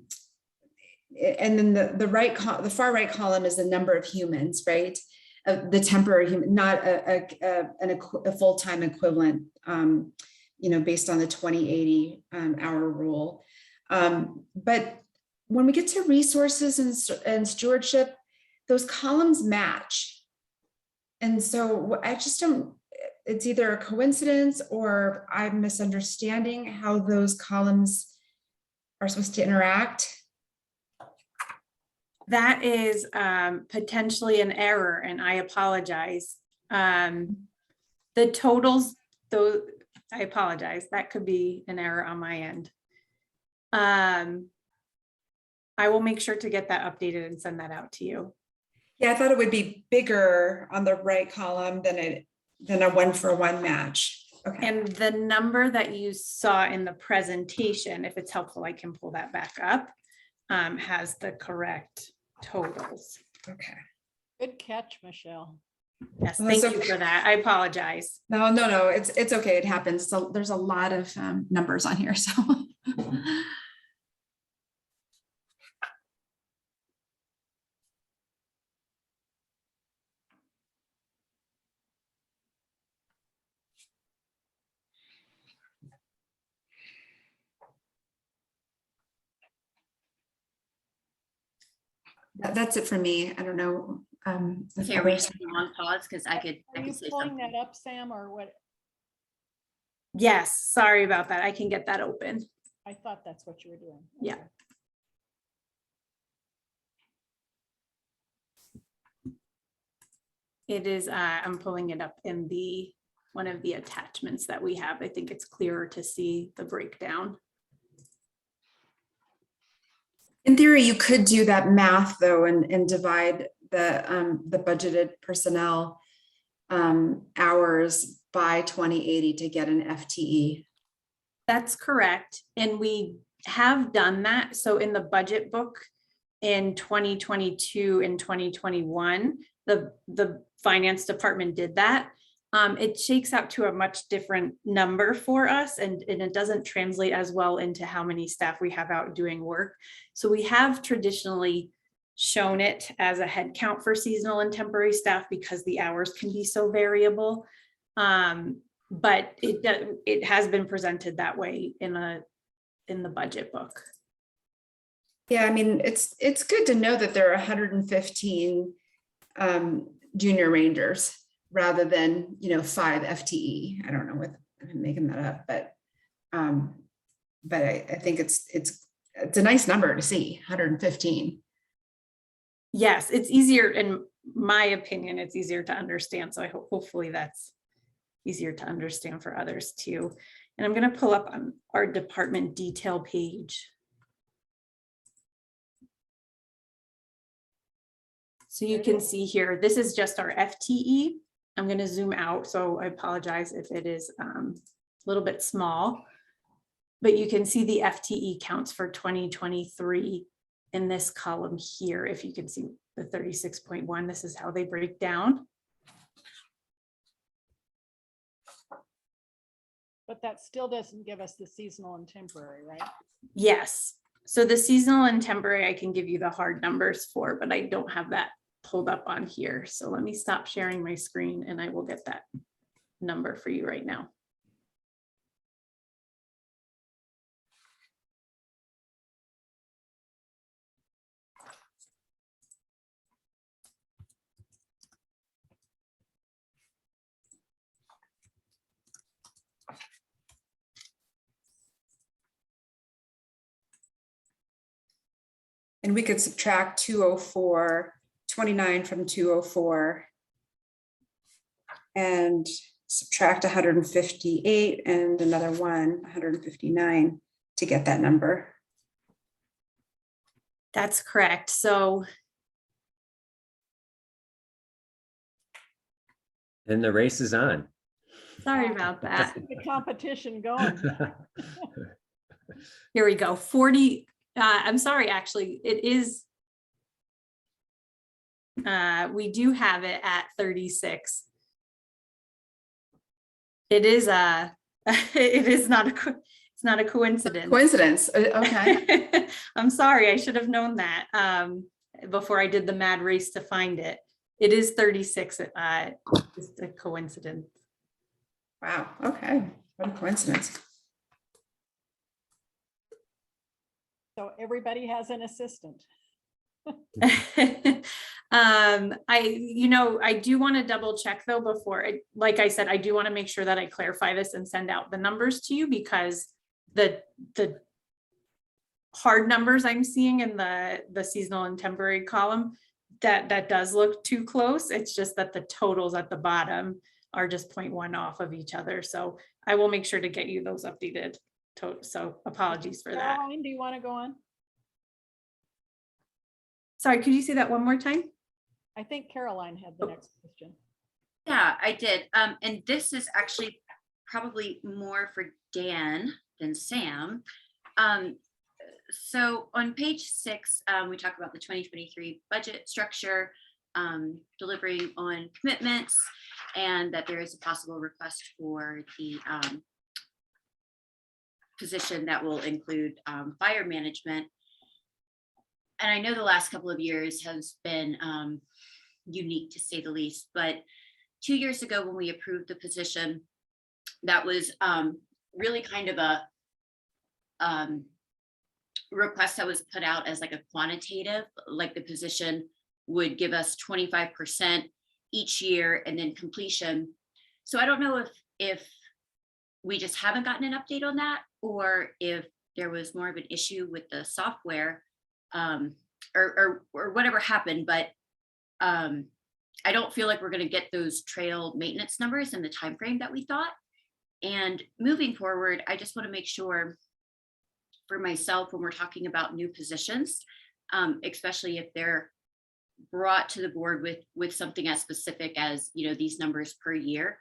Speaker 3: then the far right column is the number of humans, right? The temporary human, not a full-time equivalent, based on the 2080 hour rule. But when we get to resources and stewardship, those columns match. And so I just don't, it's either a coincidence or I'm misunderstanding how those columns are supposed to interact.
Speaker 16: That is potentially an error, and I apologize. The totals, though, I apologize. That could be an error on my end. I will make sure to get that updated and send that out to you.
Speaker 3: Yeah, I thought it would be bigger on the right column than a 1-for-1 match. Okay.
Speaker 16: And the number that you saw in the presentation, if it's helpful, I can pull that back up, has the correct totals.
Speaker 3: Okay.
Speaker 1: Good catch, Michelle.
Speaker 16: Yes, thank you for that. I apologize.
Speaker 3: No, it's okay. It happens. So there's a lot of numbers on here, so. That's it for me. I don't know.
Speaker 10: Okay, are we just a long pause? Because I could
Speaker 1: Are you
Speaker 10: say
Speaker 1: pulling
Speaker 10: something.
Speaker 1: that up, Sam, or what?
Speaker 16: Yes, sorry about that. I can get that open.
Speaker 1: I thought that's what you were doing.
Speaker 16: Yeah.
Speaker 1: Okay.
Speaker 16: It is, I'm pulling it up in one of the attachments that we have. I think it's clearer to see the breakdown.
Speaker 3: In theory, you could do that math though and divide the budgeted personnel hours by 2080 to get an FTE.
Speaker 16: That's correct. And we have done that. So in the budget book in 2022 and 2021, the finance department did that. It shakes out to a much different number for us, and it doesn't translate as well into how many staff we have out doing work. So we have traditionally shown it as a head count for seasonal and temporary staff because the hours can be so variable. But it has been presented that way in the budget book.
Speaker 3: Yeah, I mean, it's good to know that there are 115 junior rangers rather than 5 FTE. I don't know what I'm making that up, but I think it's a nice number to see, 115.
Speaker 16: Yes, it's easier, in my opinion, it's easier to understand. So I hope hopefully that's easier to understand for others too. And I'm going to pull up on our department detail page. So you can see here, this is just our FTE. I'm going to zoom out, so I apologize if it is a little bit small. but you can see the FTE counts for 2023 in this column here. If you can see the 36.1, this is how they break down.
Speaker 1: But that still doesn't give us the seasonal and temporary, right?
Speaker 16: Yes. So the seasonal and temporary, I can give you the hard numbers for, but I don't have that pulled up on here. So let me stop sharing my screen and I will get that number for you right now.
Speaker 3: And we could subtract 204, 29 from 204. And subtract 158 and another 159 to get that number.
Speaker 16: That's correct. So
Speaker 12: And the race is on.
Speaker 16: sorry about that.
Speaker 1: The competition going.
Speaker 16: Here we go. 40. I'm sorry, actually, it is. We do have it at 36. It is it is not it's not a coincidence.
Speaker 3: Coincidence. Okay.
Speaker 16: I'm sorry, I should have known that before I did the mad race to find it. It is 36. Just a coincidence.
Speaker 3: Wow. Okay. What a coincidence.
Speaker 1: So everybody has an assistant.
Speaker 16: I do want to double check though before, like I said, I do want to make sure that I clarify this and send out the numbers to you, because the hard numbers I'm seeing in the seasonal and temporary column, that does look too close. It's just that the totals at the bottom are just 0.1 off of each other. So I will make sure to get you those updated. So apologies for that.
Speaker 1: Caroline, do you want to go on?
Speaker 16: Sorry, could you say that one more time?
Speaker 1: I think Caroline had the next question.
Speaker 10: Yeah, I did. And this is actually probably more for Dan than Sam. So on page 6, we talk about the 2023 budget structure, delivering on commitments, and that there is a possible request for the position that will include fire management. And I know the last couple of years has been unique to say the least, but 2 years ago when we approved the position, that was really kind of a request that was put out as like a quantitative, like the position would give us 25% each year and then completion. So I don't know if we just haven't gotten an update on that, or if there was more of an issue with the software, or whatever happened, but I don't feel like we're going to get those trail maintenance numbers in the time frame that we thought. And moving forward, I just want to make sure for myself, when we're talking about new positions, especially if they're brought to the board with something as specific as, these numbers per year,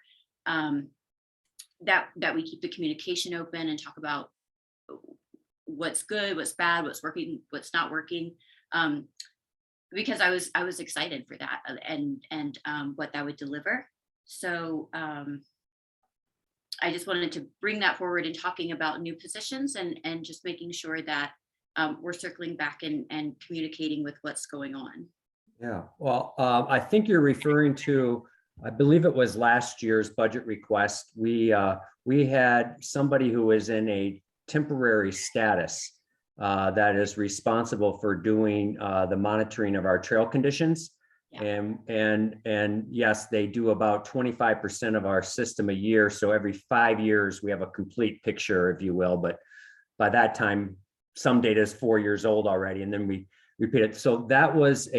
Speaker 10: that we keep the communication open and talk about what's good, what's bad, what's working, what's not working. Because I was excited for that and what that would deliver. So I just wanted to bring that forward in talking about new positions and just making sure that we're circling back and communicating with what's going on.
Speaker 12: Yeah, well, I think you're referring to, I believe it was last year's budget request. We had somebody who was in a temporary status that is responsible for doing the monitoring of our trail conditions. Yeah. And yes, they do about 25% of our system a year. So every 5 years, we have a complete picture, if you will. But by that time, some data is 4 years old already, and then we repeat it. So that was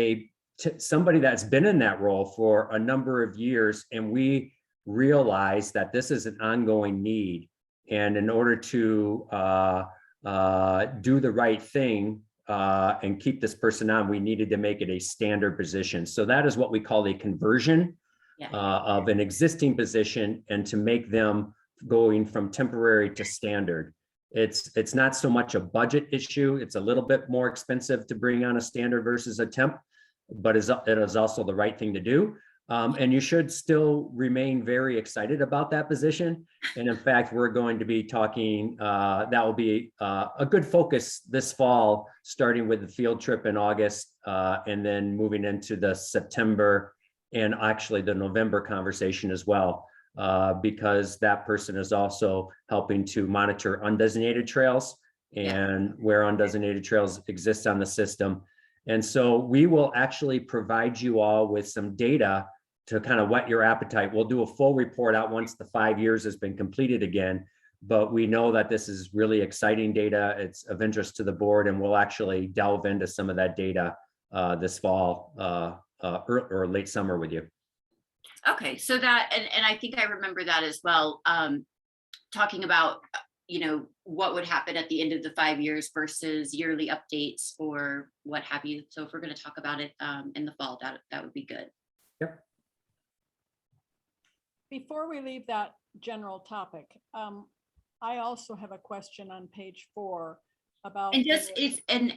Speaker 12: somebody that's been in that role for a number of years, and we realized that this is an ongoing need. And in order to do the right thing and keep this person on, we needed to make it a standard position. So that is what we call a conversion of an existing position, and to make them going from temporary to standard. It's not so much a budget issue. It's a little bit more expensive to bring on a standard versus a temp, but it is also the right thing to do. And you should still remain very excited about that position. And in fact, we're going to be talking, that will be a good focus this fall, starting with the field trip in August, and then moving into the September and actually the November conversation as well, because that person is also helping to monitor undesignated trails and where undesignated trails exist on the system. And so we will actually provide you all with some data to kind of whet your appetite. We'll do a full report out once the 5 years has been completed again, but we know that this is really exciting data. It's of interest to the board, and we'll actually delve into some of that data this fall or late summer with you.
Speaker 10: Okay, so that, and I think I remember that as well, talking about, you know, what would happen at the end of the 5 years versus yearly updates or what have you. So if we're going to talk about it in the fall, that would be good.
Speaker 12: Yep.
Speaker 1: Before we leave that general topic, I also have a question on page 4 about.
Speaker 10: And just and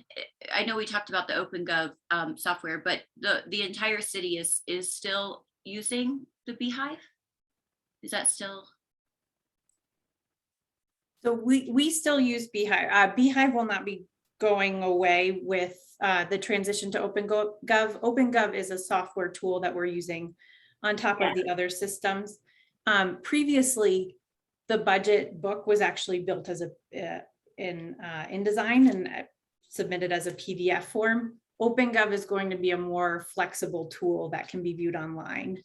Speaker 10: I know we talked about the OpenGov software, but the entire city is still using the Beehive? Is that still?
Speaker 16: So we still use Beehive. Beehive will not be going away with the transition to OpenGov. OpenGov is a software tool that we're using on top of the other systems. Previously, the budget book was actually built as in InDesign and submitted as a PDF form. OpenGov is going to be a more flexible tool that can be viewed online.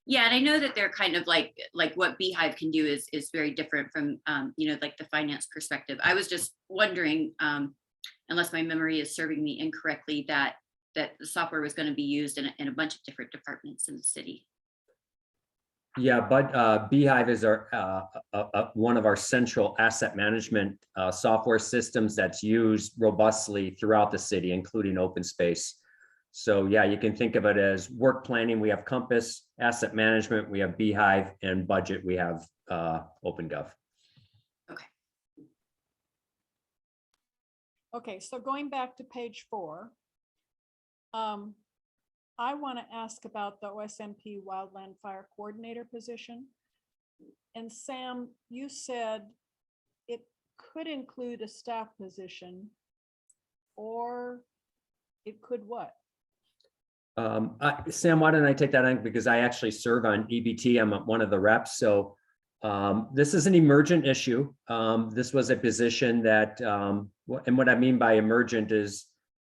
Speaker 10: Yeah, and I know that they're kind of like what Beehive can do is very different from you know, like the finance perspective. I was just wondering, unless my memory is serving me incorrectly, that the software was going to be used in a bunch of different departments in the city.
Speaker 12: Yeah, but Beehive is our one of our central asset management software systems that's used robustly throughout the city, including open space. So yeah, you can think of it as work planning. We have Compass, asset management, we have Beehive, and budget, we have OpenGov.
Speaker 10: Okay.
Speaker 1: Okay, so going back to page 4, I want to ask about the OSMP Wildland Fire Coordinator position. And Sam, you said it could include a staff position, or it could what?
Speaker 12: Sam, why don't I take that on, because I actually serve on EBT. I'm one of the reps. So this is an emergent issue. This was a position that, and what I mean by emergent is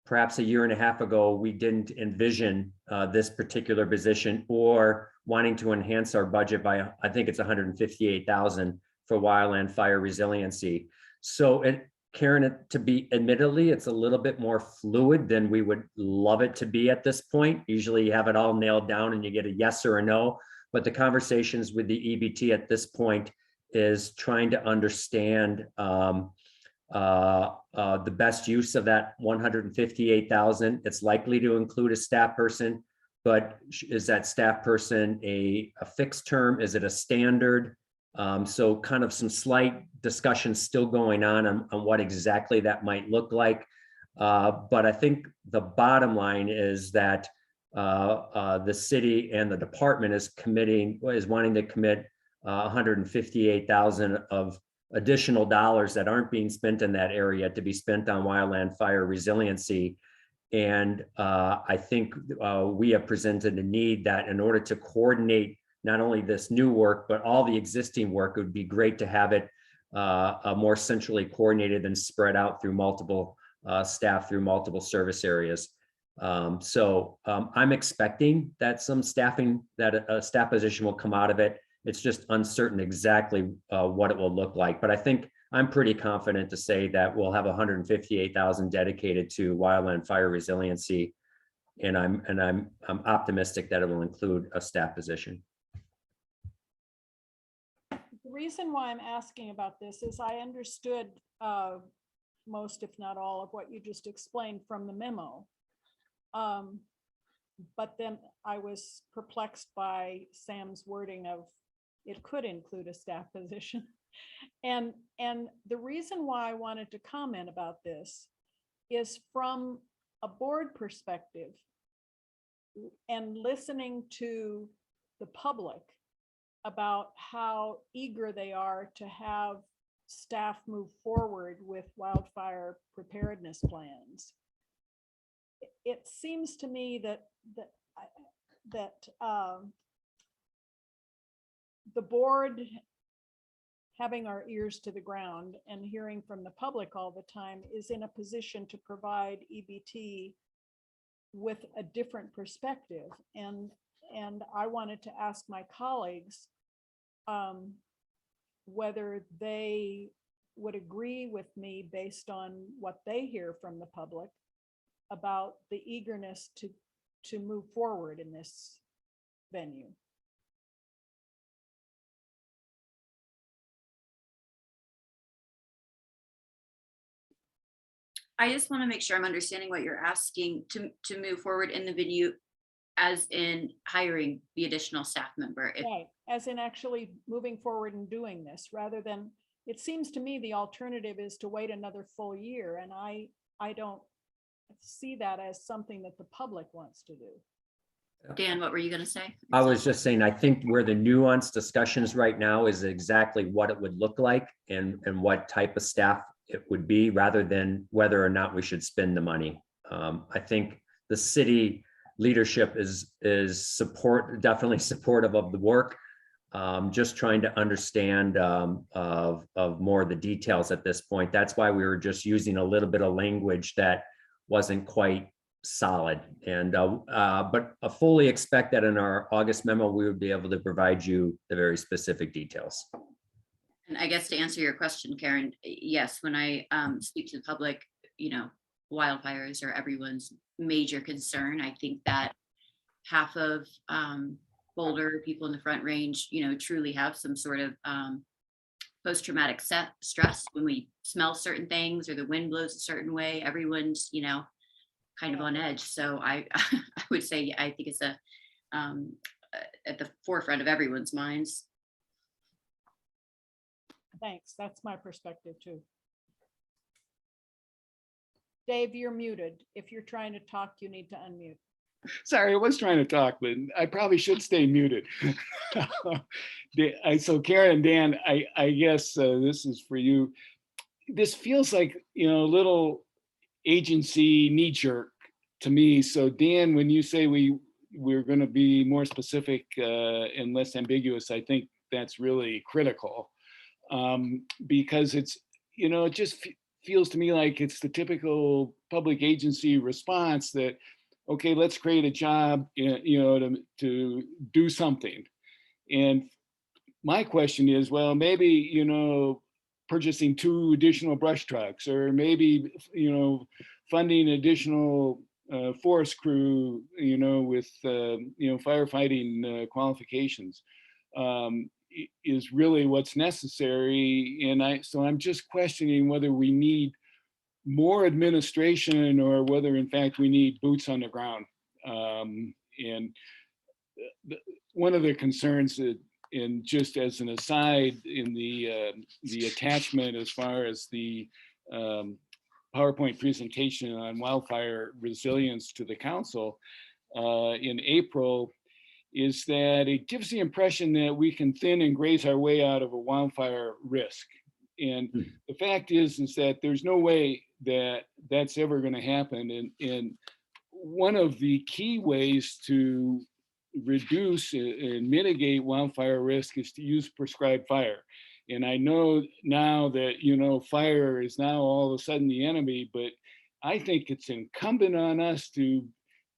Speaker 12: perhaps a year and a half ago, we didn't envision this particular position or wanting to enhance our budget by, I think it's 158,000 for wildland fire resiliency. So Karen, to be admittedly, it's a little bit more fluid than we would love it to be at this point. Usually you have it all nailed down and you get a yes or a no, but the conversations with the EBT at this point is trying to understand the best use of that 158,000. It's likely to include a staff person, but is that staff person a fixed term? Is it a standard? So kind of some slight discussion still going on what exactly that might look like. But I think the bottom line is that the city and the department is wanting to commit 158,000 of additional dollars that aren't being spent in that area to be spent on wildland fire resiliency. And I think we have presented a need that in order to coordinate not only this new work, but all the existing work, it would be great to have it more centrally coordinated and spread out through multiple staff through multiple service areas. So I'm expecting that some staffing, that a staff position will come out of it. It's just uncertain exactly what it will look like. But I think I'm pretty confident to say that we'll have 158,000 dedicated to wildland fire resiliency. And I'm optimistic that it will include a staff position.
Speaker 1: The reason why I'm asking about this is I understood most, if not all, of what you just explained from the memo. But then I was perplexed by Sam's wording of it could include a staff position. And the reason why I wanted to comment about this is from a board perspective and listening to the public about how eager they are to have staff move forward with wildfire preparedness plans. It seems to me that the board, having our ears to the ground and hearing from the public all the time, is in a position to provide EBT with a different perspective. And I wanted to ask my colleagues whether they would agree with me based on what they hear from the public about the eagerness to move forward in this venue.
Speaker 10: I just want to make sure I'm understanding what you're asking to move forward in the venue, as in hiring the additional staff member.
Speaker 1: Right, as in actually moving forward and doing this, rather than, it seems to me the alternative is to wait another full year, and I don't see that as something that the public wants to do.
Speaker 10: Dan, what were you going to say?
Speaker 12: I was just saying, I think where the nuanced discussions right now is exactly what it would look like and what type of staff it would be, rather than whether or not we should spend the money. I think the city leadership is definitely supportive of the work. Just trying to understand of more of the details at this point. That's why we were just using a little bit of language that wasn't quite solid. And but I fully expect that in our August memo, we would be able to provide you the very specific details.
Speaker 10: And I guess to answer your question, Karen, yes, when I speak to the public, you know, wildfires are everyone's major concern. I think that half of Boulder people in the Front Range, you know, truly have some sort of post-traumatic stress when we smell certain things or the wind blows a certain way. Everyone's, you know, kind of on edge. So I would say, I think it's at the forefront of everyone's minds.
Speaker 1: Thanks, that's my perspective too. Dave, you're muted. If you're trying to talk, you need to unmute.
Speaker 2: Sorry, I was trying to talk, but I probably should stay muted. So Karen and Dan, I guess this is for you. This feels like, you know, a little agency knee jerk to me. So Dan, when you say we're going to be more specific and less ambiguous, I think that's really critical, because it's, you know, it just feels to me like it's the typical public agency response that, okay, let's create a job, you know, to do something. And my question is, well, maybe, you know, purchasing 2 additional brush trucks, or maybe, you know, funding additional forest crew, you know, with, you know, firefighting qualifications is really what's necessary. And so I'm just questioning whether we need more administration or whether in fact we need boots on the ground. And one of the concerns that, and just as an aside, in the attachment as far as the PowerPoint presentation on wildfire resilience to the council in April, is that it gives the impression that we can thin and graze our way out of a wildfire risk. And the fact is that there's no way that that's ever going to happen. And one of the key ways to reduce and mitigate wildfire risk is to use prescribed fire. And I know now that, you know, fire is now all of a sudden the enemy, but I think it's incumbent on us to,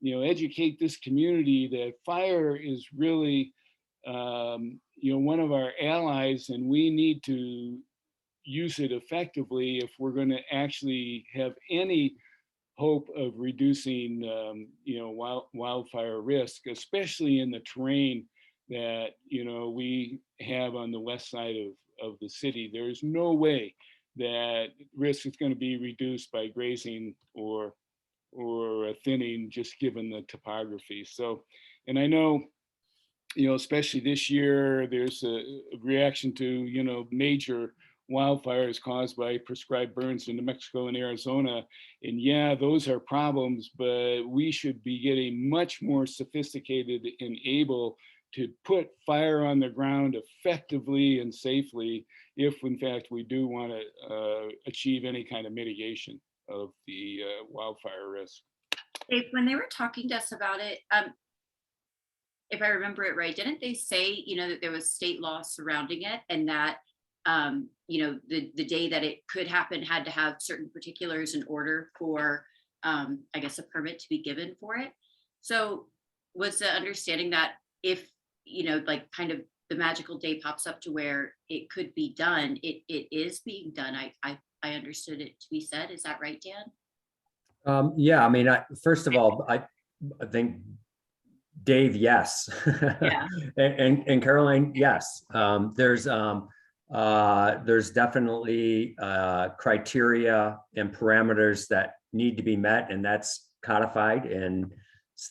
Speaker 2: you know, educate this community that fire is really, you know, one of our allies, and we need to use it effectively if we're going to actually have any hope of reducing, you know, wildfire risk, especially in the terrain that, you know, we have on the west side of the city. There's no way that risk is going to be reduced by grazing or thinning, just given the topography. So, and I know especially this year, there's a reaction to, major wildfires caused by prescribed burns in New Mexico and Arizona. And yeah, those are problems, but we should be getting much more sophisticated and able to put fire on the ground effectively and safely if in fact we do want to achieve any kind of mitigation of the wildfire risk.
Speaker 10: When they were talking to us about it, if I remember it right, didn't they say, that there was state law surrounding it and that, the day that it could happen had to have certain particulars in order for, I guess, a permit to be given for it? So was the understanding that if, like kind of the magical day pops up to where it could be done, it is being done? I understood it to be said. Is that right, Dan?
Speaker 12: Yeah, I mean, first of all, I think Dave, yes.
Speaker 10: Yeah.
Speaker 12: and Caroline, yes. There's definitely criteria and parameters that need to be met, and that's codified, and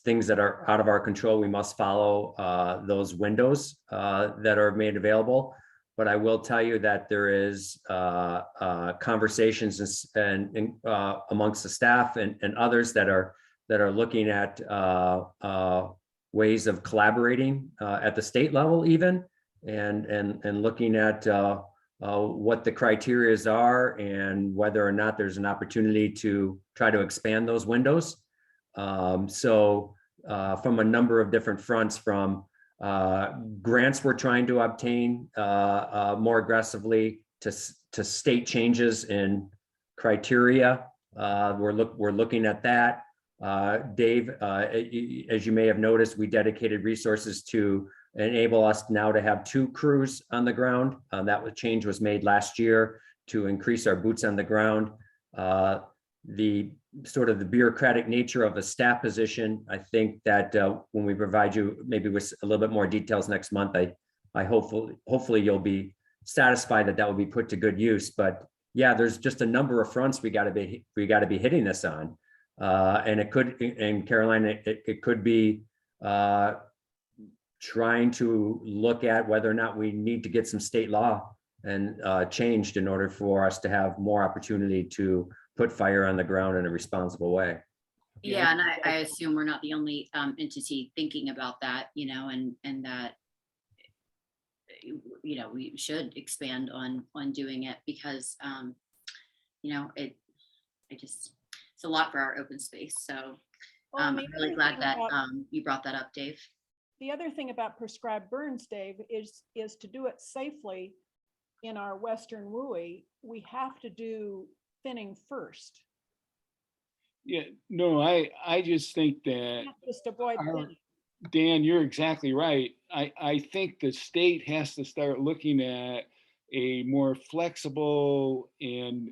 Speaker 12: things that are out of our control, we must follow those windows that are made available. But I will tell you that there is conversations and amongst the staff and others that are looking at ways of collaborating at the state level even, and looking at what the criterias are and whether or not there's an opportunity to try to expand those windows. So from a number of different fronts, from grants we're trying to obtain more aggressively to state changes in criteria. We're looking at that. Dave, as you may have noticed, we dedicated resources to enable us now to have 2 crews on the ground. That change was made last year to increase our boots on the ground. The sort of the bureaucratic nature of a staff position, I think that when we provide you maybe with a little bit more details next month, I hopefully you'll be satisfied that will be put to good use. But yeah, there's just a number of fronts we got to be hitting this on. And it could, and Caroline, it could be trying to look at whether or not we need to get some state law and changed in order for us to have more opportunity to put fire on the ground in a responsible way.
Speaker 10: Yeah, and I assume we're not the only entity thinking about that, and that, we should expand on doing it because, it's a lot for our open space. So I'm really glad that you brought that up, Dave.
Speaker 1: The other thing about prescribed burns, Dave, is to do it safely in our Western WUI, we have to do thinning first.
Speaker 2: Yeah, no, I just think that
Speaker 1: just avoid thinning.
Speaker 2: Dan, you're exactly right. I think the state has to start looking at a more flexible and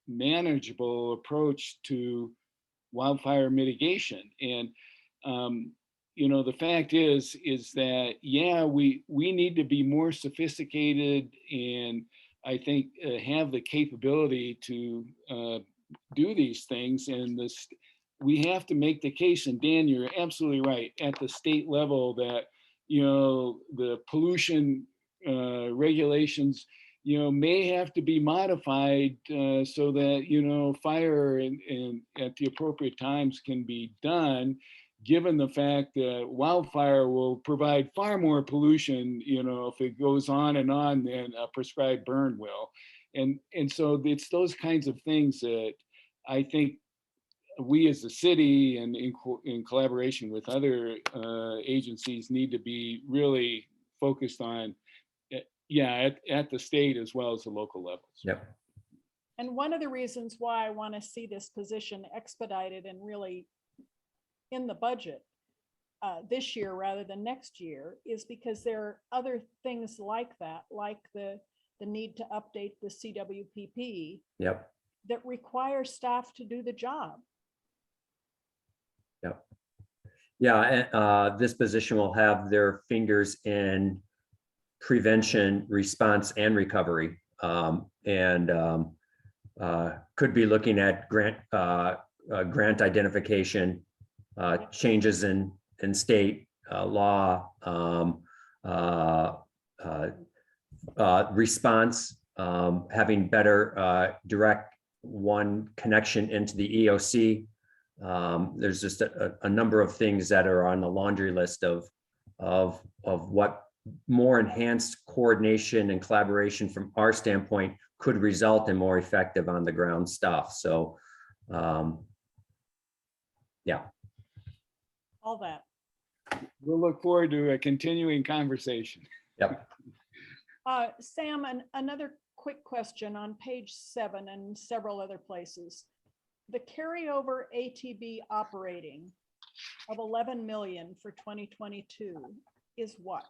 Speaker 2: manageable approach to wildfire mitigation. And the fact is that, yeah, we need to be more sophisticated and I think have the capability to do these things. And we have to make the case, and Dan, you're absolutely right, at the state level that, the pollution regulations, may have to be modified so that, fire and at the appropriate times can be done, given the fact that wildfire will provide far more pollution, if it goes on than a prescribed burn will. And so it's those kinds of things that I think we as a city and in collaboration with other agencies need to be really focused on, at the state as well as the local levels.
Speaker 12: Yep.
Speaker 1: And one of the reasons why I want to see this position expedited and really in the budget this year rather than next year is because there are other things like that, like the need to update the CWPP.
Speaker 12: Yep.
Speaker 1: That require staff to do the job.
Speaker 12: Yep. Yeah, this position will have their fingers in prevention, response, and recovery, and could be looking at grant identification, changes in state law response, having better direct one connection into the EOC. There's just a number of things that are on the laundry list of what more enhanced coordination and collaboration from our standpoint could result in more effective on the ground stuff. So, yeah.
Speaker 1: All that.
Speaker 2: We'll look forward to a continuing conversation.
Speaker 12: Yep.
Speaker 1: Sam, another quick question on page 7 and several other places. The carryover ATB operating of 11 million for 2022 is what?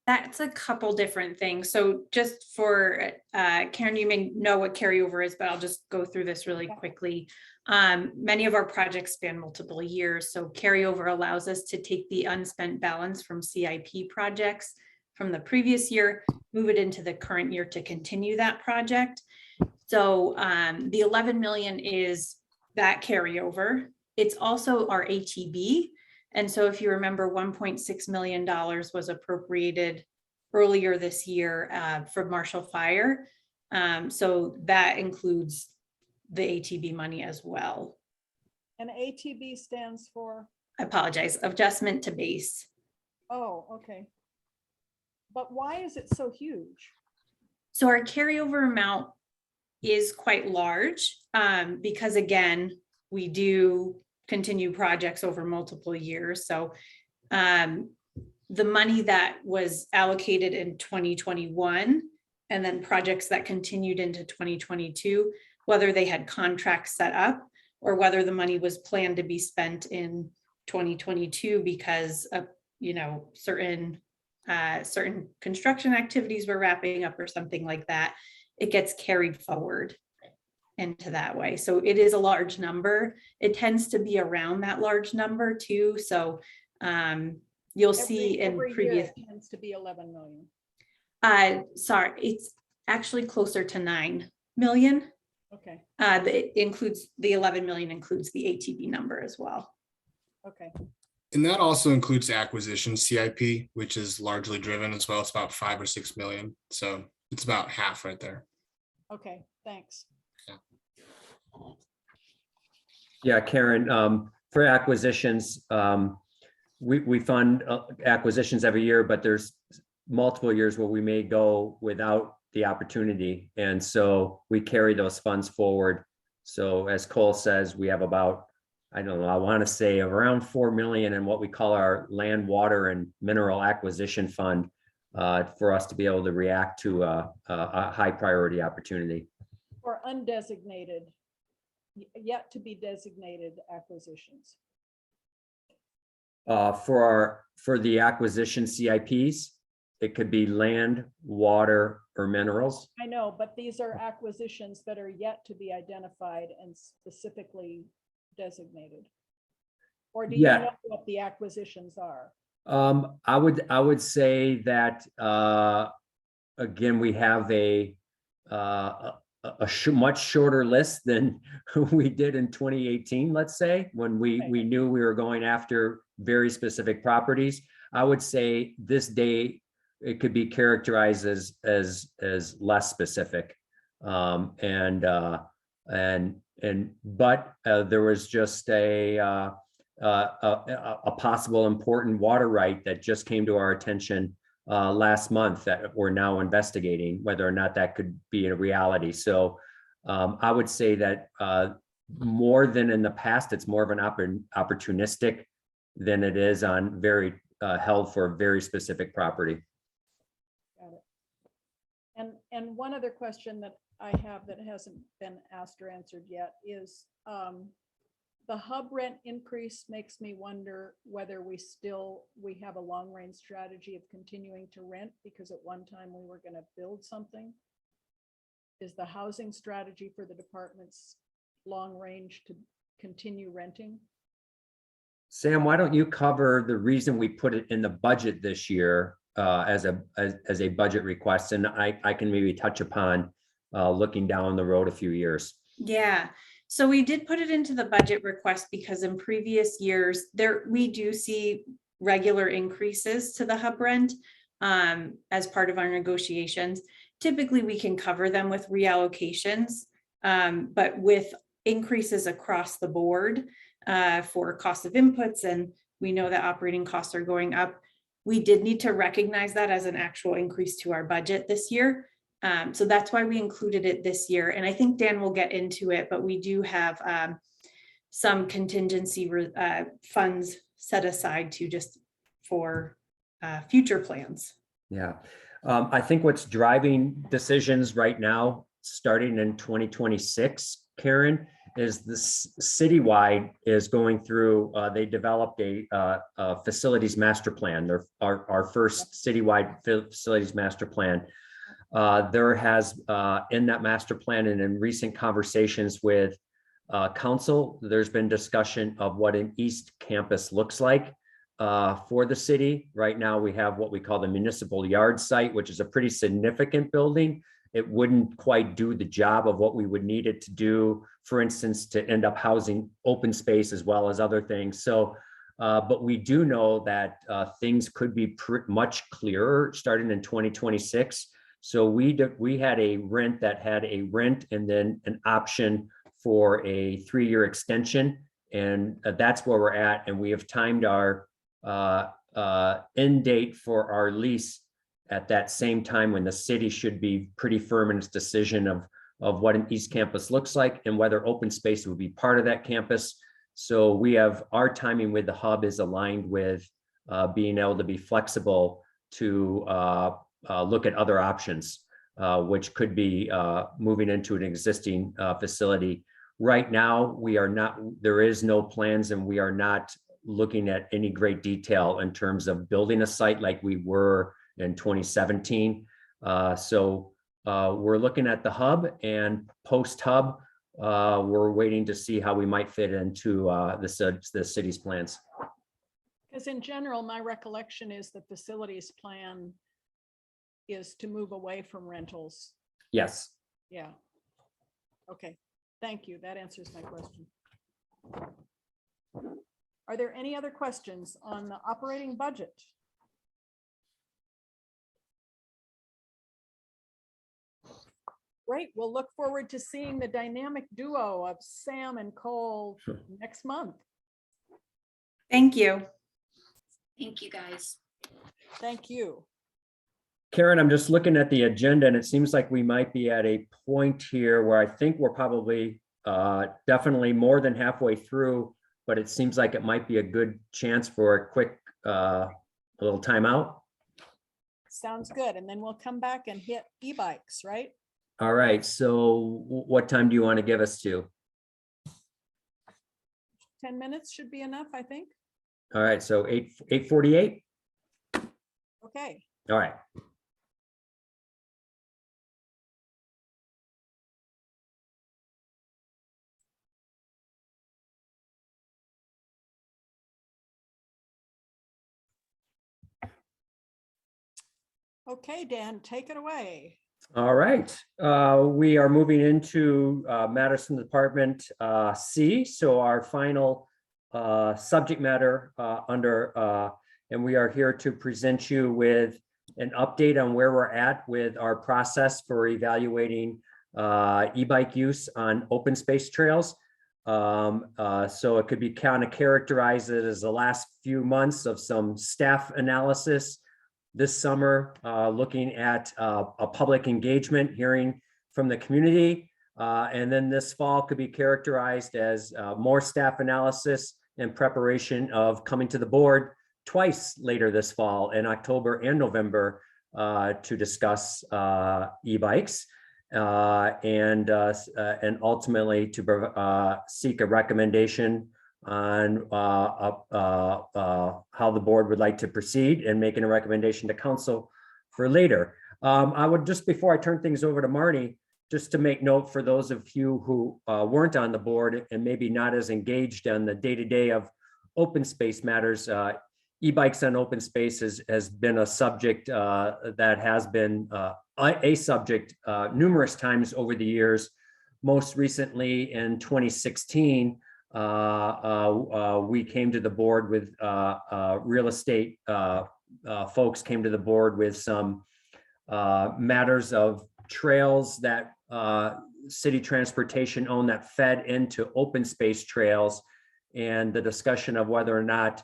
Speaker 16: That's a couple different things. So just for Karen, you may know what carryover is, but I'll just go through this really quickly. Many of our projects span multiple years. So carryover allows us to take the unspent balance from CIP projects from the previous year, move it into the current year to continue that project. So the 11 million is that carryover. It's also our ATB. And so if you remember, $1.6 million was appropriated earlier this year for Marshall Fire. So that includes the ATB money as well.
Speaker 1: And ATB stands for?
Speaker 16: I apologize, adjustment to base.
Speaker 1: Oh, okay. But why is it so huge?
Speaker 16: So our carryover amount is quite large because again, we do continue projects over multiple years. So the money that was allocated in 2021 and then projects that continued into 2022, whether they had contracts set up or whether the money was planned to be spent in 2022 because of, you know, certain construction activities were wrapping up or something like that, it gets carried forward into that way. So it is a large number. It tends to be around that large number too. So you'll see in previous,
Speaker 1: it tends to be 11 million.
Speaker 16: sorry, it's actually closer to 9 million.
Speaker 1: Okay.
Speaker 16: It includes the 11 million includes the ATB number as well.
Speaker 1: Okay.
Speaker 17: And that also includes acquisition CIP, which is largely driven as well. It's about 5 or 6 million. So it's about half right there.
Speaker 1: Okay, thanks.
Speaker 12: Yeah, Karen, for acquisitions, we fund acquisitions every year, but there's multiple years where we may go without the opportunity. And so we carry those funds forward. So as Cole says, we have about, I don't know, I want to say around 4 million in what we call our land, water, and mineral acquisition fund for us to be able to react to a high priority opportunity.
Speaker 1: Or undesignated, yet to be designated acquisitions.
Speaker 12: For the acquisition CIPs, it could be land, water, or minerals.
Speaker 1: I know, but these are acquisitions that are yet to be identified and specifically designated. Or do you know what the acquisitions are?
Speaker 12: I would say that again, we have a much shorter list than we did in 2018, let's say, when we knew we were going after very specific properties. I would say this day it could be characterized as less specific, but there was just a possible important water right that just came to our attention last month that we're now investigating whether or not that could be a reality. So I would say that more than in the past, it's more of an opportunistic than it is on very held for a very specific property.
Speaker 1: Got it. And one other question that I have that hasn't been asked or answered yet is the hub rent increase makes me wonder whether we have a long range strategy of continuing to rent, because at one time we were going to build something. Is the housing strategy for the department's long range to continue renting?
Speaker 12: Sam, why don't you cover the reason we put it in the budget this year as a budget request, and I can maybe touch upon looking down the road a few years.
Speaker 16: Yeah. So we did put it into the budget request because in previous years we do see regular increases to the hub rent as part of our negotiations. Typically, we can cover them with reallocations, but with increases across the board for cost of inputs, and we know that operating costs are going up, we did need to recognize that as an actual increase to our budget this year. So that's why we included it this year. And I think Dan will get into it, but we do have some contingency funds set aside to just for future plans.
Speaker 12: Yeah, I think what's driving decisions right now, starting in 2026, Karen, is this citywide is going through, they developed a facilities master plan. They're our first citywide facilities master plan. There has in that master plan and in recent conversations with council, there's been discussion of what an East Campus looks like for the city. Right now, we have what we call the municipal yard site, which is a pretty significant building. It wouldn't quite do the job of what we would need it to do, for instance, to end up housing open space as well as other things. So, but we do know that things could be much clearer starting in 2026. So we had a rent that had a rent and then an option for a 3-year extension. And that's where we're at. And we have timed our end date for our lease at that same time when the city should be pretty firm in its decision of what an East Campus looks like and whether open space would be part of that campus. So we have our timing with the hub is aligned with being able to be flexible to look at other options, which could be moving into an existing facility. Right now, we are not, there is no plans and we are not looking at any great detail in terms of building a site like we were in 2017. So we're looking at the hub, and post hub, we're waiting to see how we might fit into the city's plans.
Speaker 1: Because in general, my recollection is the facilities plan is to move away from rentals.
Speaker 12: Yes.
Speaker 1: Yeah. Okay, thank you. That answers my question. Are there any other questions on the operating budget? Great. We'll look forward to seeing the dynamic duo of Sam and Cole next month.
Speaker 16: Thank you.
Speaker 10: Thank you, guys.
Speaker 1: Thank you.
Speaker 12: Karen, I'm just looking at the agenda and it seems like we might be at a point here where I think we're probably definitely more than halfway through, but it seems like it might be a good chance for a quick little timeout.
Speaker 1: Sounds good. And then we'll come back and hit e-bikes, right?
Speaker 12: All right, so what time do you want to give us to?
Speaker 1: 10 minutes should be enough, I think.
Speaker 12: All right, so 8:48.
Speaker 1: Okay.
Speaker 12: All right.
Speaker 1: Okay, Dan, take it away.
Speaker 12: All right, we are moving into matters from the Department C. So our final subject matter and we are here to present you with an update on where we're at with our process for evaluating e-bike use on open space trails. So it could be kind of characterized as the last few months of some staff analysis. This summer, looking at a public engagement, hearing from the community. And then this fall could be characterized as more staff analysis in preparation of coming to the board twice later this fall in October and November to discuss e-bikes and ultimately to seek a recommendation on how the board would like to proceed and making a recommendation to council for later. I would just, before I turn things over to Marnie, just to make note for those of you who weren't on the board and maybe not as engaged on the day-to-day of open space matters, e-bikes on open space has been a subject that has been a subject numerous times over the years. Most recently in 2016, we came to the board with real estate folks came to the board with some matters of trails that city transportation owned that fed into open space trails, and the discussion of whether or not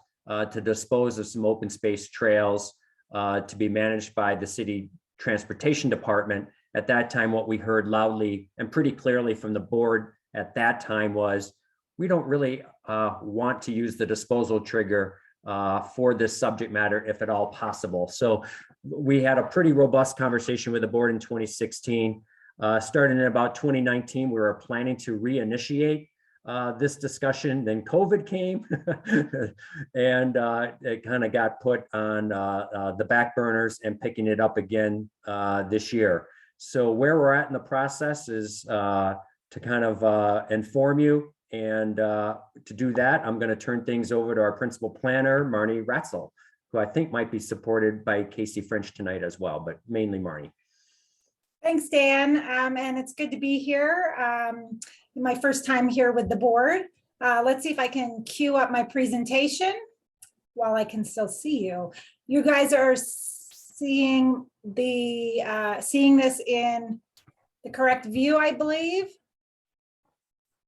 Speaker 12: to dispose of some open space trails to be managed by the city transportation department. At that time, what we heard loudly and pretty clearly from the board at that time was, we don't really want to use the disposal trigger for this subject matter, if at all possible. So we had a pretty robust conversation with the board in 2016. Starting in about 2019, we were planning to reinitiate this discussion. Then COVID came and it kind of got put on the back burners and picking it up again this year. So where we're at in the process is to kind of inform you. And to do that, I'm going to turn things over to our principal planner, Marnie Ratzel, who I think might be supported by Casey French tonight as well, but mainly Marnie.
Speaker 18: Thanks, Dan. And it's good to be here. My first time here with the board. Let's see if I can queue up my presentation while I can still see you. You guys are seeing this in the correct view, I believe.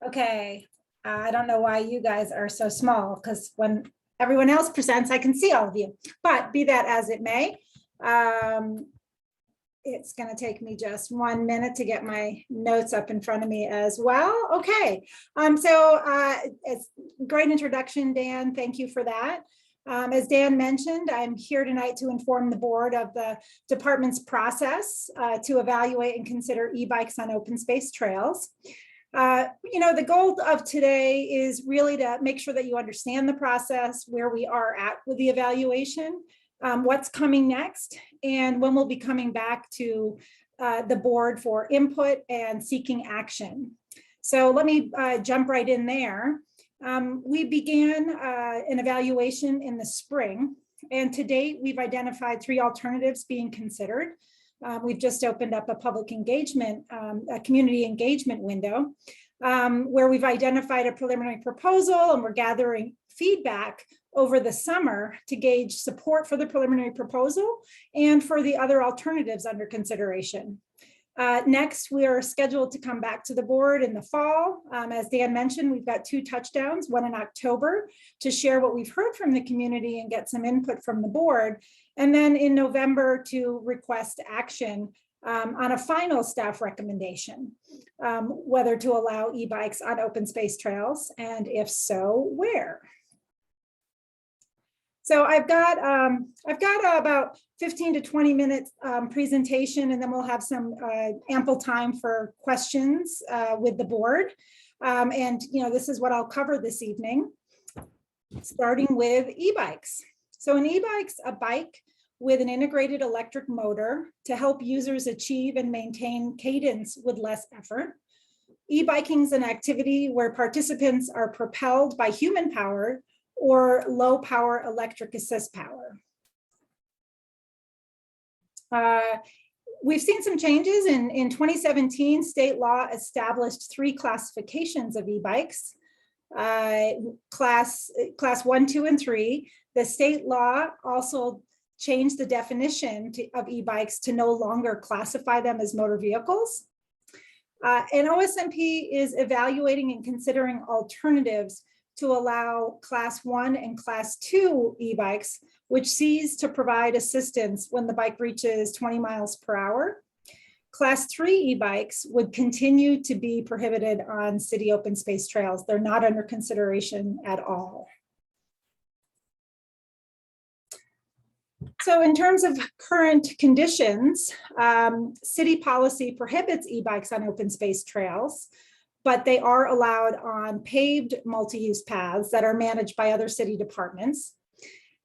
Speaker 18: Okay. I don't know why you guys are so small, because when everyone else presents, I can see all of you, but be that as it may. It's going to take me just 1 minute to get my notes up in front of me as well. Okay, it's a great introduction, Dan. Thank you for that. As Dan mentioned, I'm here tonight to inform the board of the department's process to evaluate and consider e-bikes on open space trails. The goal of today is really to make sure that you understand the process, where we are at with the evaluation, what's coming next, and when we'll be coming back to the board for input and seeking action. So let me jump right in there. We began an evaluation in the spring, and to date, we've identified 3 alternatives being considered. We've just opened up a public engagement, a community engagement window, where we've identified a preliminary proposal, and we're gathering feedback over the summer to gauge support for the preliminary proposal and for the other alternatives under consideration. Next, we are scheduled to come back to the board in the fall. As Dan mentioned, we've got 2 touchdowns, one in October to share what we've heard from the community and get some input from the board. And then in November to request action on a final staff recommendation, whether to allow e-bikes on open space trails, and if so, where. So I've got about 15 to 20 minutes presentation, and then we'll have some ample time for questions with the board. This is what I'll cover this evening, starting with e-bikes. So an e-bike's a bike with an integrated electric motor to help users achieve and maintain cadence with less effort. E-biking is an activity where participants are propelled by human power or low power electric assist power. We've seen some changes. In 2017, state law established 3 classifications of e-bikes, class 1, 2, and 3. The state law also changed the definition of e-bikes to no longer classify them as motor vehicles. And OSMP is evaluating and considering alternatives to allow class 1 and class 2 e-bikes, which cease to provide assistance when the bike reaches 20 miles per hour. Class 3 e-bikes would continue to be prohibited on city open space trails. They're not under consideration at all. So in terms of current conditions, city policy prohibits e-bikes on open space trails, but they are allowed on paved multi-use paths that are managed by other city departments.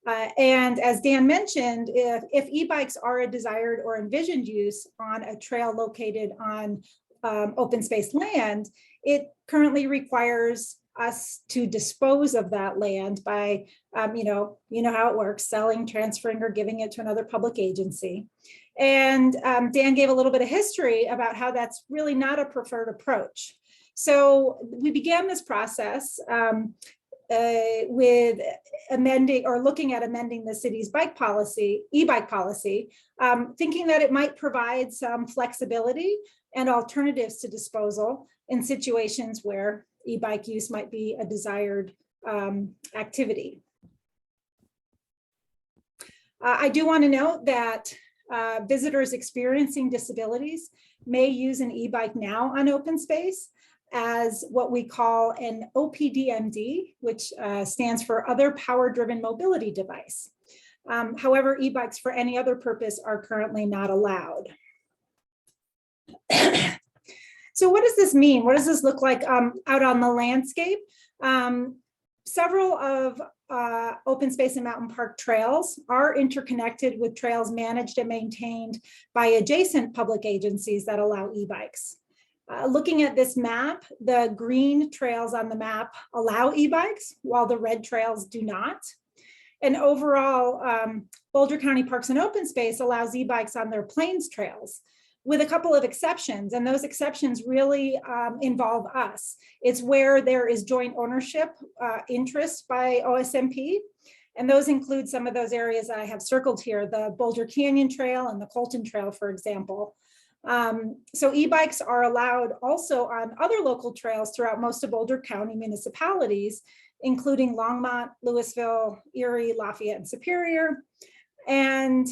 Speaker 18: And as Dan mentioned, if e-bikes are a desired or envisioned use on a trail located on open space land, it currently requires us to dispose of that land by, you know how it works, selling, transferring, or giving it to another public agency. And Dan gave a little bit of history about how that's really not a preferred approach. So we began this process with amending or looking at amending the city's e-bike policy, thinking that it might provide some flexibility and alternatives to disposal in situations where e-bike use might be a desired activity. I do want to note that visitors experiencing disabilities may use an e-bike now on open space as what we call an OPDMD, which stands for Other Power-Driven Mobility Device. However, e-bikes for any other purpose are currently not allowed. So what does this mean? What does this look like out on the landscape? Several of open space and mountain park trails are interconnected with trails managed and maintained by adjacent public agencies that allow e-bikes. Looking at this map, the green trails on the map allow e-bikes while the red trails do not. And overall, Boulder County Parks and Open Space allows e-bikes on their plains trails, with a couple of exceptions, and those exceptions really involve us. It's where there is joint ownership interest by OSMP, and those include some of those areas I have circled here, the Boulder Canyon Trail and the Colton Trail, for example. So e-bikes are allowed also on other local trails throughout most of Boulder County municipalities, including Longmont, Louisville, Erie, Lafayette, and Superior. And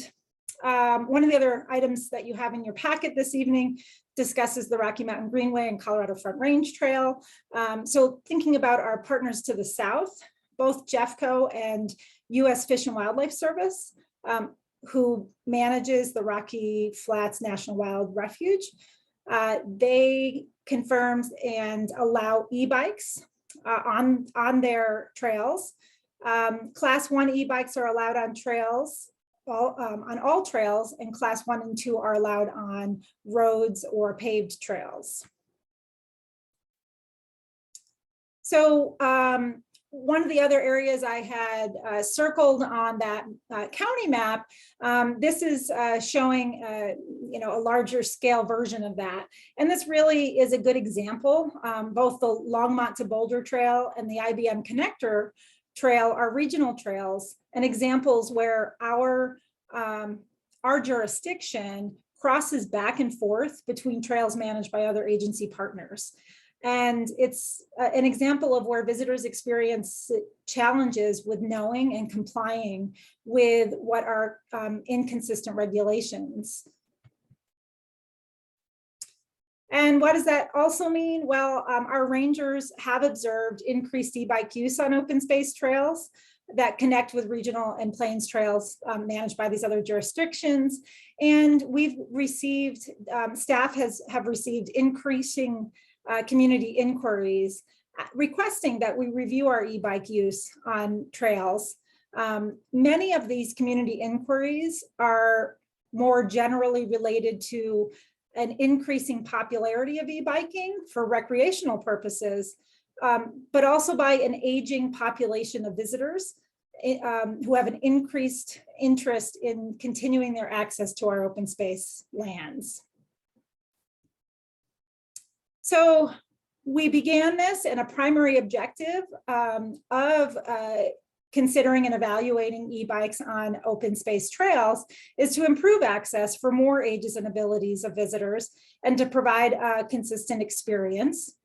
Speaker 18: one of the other items that you have in your packet this evening discusses the Rocky Mountain Greenway and Colorado Front Range Trail. So thinking about our partners to the south, both Jeffco and U.S. Fish and Wildlife Service, who manages the Rocky Flats National Wild Refuge, they confirmed and allow e-bikes on their trails. Class 1 e-bikes are allowed on trails, on all trails, and class 1 and 2 are allowed on roads or paved trails. So one of the other areas I had circled on that county map, this is showing a larger scale version of that. And this really is a good example. Both the Longmont to Boulder Trail and the IBM Connector Trail are regional trails and examples where our jurisdiction crosses back and forth between trails managed by other agency partners. And it's an example of where visitors experience challenges with knowing and complying with what are inconsistent regulations. And what does that also mean? Well, our rangers have observed increased e-bike use on open space trails that connect with regional and plains trails managed by these other jurisdictions. And we've received, staff have received increasing community inquiries requesting that we review our e-bike use on trails. Many of these community inquiries are more generally related to an increasing popularity of e-biking for recreational purposes, but also by an aging population of visitors who have an increased interest in continuing their access to our open space lands. So we began this, and a primary objective of considering and evaluating e-bikes on open space trails is to improve access for more ages and abilities of visitors and to provide a consistent experience.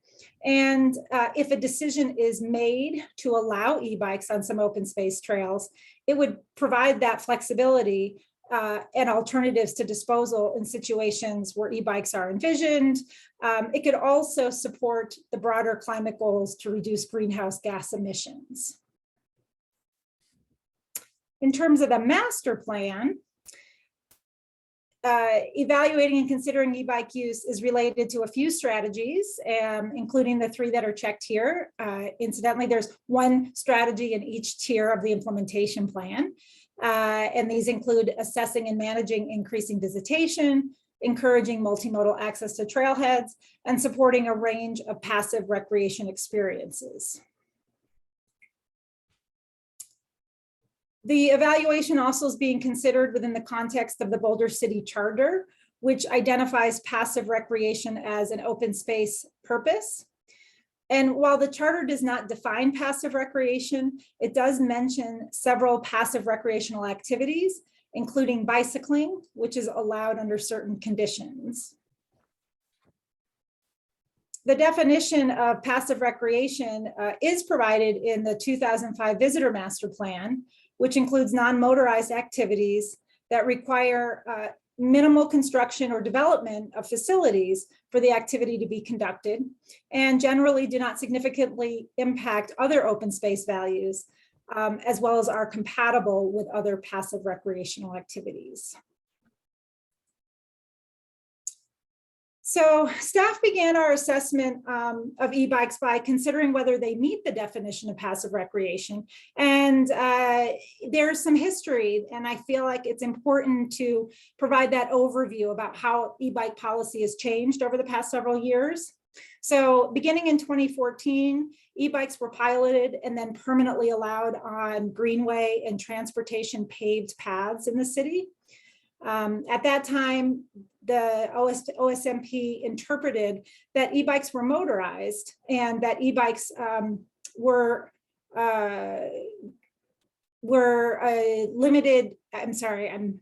Speaker 18: And if a decision is made to allow e-bikes on some open space trails, it would provide that flexibility and alternatives to disposal in situations where e-bikes are envisioned. It could also support the broader climate goals to reduce greenhouse gas emissions. In terms of the master plan, evaluating and considering e-bike use is related to a few strategies, including the 3 that are checked here. Incidentally, there's one strategy in each tier of the implementation plan. And these include assessing and managing increasing visitation, encouraging multimodal access to trailheads, and supporting a range of passive recreation experiences. The evaluation also is being considered within the context of the Boulder City Charter, which identifies passive recreation as an open space purpose. And while the charter does not define passive recreation, it does mention several passive recreational activities, including bicycling, which is allowed under certain conditions. The definition of passive recreation is provided in the 2005 Visitor Master Plan, which includes non-motorized activities that require minimal construction or development of facilities for the activity to be conducted, and generally do not significantly impact other open space values, as well as are compatible with other passive recreational activities. So staff began our assessment of e-bikes by considering whether they meet the definition of passive recreation. And there's some history, and I feel like it's important to provide that overview about how e-bike policy has changed over the past several years. So beginning in 2014, e-bikes were piloted and then permanently allowed on greenway and transportation paved paths in the city. At that time, the OSMP interpreted that e-bikes were motorized and that e-bikes were limited. I'm sorry, and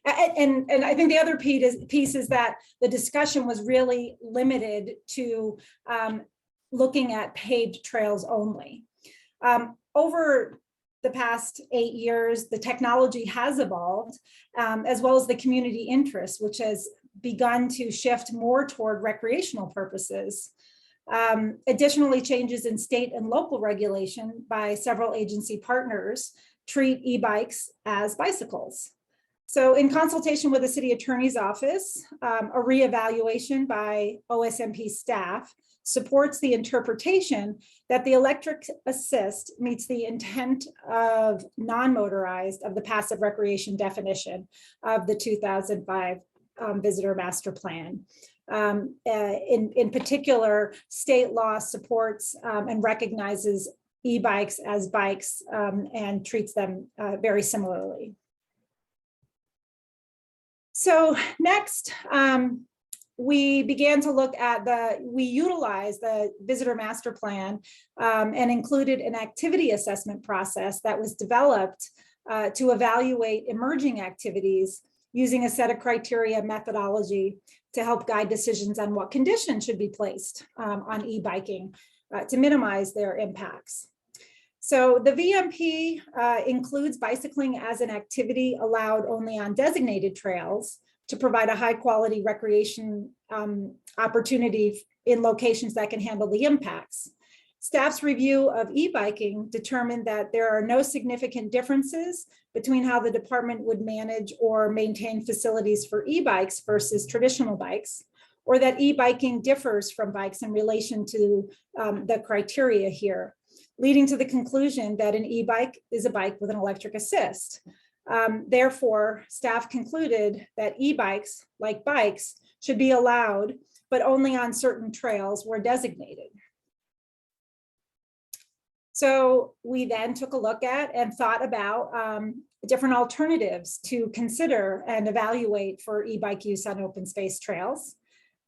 Speaker 18: I think the other piece is that the discussion was really limited to looking at paved trails only. Over the past 8 years, the technology has evolved, as well as the community interest, which has begun to shift more toward recreational purposes. Additionally, changes in state and local regulation by several agency partners treat e-bikes as bicycles. So in consultation with the city attorney's office, a reevaluation by OSMP staff supports the interpretation that the electric assist meets the intent of non-motorized of the passive recreation definition of the 2005 Visitor Master Plan. In particular, state law supports and recognizes e-bikes as bikes and treats them very similarly. So next, we began to look at we utilized the Visitor Master Plan and included an activity assessment process that was developed to evaluate emerging activities using a set of criteria methodology to help guide decisions on what conditions should be placed on e-biking to minimize their impacts. So the VMP includes bicycling as an activity allowed only on designated trails to provide a high quality recreation opportunity in locations that can handle the impacts. Staff's review of e-biking determined that there are no significant differences between how the department would manage or maintain facilities for e-bikes versus traditional bikes, or that e-biking differs from bikes in relation to the criteria here, leading to the conclusion that an e-bike is a bike with an electric assist. Therefore, staff concluded that e-bikes, like bikes, should be allowed, but only on certain trails where designated. So we then took a look at and thought about different alternatives to consider and evaluate for e-bike use on open space trails.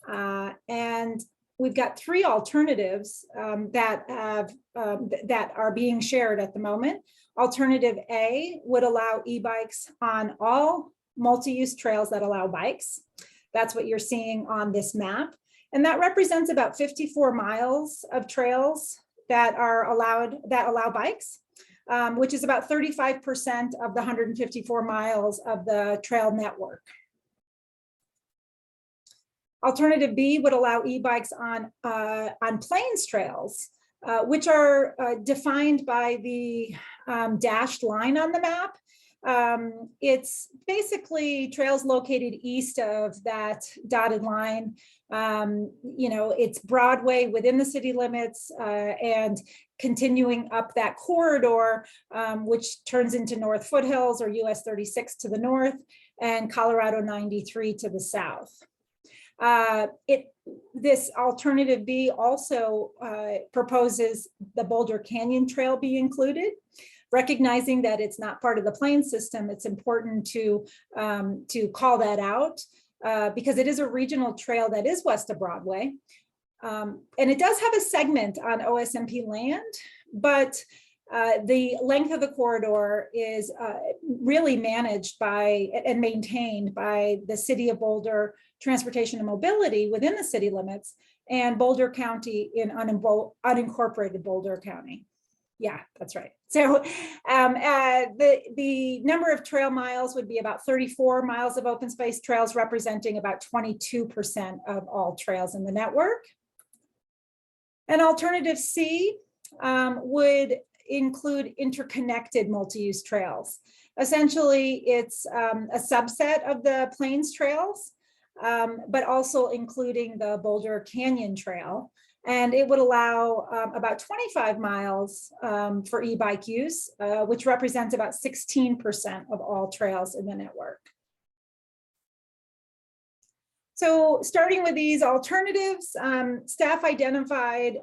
Speaker 18: And we've got 3 alternatives that are being shared at the moment. Alternative A would allow e-bikes on all multi-use trails that allow bikes. That's what you're seeing on this map. And that represents about 54 miles of trails that allow bikes, which is about 35% of the 154 miles of the trail network. Alternative B would allow e-bikes on plains trails, which are defined by the dashed line on the map. It's basically trails located east of that dotted line. It's Broadway within the city limits and continuing up that corridor, which turns into North Foothills or US 36 to the north and Colorado 93 to the south. This alternative B also proposes the Boulder Canyon Trail be included. Recognizing that it's not part of the plain system, it's important to call that out because it is a regional trail that is west of Broadway. And it does have a segment on OSMP land, but the length of the corridor is really managed by and maintained by the City of Boulder Transportation and Mobility within the city limits and Boulder County in unincorporated Boulder County. Yeah, that's right. So the number of trail miles would be about 34 miles of open space trails, representing about 22% of all trails in the network. An alternative C would include interconnected multi-use trails. Essentially, it's a subset of the Plains trails, but also including the Boulder Canyon Trail. And it would allow about 25 miles for e-bike use, which represents about 16% of all trails in the network. So starting with these alternatives, staff identified,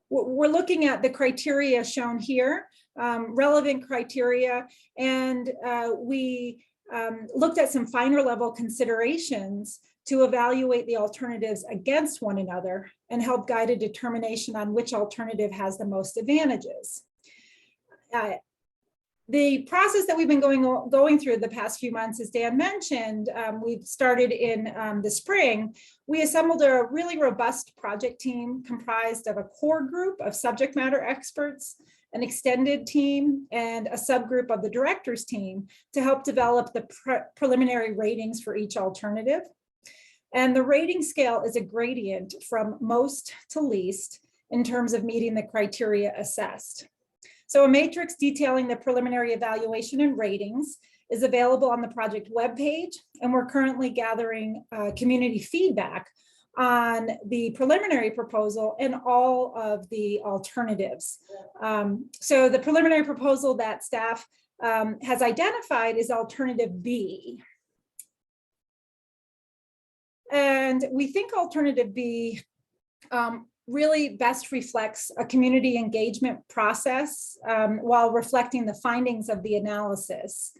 Speaker 18: we're looking at the criteria shown here, relevant criteria, and we looked at some finer level considerations to evaluate the alternatives against one another and help guide a determination on which alternative has the most advantages. The process that we've been going through the past few months, as Dan mentioned, we've started in the spring. We assembled a really robust project team comprised of a core group of subject matter experts, an extended team, and a subgroup of the director's team to help develop the preliminary ratings for each alternative. And the rating scale is a gradient from most to least in terms of meeting the criteria assessed. So a matrix detailing the preliminary evaluation and ratings is available on the project webpage, and we're currently gathering community feedback on the preliminary proposal and all of the alternatives. So the preliminary proposal that staff has identified is alternative B. And we think alternative B really best reflects a community engagement process while reflecting the findings of the analysis.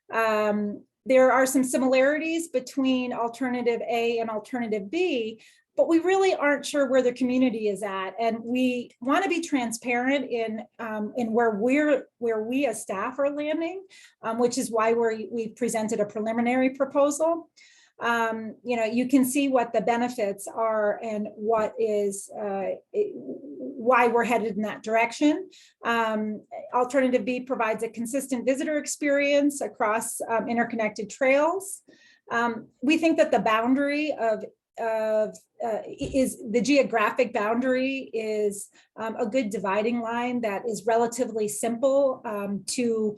Speaker 18: There are some similarities between alternative A and alternative B, but we really aren't sure where the community is at. And we want to be transparent in where we as staff are landing, which is why we presented a preliminary proposal. You can see what the benefits are and what is why we're headed in that direction. Alternative B provides a consistent visitor experience across interconnected trails. We think that the boundary is the geographic boundary is a good dividing line that is relatively simple to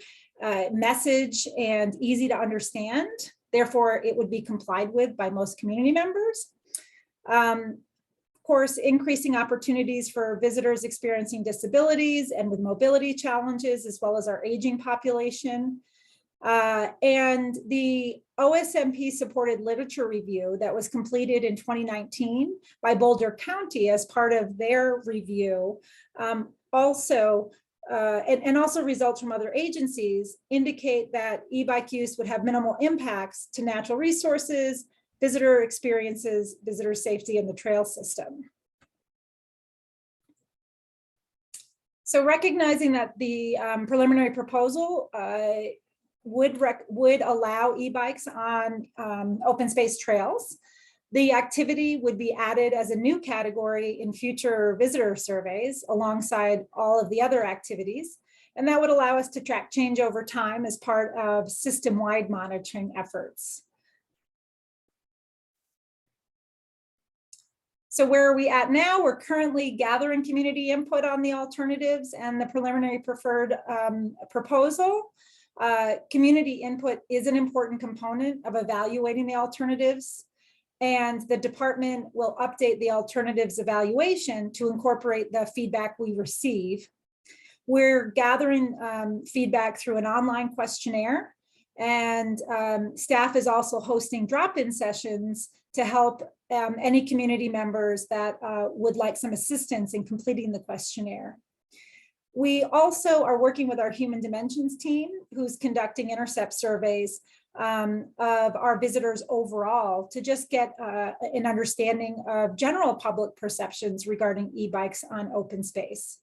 Speaker 18: message and easy to understand. Therefore, it would be complied with by most community members. Of course, increasing opportunities for visitors experiencing disabilities and with mobility challenges, as well as our aging population. And the OSMP supported literature review that was completed in 2019 by Boulder County as part of their review also results from other agencies indicate that e-bike use would have minimal impacts to natural resources, visitor experiences, visitor safety, and the trail system. So recognizing that the preliminary proposal would allow e-bikes on open space trails, the activity would be added as a new category in future visitor surveys alongside all of the other activities. And that would allow us to track change over time as part of system-wide monitoring efforts. So where are we at now? We're currently gathering community input on the alternatives and the preliminary preferred proposal. Community input is an important component of evaluating the alternatives. And the department will update the alternatives evaluation to incorporate the feedback we receive. We're gathering feedback through an online questionnaire, and staff is also hosting drop-in sessions to help any community members that would like some assistance in completing the questionnaire. We also are working with our Human Dimensions team, who's conducting intercept surveys of our visitors overall to just get an understanding of general public perceptions regarding e-bikes on open space.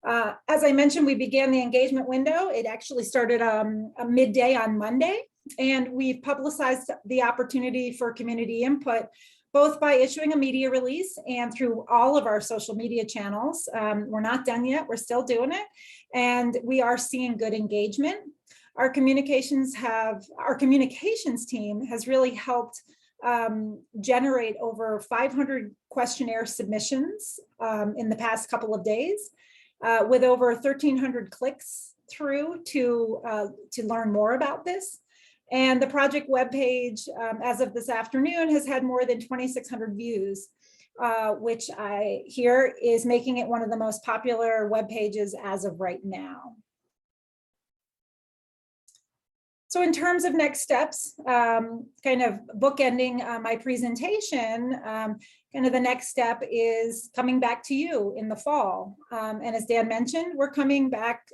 Speaker 18: As I mentioned, we began the engagement window. It actually started a midday on Monday, and we've publicized the opportunity for community input, both by issuing a media release and through all of our social media channels. We're not done yet, we're still doing it, and we are seeing good engagement. Our communications team has really helped generate over 500 questionnaire submissions in the past couple of days, with over 1,300 clicks through to learn more about this. And the project webpage, as of this afternoon, has had more than 2,600 views, which I hear is making it one of the most popular web pages as of right now. So in terms of next steps, kind of bookending my presentation, kind of the next step is coming back to you in the fall. And as Dan mentioned, we're coming back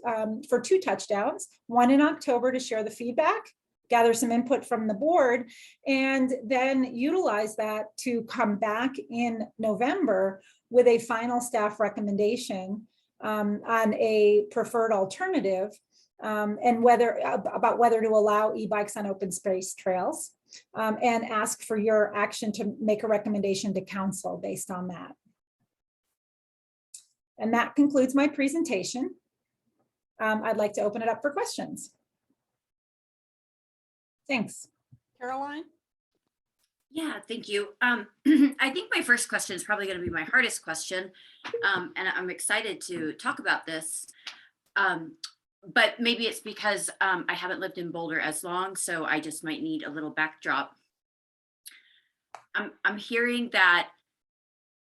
Speaker 18: for 2 touchdowns, one in October to share the feedback, gather some input from the board, and then utilize that to come back in November with a final staff recommendation on a preferred alternative, and whether to allow e-bikes on open space trails, and ask for your action to make a recommendation to council based on that. And that concludes my presentation. I'd like to open it up for questions. Thanks.
Speaker 1: Caroline?
Speaker 10: Yeah, thank you. I think my first question is probably going to be my hardest question, and I'm excited to talk about this. But maybe it's because I haven't lived in Boulder as long, so I just might need a little backdrop. I'm hearing that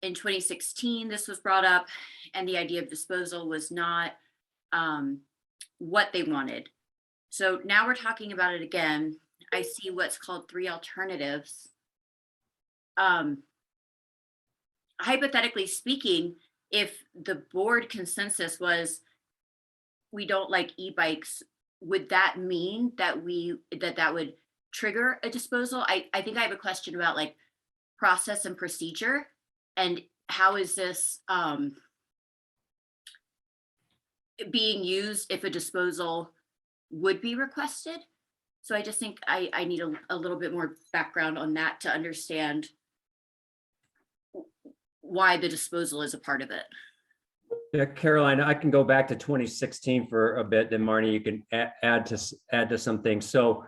Speaker 10: in 2016 this was brought up, and the idea of disposal was not what they wanted. So now we're talking about it again. I see what's called 3 alternatives. Hypothetically speaking, if the board consensus was we don't like e-bikes, would that mean that that would trigger a disposal? I think I have a question about like process and procedure, and how is this being used if a disposal would be requested? So I just think I need a little bit more background on that to understand why the disposal is a part of it.
Speaker 12: Yeah, Caroline, I can go back to 2016 for a bit, then Marnie, you can add to some things. So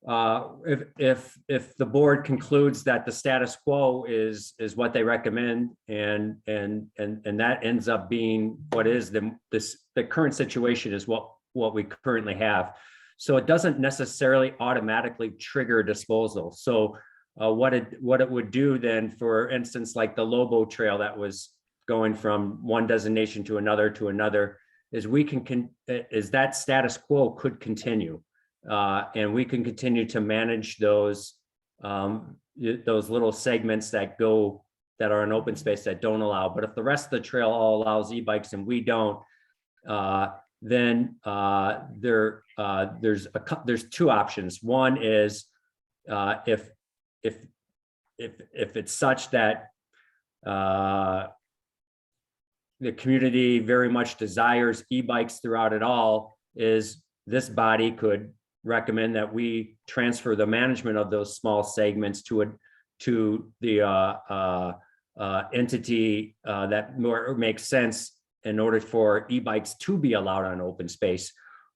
Speaker 12: if the board concludes that the status quo is what they recommend, and that ends up being what is the current situation is what we currently have. So it doesn't necessarily automatically trigger disposal. So what it would do then, for instance, like the Lobo Trail that was going from one designation to another, is is that status quo could continue, and we can continue to manage those little segments that are in open space that don't allow. But if the rest of the trail all allows e-bikes and we don't, then there's 2 options. One is if it's such that the community very much desires e-bikes throughout it all, is this body could recommend that we transfer the management of those small segments to the entity that more makes sense in order for e-bikes to be allowed on open space,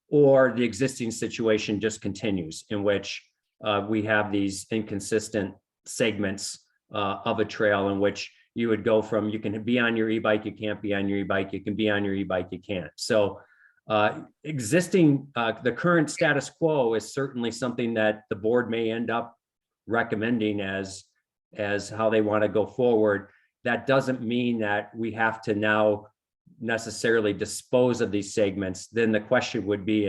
Speaker 12: or the existing situation just continues, in which we have these inconsistent segments of a trail in which you would go from, you can be on your e-bike, you can't be on your e-bike, you can be on your e-bike, you can't. So the current status quo is certainly something that the board may end up recommending as how they want to go forward. That doesn't mean that we have to now necessarily dispose of these segments. Then the question would be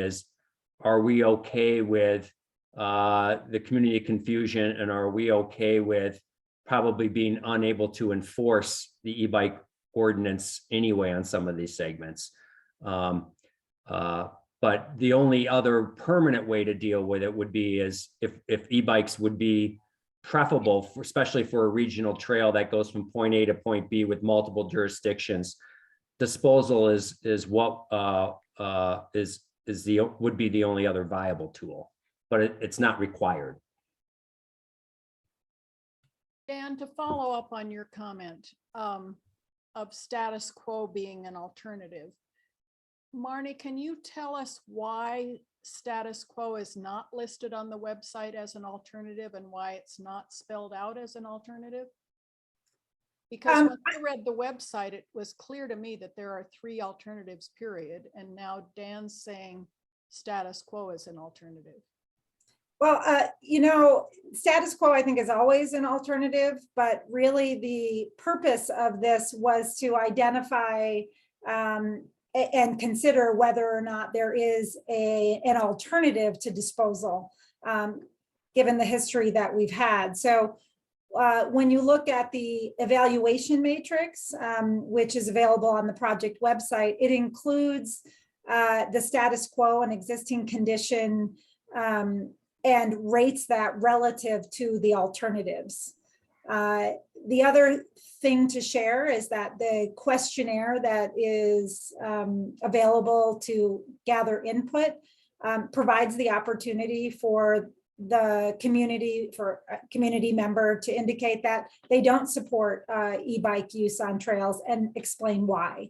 Speaker 12: are we okay with the community confusion, and are we okay with probably being unable to enforce the e-bike ordinance anyway on some of these segments? But But the only other permanent way to deal with it would be is if e-bikes would be preferable, especially for a regional trail that goes from point A to point B with multiple jurisdictions. Disposal is what would be the only other viable tool, but it's not required.
Speaker 1: Dan, to follow up on your comment of status quo being an alternative, Marnie, can you tell us why status quo is not listed on the website as an alternative and why it's not spelled out as an alternative? Because when I read the website, it was clear to me that there are 3 alternatives, period. And now Dan's saying status quo is an alternative.
Speaker 18: Well, you know, status quo, I think, is always an alternative, but really the purpose of this was to identify and consider whether or not there is an alternative to disposal, given the history that we've had. So when you look at the evaluation matrix, which is available on the project website, it includes the status quo and existing condition and rates that relative to the alternatives. The other thing to share is that the questionnaire that is available to gather input provides the opportunity for the community, for a community member to indicate that they don't support e-bike use on trails and explain why.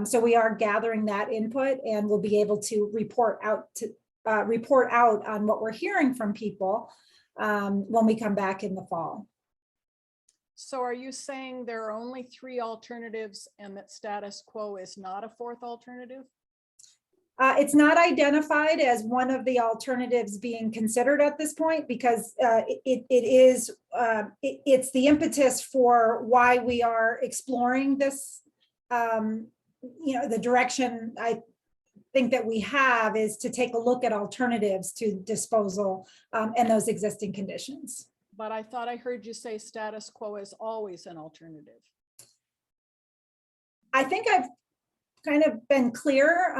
Speaker 18: So we are gathering that input and we'll be able to report out on what we're hearing from people when we come back in the fall.
Speaker 1: So are you saying there are only 3 alternatives and that status quo is not a 4th alternative?
Speaker 18: It's not identified as one of the alternatives being considered at this point because it's the impetus for why we are exploring this. You know, the direction I think that we have is to take a look at alternatives to disposal and those existing conditions.
Speaker 1: But I thought I heard you say status quo is always an alternative.
Speaker 18: I think I've kind of been clear.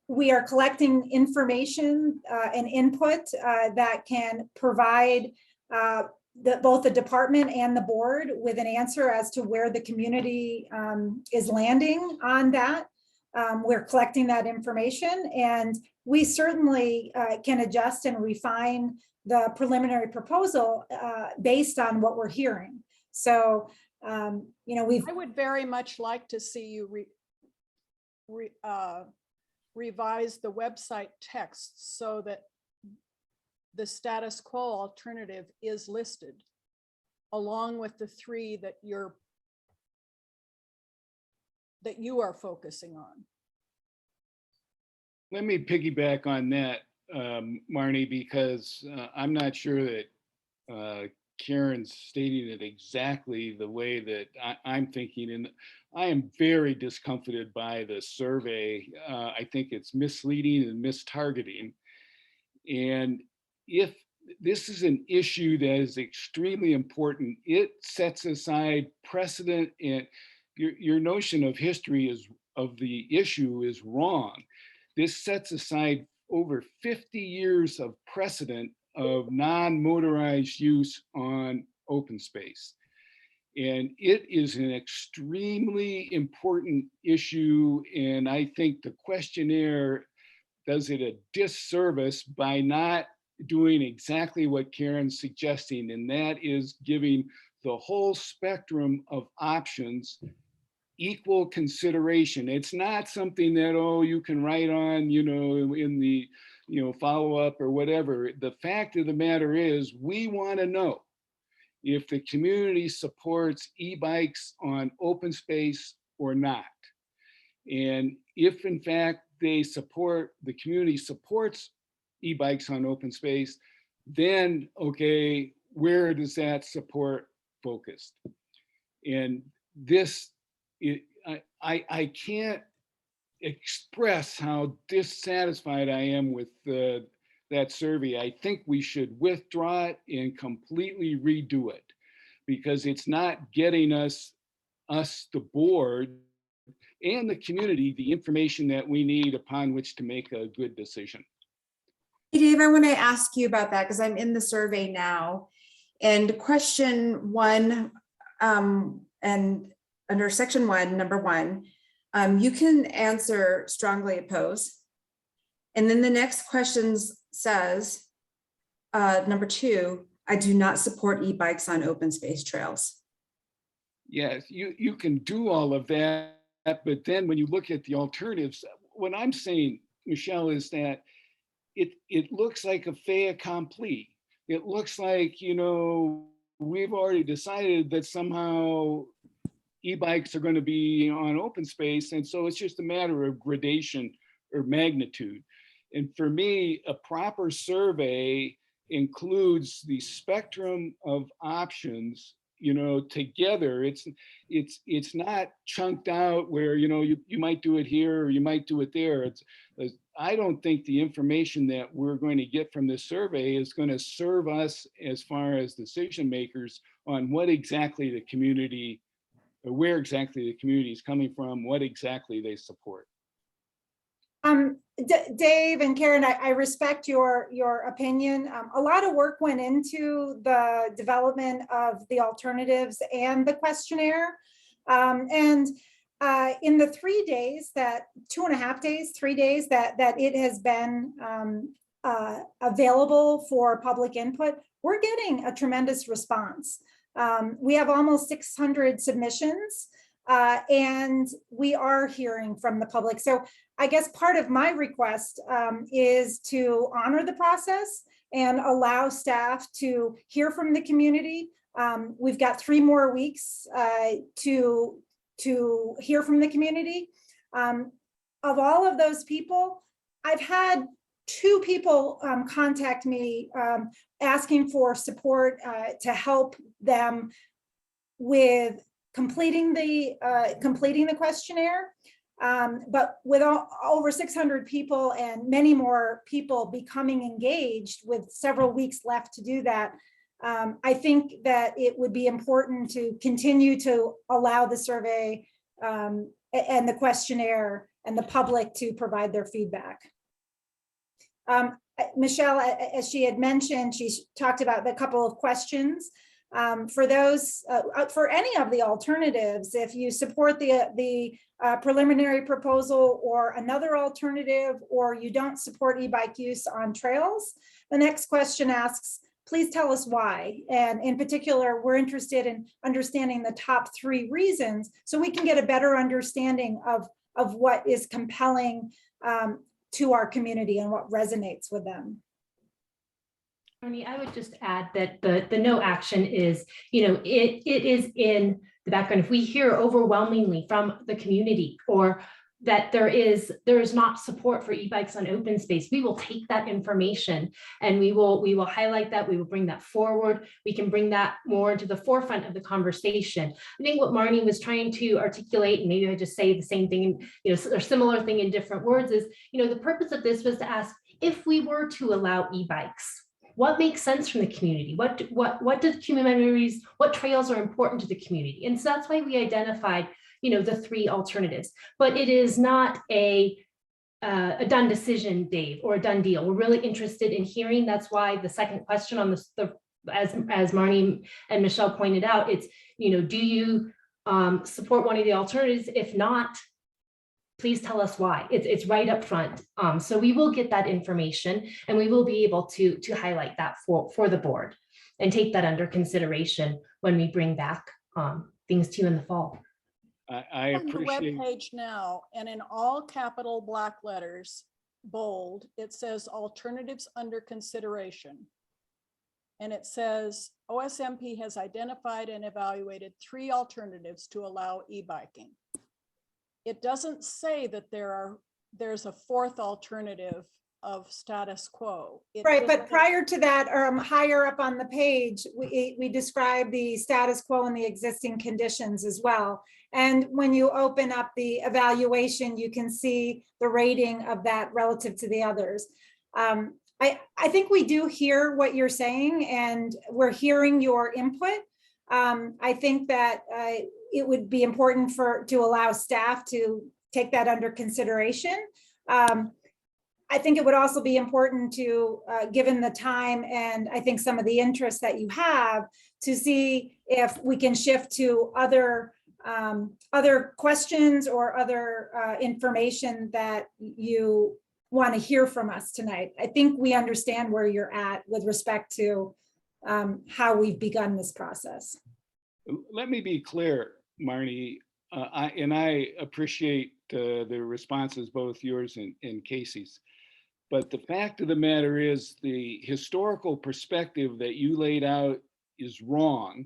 Speaker 18: We are collecting information and input that can provide both the department and the board with an answer as to where the community is landing on that. We're collecting that information and we certainly can adjust and refine the preliminary proposal based on what we're hearing. So, you know,
Speaker 1: I would very much like to see you revise the website text so that the status quo alternative is listed along with the 3 that you are focusing on.
Speaker 2: Let me piggyback on that, Marnie, because I'm not sure that Karen's stating it exactly the way that I'm thinking. And I am very discomfited by the survey. I think it's misleading and mistargeting. And if this is an issue that is extremely important, it sets aside precedent, and your notion of history of the issue is wrong. This sets aside over 50 years of precedent of non-motorized use on open space. And it is an extremely important issue. And I think the questionnaire does it a disservice by not doing exactly what Karen's suggesting, and that is giving the whole spectrum of options equal consideration. It's not something that, oh, you can write on, you know, in the, you know, follow up or whatever. The fact of the matter is we want to know if the community supports e-bikes on open space or not. And if in fact the community supports e-bikes on open space, then okay, where does that support focused? And this, I can't express how dissatisfied I am with that survey. I think we should withdraw it and completely redo it because it's not getting us the board, and the community the information that we need upon which to make a good decision.
Speaker 3: Hey, Dave, I want to ask you about that because I'm in the survey now. And question 1, and under section 1, number 1, you can answer strongly oppose. And then the next question says, number 2, I do not support e-bikes on open space trails.
Speaker 2: Yes, you can do all of that, but then when you look at the alternatives, what I'm saying, Michelle, is that it looks like a fait accompli. It looks like, you know, we've already decided that somehow e-bikes are going to be on open space, and so it's just a matter of gradation or magnitude. And for me, a proper survey includes the spectrum of options, you know, together. It's not chunked out where, you know, you might do it here or you might do it there. I don't think the information that we're going to get from this survey is going to serve us as far as decision makers on what exactly the community, or where exactly the community is coming from, what exactly they support.
Speaker 18: Dave and Karen, I respect your opinion. A lot of work went into the development of the alternatives and the questionnaire. And in the 3 days, that 2.5 days, 3 days that it has been available for public input, we're getting a tremendous response. We have almost 600 submissions. And we are hearing from the public. So I guess part of my request is to honor the process and allow staff to hear from the community. We've got 3 more weeks to hear from the community. Of all of those people, I've had 2 people contact me asking for support to help them with completing the questionnaire, but with over 600 people and many more people becoming engaged with several weeks left to do that, I think that it would be important to continue to allow the survey and the questionnaire and the public to provide their feedback. Michelle, as she had mentioned, she talked about the couple of questions. For those, for any of the alternatives, if you support the preliminary proposal or another alternative, or you don't support e-bike use on trails, the next question asks, please tell us why. And in particular, we're interested in understanding the top 3 reasons so we can get a better understanding of what is compelling to our community and what resonates with them.
Speaker 19: Tony, I would just add that the no action is, you know, it is in the background. If we hear overwhelmingly from the community or that there is not support for e-bikes on open space, we will take that information and we will highlight that, we will bring that forward. We can bring that more into the forefront of the conversation. I think what Marnie was trying to articulate, and maybe I just say the same thing, you know, or similar thing in different words, is, you know, the purpose of this was to ask, if we were to allow e-bikes, what makes sense from the community? What do communities, what trails are important to the community? And so that's why we identified, you know, the 3 alternatives, but it is not a done decision, Dave, or a done deal. We're really interested in hearing. That's why the second question on as Marnie and Michelle pointed out, it's, you know, do you support one of the alternatives? If not, please tell us why. It's right up front. So we will get that information and we will be able to highlight that for the board and take that under consideration when we bring back things to you in the fall.
Speaker 2: I appreciate.
Speaker 1: On the webpage now, and in all capital black letters, bold, it says alternatives under consideration. And it says OSMP has identified and evaluated 3 alternatives to allow e-biking. It doesn't say that there's a 4th alternative of status quo.
Speaker 18: Right, but prior to that, higher up on the page, we describe the status quo and the existing conditions as well. And when you open up the evaluation, you can see the rating of that relative to the others. I think we do hear what you're saying, and we're hearing your input. I think that it would be important to allow staff to take that under consideration. I think it would also be important to, given the time and I think some of the interests that you have, to see if we can shift to other questions or other information that you want to hear from us tonight. I think we understand where you're at with respect to how we've begun this process.
Speaker 2: Let me be clear, Marnie, I appreciate the responses, both yours and Casey's. But the fact of the matter is the historical perspective that you laid out is wrong.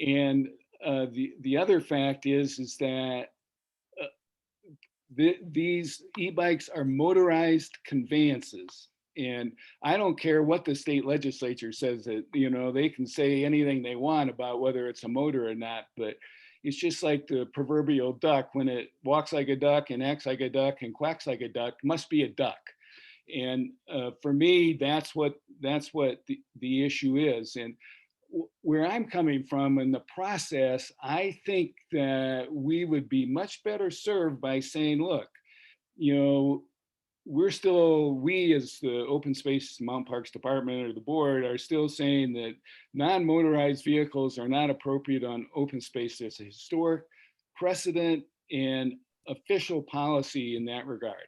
Speaker 2: And the other fact is that these e-bikes are motorized conveyances. And I don't care what the state legislature says, that, you know, they can say anything they want about whether it's a motor or not, but it's just like the proverbial duck. When it walks like a duck and acts like a duck and quacks like a duck, must be a duck. And for me, that's what the issue is. And where I'm coming from in the process, I think that we would be much better served by saying, look, you know, we as the Open Space Mountain Parks Department or the board are still saying that non-motorized vehicles are not appropriate on open space. There's a historic precedent and official policy in that regard.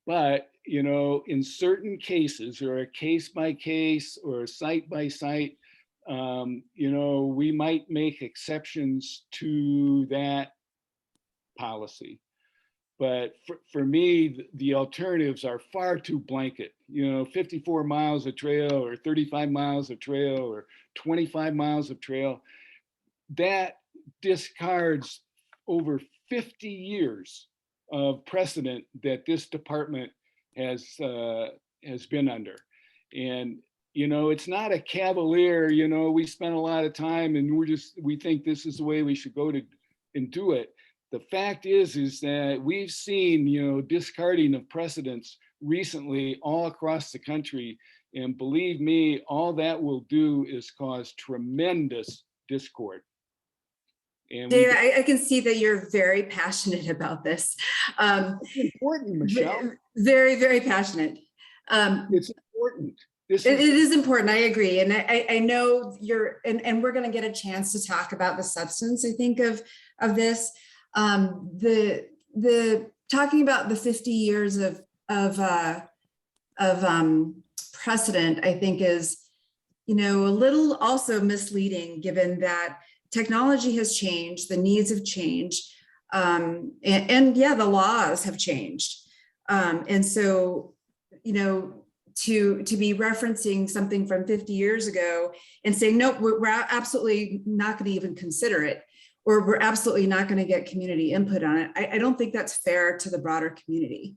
Speaker 2: But, you know, in certain cases, or a case by case or a site by site, you know, we might make exceptions to that policy. But for me, the alternatives are far too blanket. You know, 54 miles of trail or 35 miles of trail or 25 miles of trail, that discards over 50 years of precedent that this department has been under. And, you know, it's not a cavalier, you know, we spent a lot of time and we think this is the way we should go to and do it. The fact is that we've seen, you know, discarding of precedents recently all across the country. And believe me, all that will do is cause tremendous discord. And
Speaker 3: Dave, I can see that you're very passionate about this.
Speaker 2: It's important, Michelle.
Speaker 3: Very, very passionate.
Speaker 2: It's important.
Speaker 3: It is important. I agree. And I know you're, and we're going to get a chance to talk about the substance, I think, of this. The talking about the 50 years of precedent, I think, is, you know, a little also misleading, given that technology has changed, the needs have changed, and yeah, the laws have changed. And so, you know, to be referencing something from 50 years ago and saying, no, we're absolutely not going to even consider it, or we're absolutely not going to get community input on it. I don't think that's fair to the broader community.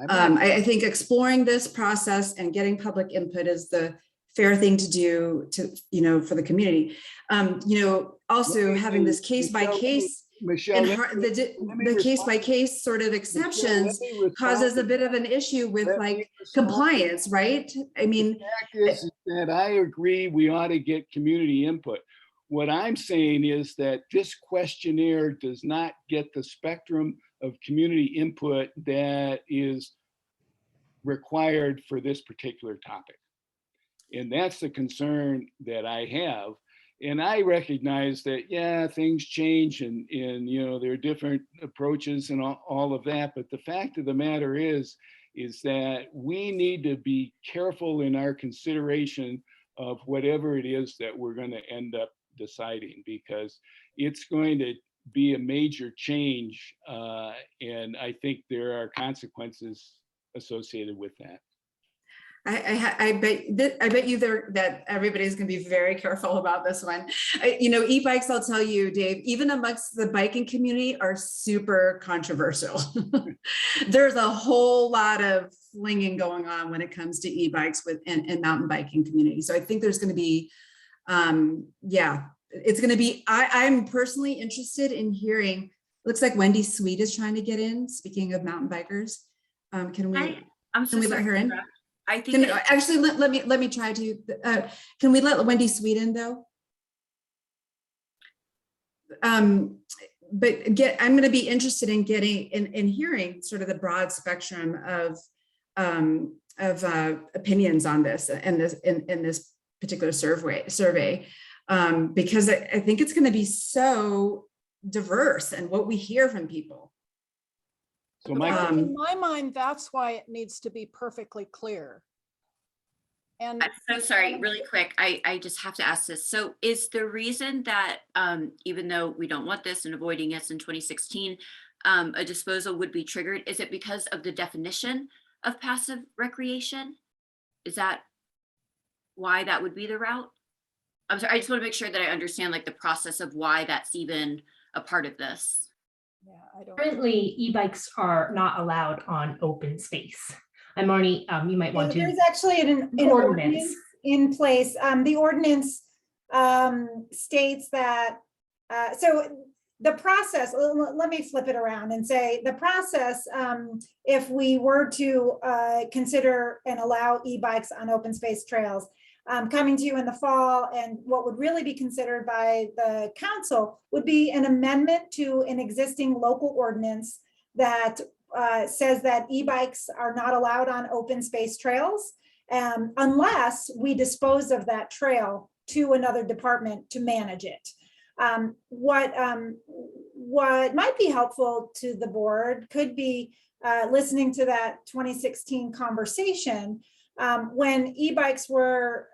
Speaker 3: I think exploring this process and getting public input is the fair thing to do to, you know, for the community. You know, also having this case by case,
Speaker 2: Michelle,
Speaker 3: the case by case sort of exceptions causes a bit of an issue with like compliance, right? I mean,
Speaker 2: the fact is that I agree we ought to get community input. What I'm saying is that this questionnaire does not get the spectrum of community input that is required for this particular topic. And that's the concern that I have. And I recognize that, yeah, things change and you know, there are different approaches and all of that. But the fact of the matter is that we need to be careful in our consideration of whatever it is that we're going to end up deciding, because it's going to be a major change. And I think there are consequences associated with that.
Speaker 3: I bet you that everybody's going to be very careful about this one. You know, e-bikes, I'll tell you, Dave, even amongst the biking community, are super controversial. There's a whole lot of flinging going on when it comes to e-bikes and mountain biking community. So I think there's going to be, yeah, it's going to be, I'm personally interested in hearing, looks like Wendy Sweet is trying to get in, speaking of mountain bikers. Can we let her in?
Speaker 10: I think
Speaker 3: actually let me try to. Can we let Wendy Sweet in though? I'm going to be interested in getting in hearing sort of the broad spectrum of opinions on this and in this particular survey, because I think it's going to be so diverse and what we hear from people.
Speaker 2: So
Speaker 1: in my mind, that's why it needs to be perfectly clear. And
Speaker 10: I'm so sorry, really quick, I just have to ask this. So is the reason that even though we don't want this and avoiding it in 2016, a disposal would be triggered, is it because of the definition of passive recreation? Is that why that would be the route? I'm sorry, I just want to make sure that I understand like the process of why that's even a part of this.
Speaker 1: Yeah, I don't.
Speaker 19: Currently, e-bikes are not allowed on open space. I'm Marnie, you might want to.
Speaker 18: There's actually an ordinance in place. The ordinance states that, so the process, let me flip it around and say the process, if we were to consider and allow e-bikes on open space trails, coming to you in the fall, and what would really be considered by the council would be an amendment to an existing local ordinance that says that e-bikes are not allowed on open space trails unless we dispose of that trail to another department to manage it. What might be helpful to the board could be listening to that 2016 conversation when e-bikes were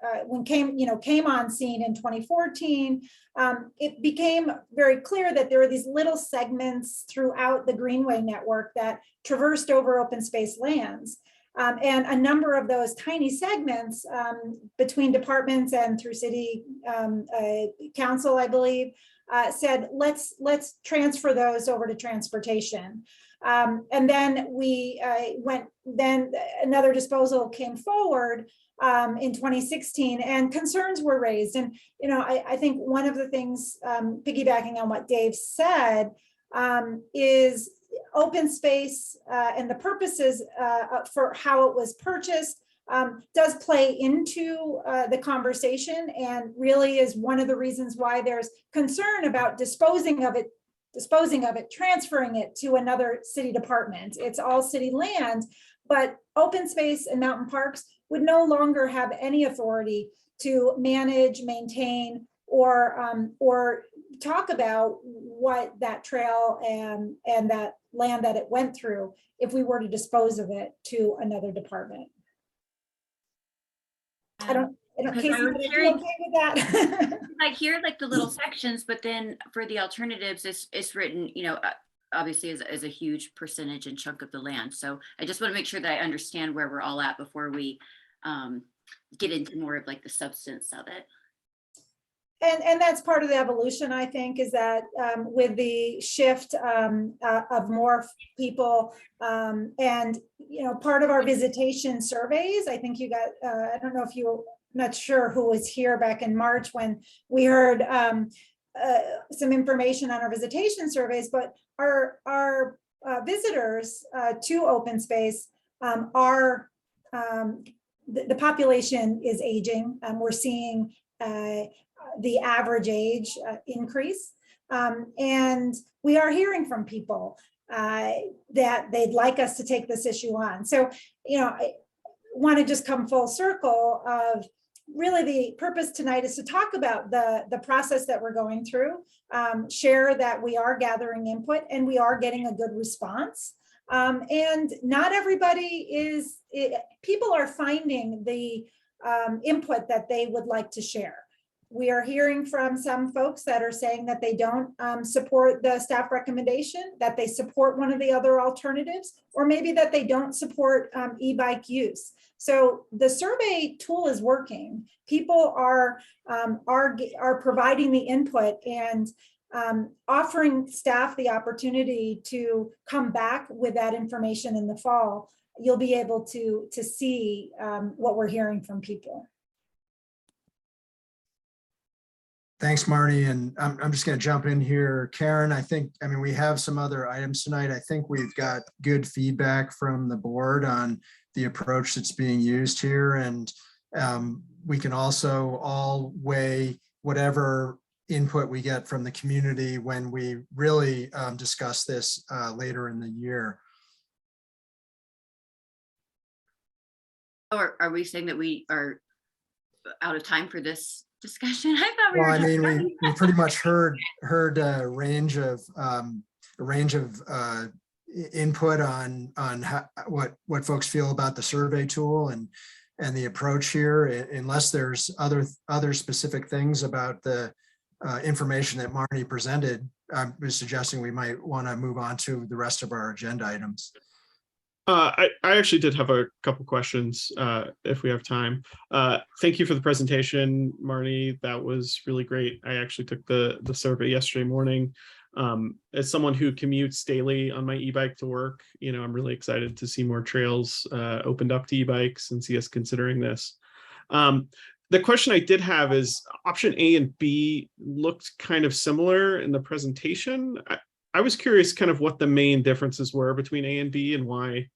Speaker 18: came on scene in 2014. It became very clear that there were these little segments throughout the Greenway network that traversed over open space lands. And a number of those tiny segments between departments and through city council, I believe, said, let's transfer those over to transportation. And then then another disposal came forward in 2016 and concerns were raised. And, I think one of the things, piggybacking on what Dave said, is open space and the purposes for how it was purchased does play into the conversation, and really is one of the reasons why there's concern about disposing of it, transferring it to another city department. It's all city land, but open space and mountain parks would no longer have any authority to manage, maintain, or talk about what that trail and that land that it went through if we were to dispose of it to another department. I don't Casey, would you be okay with that?
Speaker 10: I hear like the little sections, but then for the alternatives, it's written, obviously as a huge percentage and chunk of the land. So I just want to make sure that I understand where we're all at before we get into more of like the substance of it.
Speaker 18: And that's part of the evolution, I think, is that with the shift of more people and, part of our visitation surveys, I think you got, I don't know if you, not sure who was here back in March when we heard some information on our visitation surveys, but our visitors to open space are, the population is aging. We're seeing the average age increase. And we are hearing from people that they'd like us to take this issue on. So, I want to just come full circle of really the purpose tonight is to talk about the process that we're going through, share that we are gathering input and we are getting a good response. And not everybody people are finding the input that they would like to share. We are hearing from some folks that are saying that they don't support the staff recommendation, that they support one of the other alternatives, or maybe that they don't support e-bike use. So the survey tool is working. People are providing the input and offering staff the opportunity to come back with that information in the fall. You'll be able to see what we're hearing from people.
Speaker 20: Thanks, Marnie. And I'm just going to jump in here. Karen, we have some other items tonight. I think we've got good feedback from the board on the approach that's being used here. And we can also all weigh whatever input we get from the community when we really discuss this later in the year.
Speaker 10: Or are we saying that we are out of time for this discussion? I thought we
Speaker 20: Well,
Speaker 10: were.
Speaker 20: I mean, we pretty much heard a range of input on how, what folks feel about the survey tool and the approach here. Unless there's other specific things about the information that Marnie presented, I'm suggesting we might want to move on to the rest of our agenda items.
Speaker 11: I actually did have a couple questions if we have time. Thank you for the presentation, Marnie. That was really great. I actually took the survey yesterday morning. As someone who commutes daily on my e-bike to work, you know, I'm really excited to see more trails opened up to e-bikes and see us considering this. The question I did have is option A and B looked kind of similar in the presentation. I was curious kind of what the main differences were between A and B and why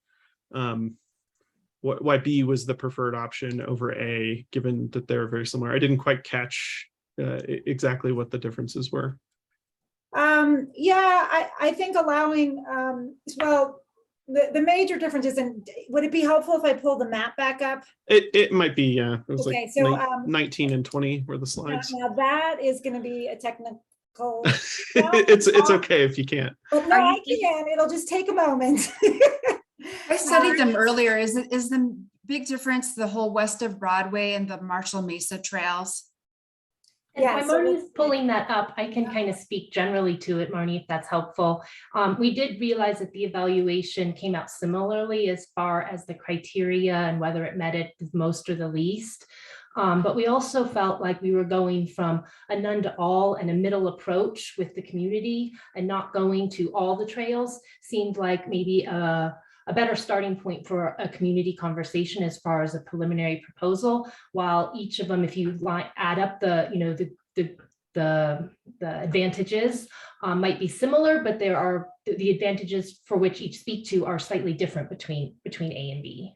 Speaker 11: B was the preferred option over A, given that they're very similar. I didn't quite catch exactly what the differences were.
Speaker 18: Yeah, I think allowing, well, the major difference is in, would it be helpful if I pull the map back up?
Speaker 11: It might be, yeah. It was
Speaker 18: Okay,
Speaker 11: like
Speaker 18: so
Speaker 11: 19 and 20 were the slides.
Speaker 18: now that is going to be a technical.
Speaker 11: It's okay if you can't.
Speaker 18: But no, I can. It'll just take a moment.
Speaker 3: I studied them earlier. Is the big difference the whole west of Broadway and the Marshall Mesa trails?
Speaker 19: And
Speaker 18: Yeah,
Speaker 19: while
Speaker 18: so
Speaker 19: Marnie's pulling that up, I can kind of speak generally to it, Marnie, if that's helpful. We did realize that the evaluation came out similarly as far as the criteria and whether it met it the most or the least. But we also felt like we were going from a none to all and a middle approach with the community, and not going to all the trails seemed like maybe a better starting point for a community conversation as far as a preliminary proposal. While each of them, if you add up the, you know, the advantages might be similar, but there are the advantages for which each speak to are slightly different between A and B.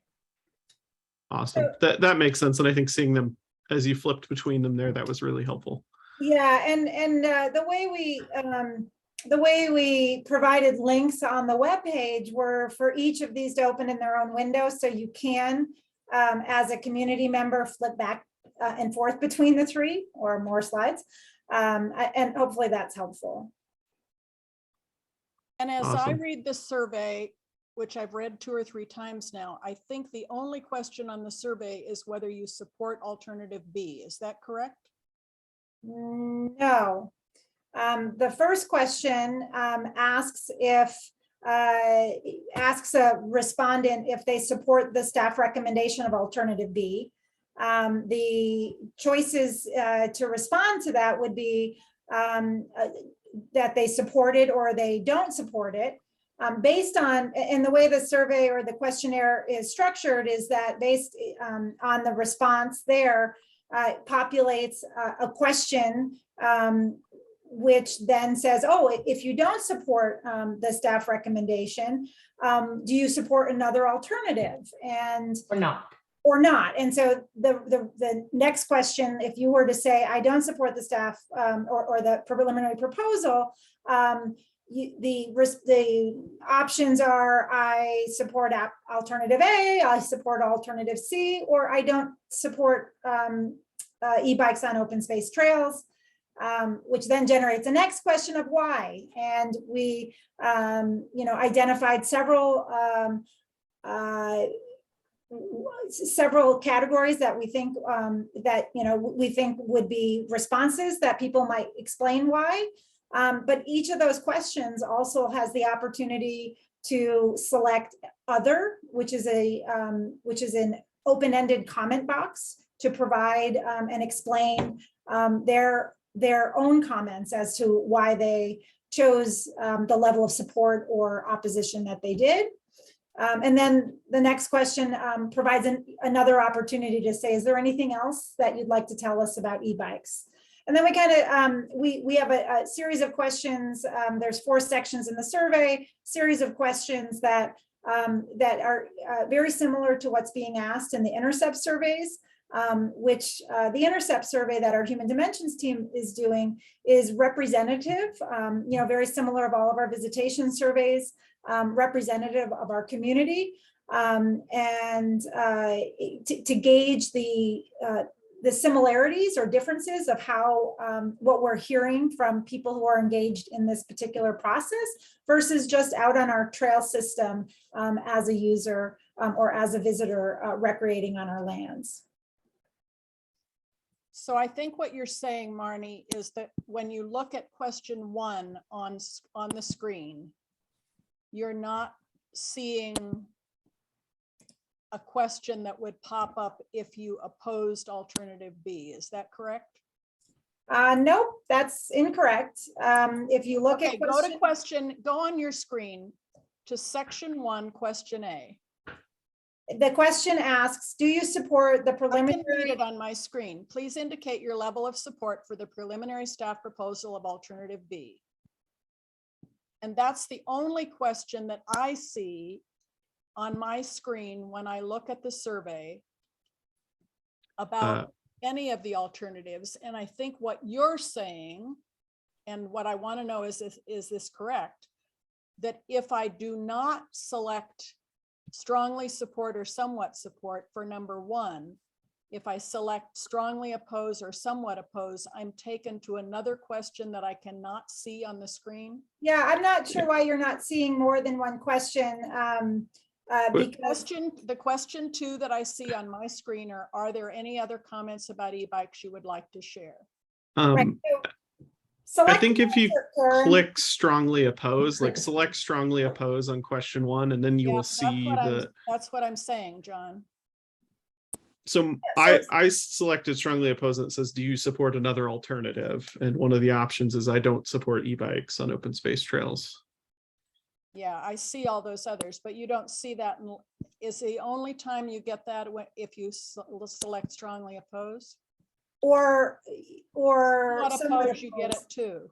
Speaker 11: Awesome. That makes sense. And I think seeing them as you flipped between them there, that was really helpful.
Speaker 18: Yeah, and the way we provided links on the webpage were for each of these to open in their own window, so you can, as a community member, flip back and forth between the three or more slides, and hopefully that's helpful.
Speaker 1: And as I
Speaker 11: Awesome.
Speaker 1: read this survey, which I've read 2 or 3 times now, I think the only question on the survey is whether you support alternative B. Is that correct?
Speaker 18: No. The first question asks a respondent if they support the staff recommendation of alternative B. The choices to respond to that would be that they support it or they don't support it. Based on, and the way the survey or the questionnaire is structured is that based on the response there, populates a question which then says, oh, if you don't support the staff recommendation, do you support another alternative? And or not. And so the next question, if you were to say, I don't support the staff or the preliminary proposal, the options are I support alternative A, I support alternative C, or I don't support e-bikes on open space trails, which then generates the next question of why. And we, identified several categories that we think we think would be responses that people might explain why. But each of those questions also has the opportunity to select other, which is an open-ended comment box to provide and explain their own comments as to why they chose the level of support or opposition that they did. And then the next question provides another opportunity to say, is there anything else that you'd like to tell us about e-bikes? And then we kind of, we have a series of questions. There's 4 sections in the survey, series of questions that are very similar to what's being asked in the intercept surveys. which the Intercept survey that our Human Dimensions team is doing is representative, very similar of all of our visitation surveys, representative of our community, and to gauge the similarities or differences of how what we're hearing from people who are engaged in this particular process versus just out on our trail system as a user or as a visitor recreating on our lands.
Speaker 1: So I think what you're saying, Marnie, is that when you look at question 1 on the screen, you're not seeing a question that would pop up if you opposed alternative B. Is that correct?
Speaker 18: Nope, that's incorrect. If you look at
Speaker 1: go on your screen to section 1, question A.
Speaker 18: The question asks, do you support the
Speaker 1: I
Speaker 18: preliminary?
Speaker 1: can read it on my screen. Please indicate your level of support for the preliminary staff proposal of alternative B. And that's the only question that I see on my screen when I look at the survey about any of the alternatives. And I think what you're saying, and what I want to know is this correct? That if I do not select strongly support or somewhat support for number 1, if I select strongly oppose or somewhat oppose, I'm taken to another question that I cannot see on the screen.
Speaker 18: Yeah, I'm not sure why you're not seeing more than one question.
Speaker 1: The question 2 that I see on my screen are there any other comments about e-bikes you would like to share?
Speaker 18: Right.
Speaker 11: I think if you click strongly oppose, like select strongly oppose on question 1, and then you will see
Speaker 1: that's what I'm saying, John.
Speaker 11: So I selected strongly oppose and it says, do you support another alternative? And one of the options is I don't support e-bikes on open space trails.
Speaker 1: Yeah, I see all those others, but you don't see that. Is the only time you get that if you select strongly oppose?
Speaker 18: Or
Speaker 1: Not oppose, you get it too.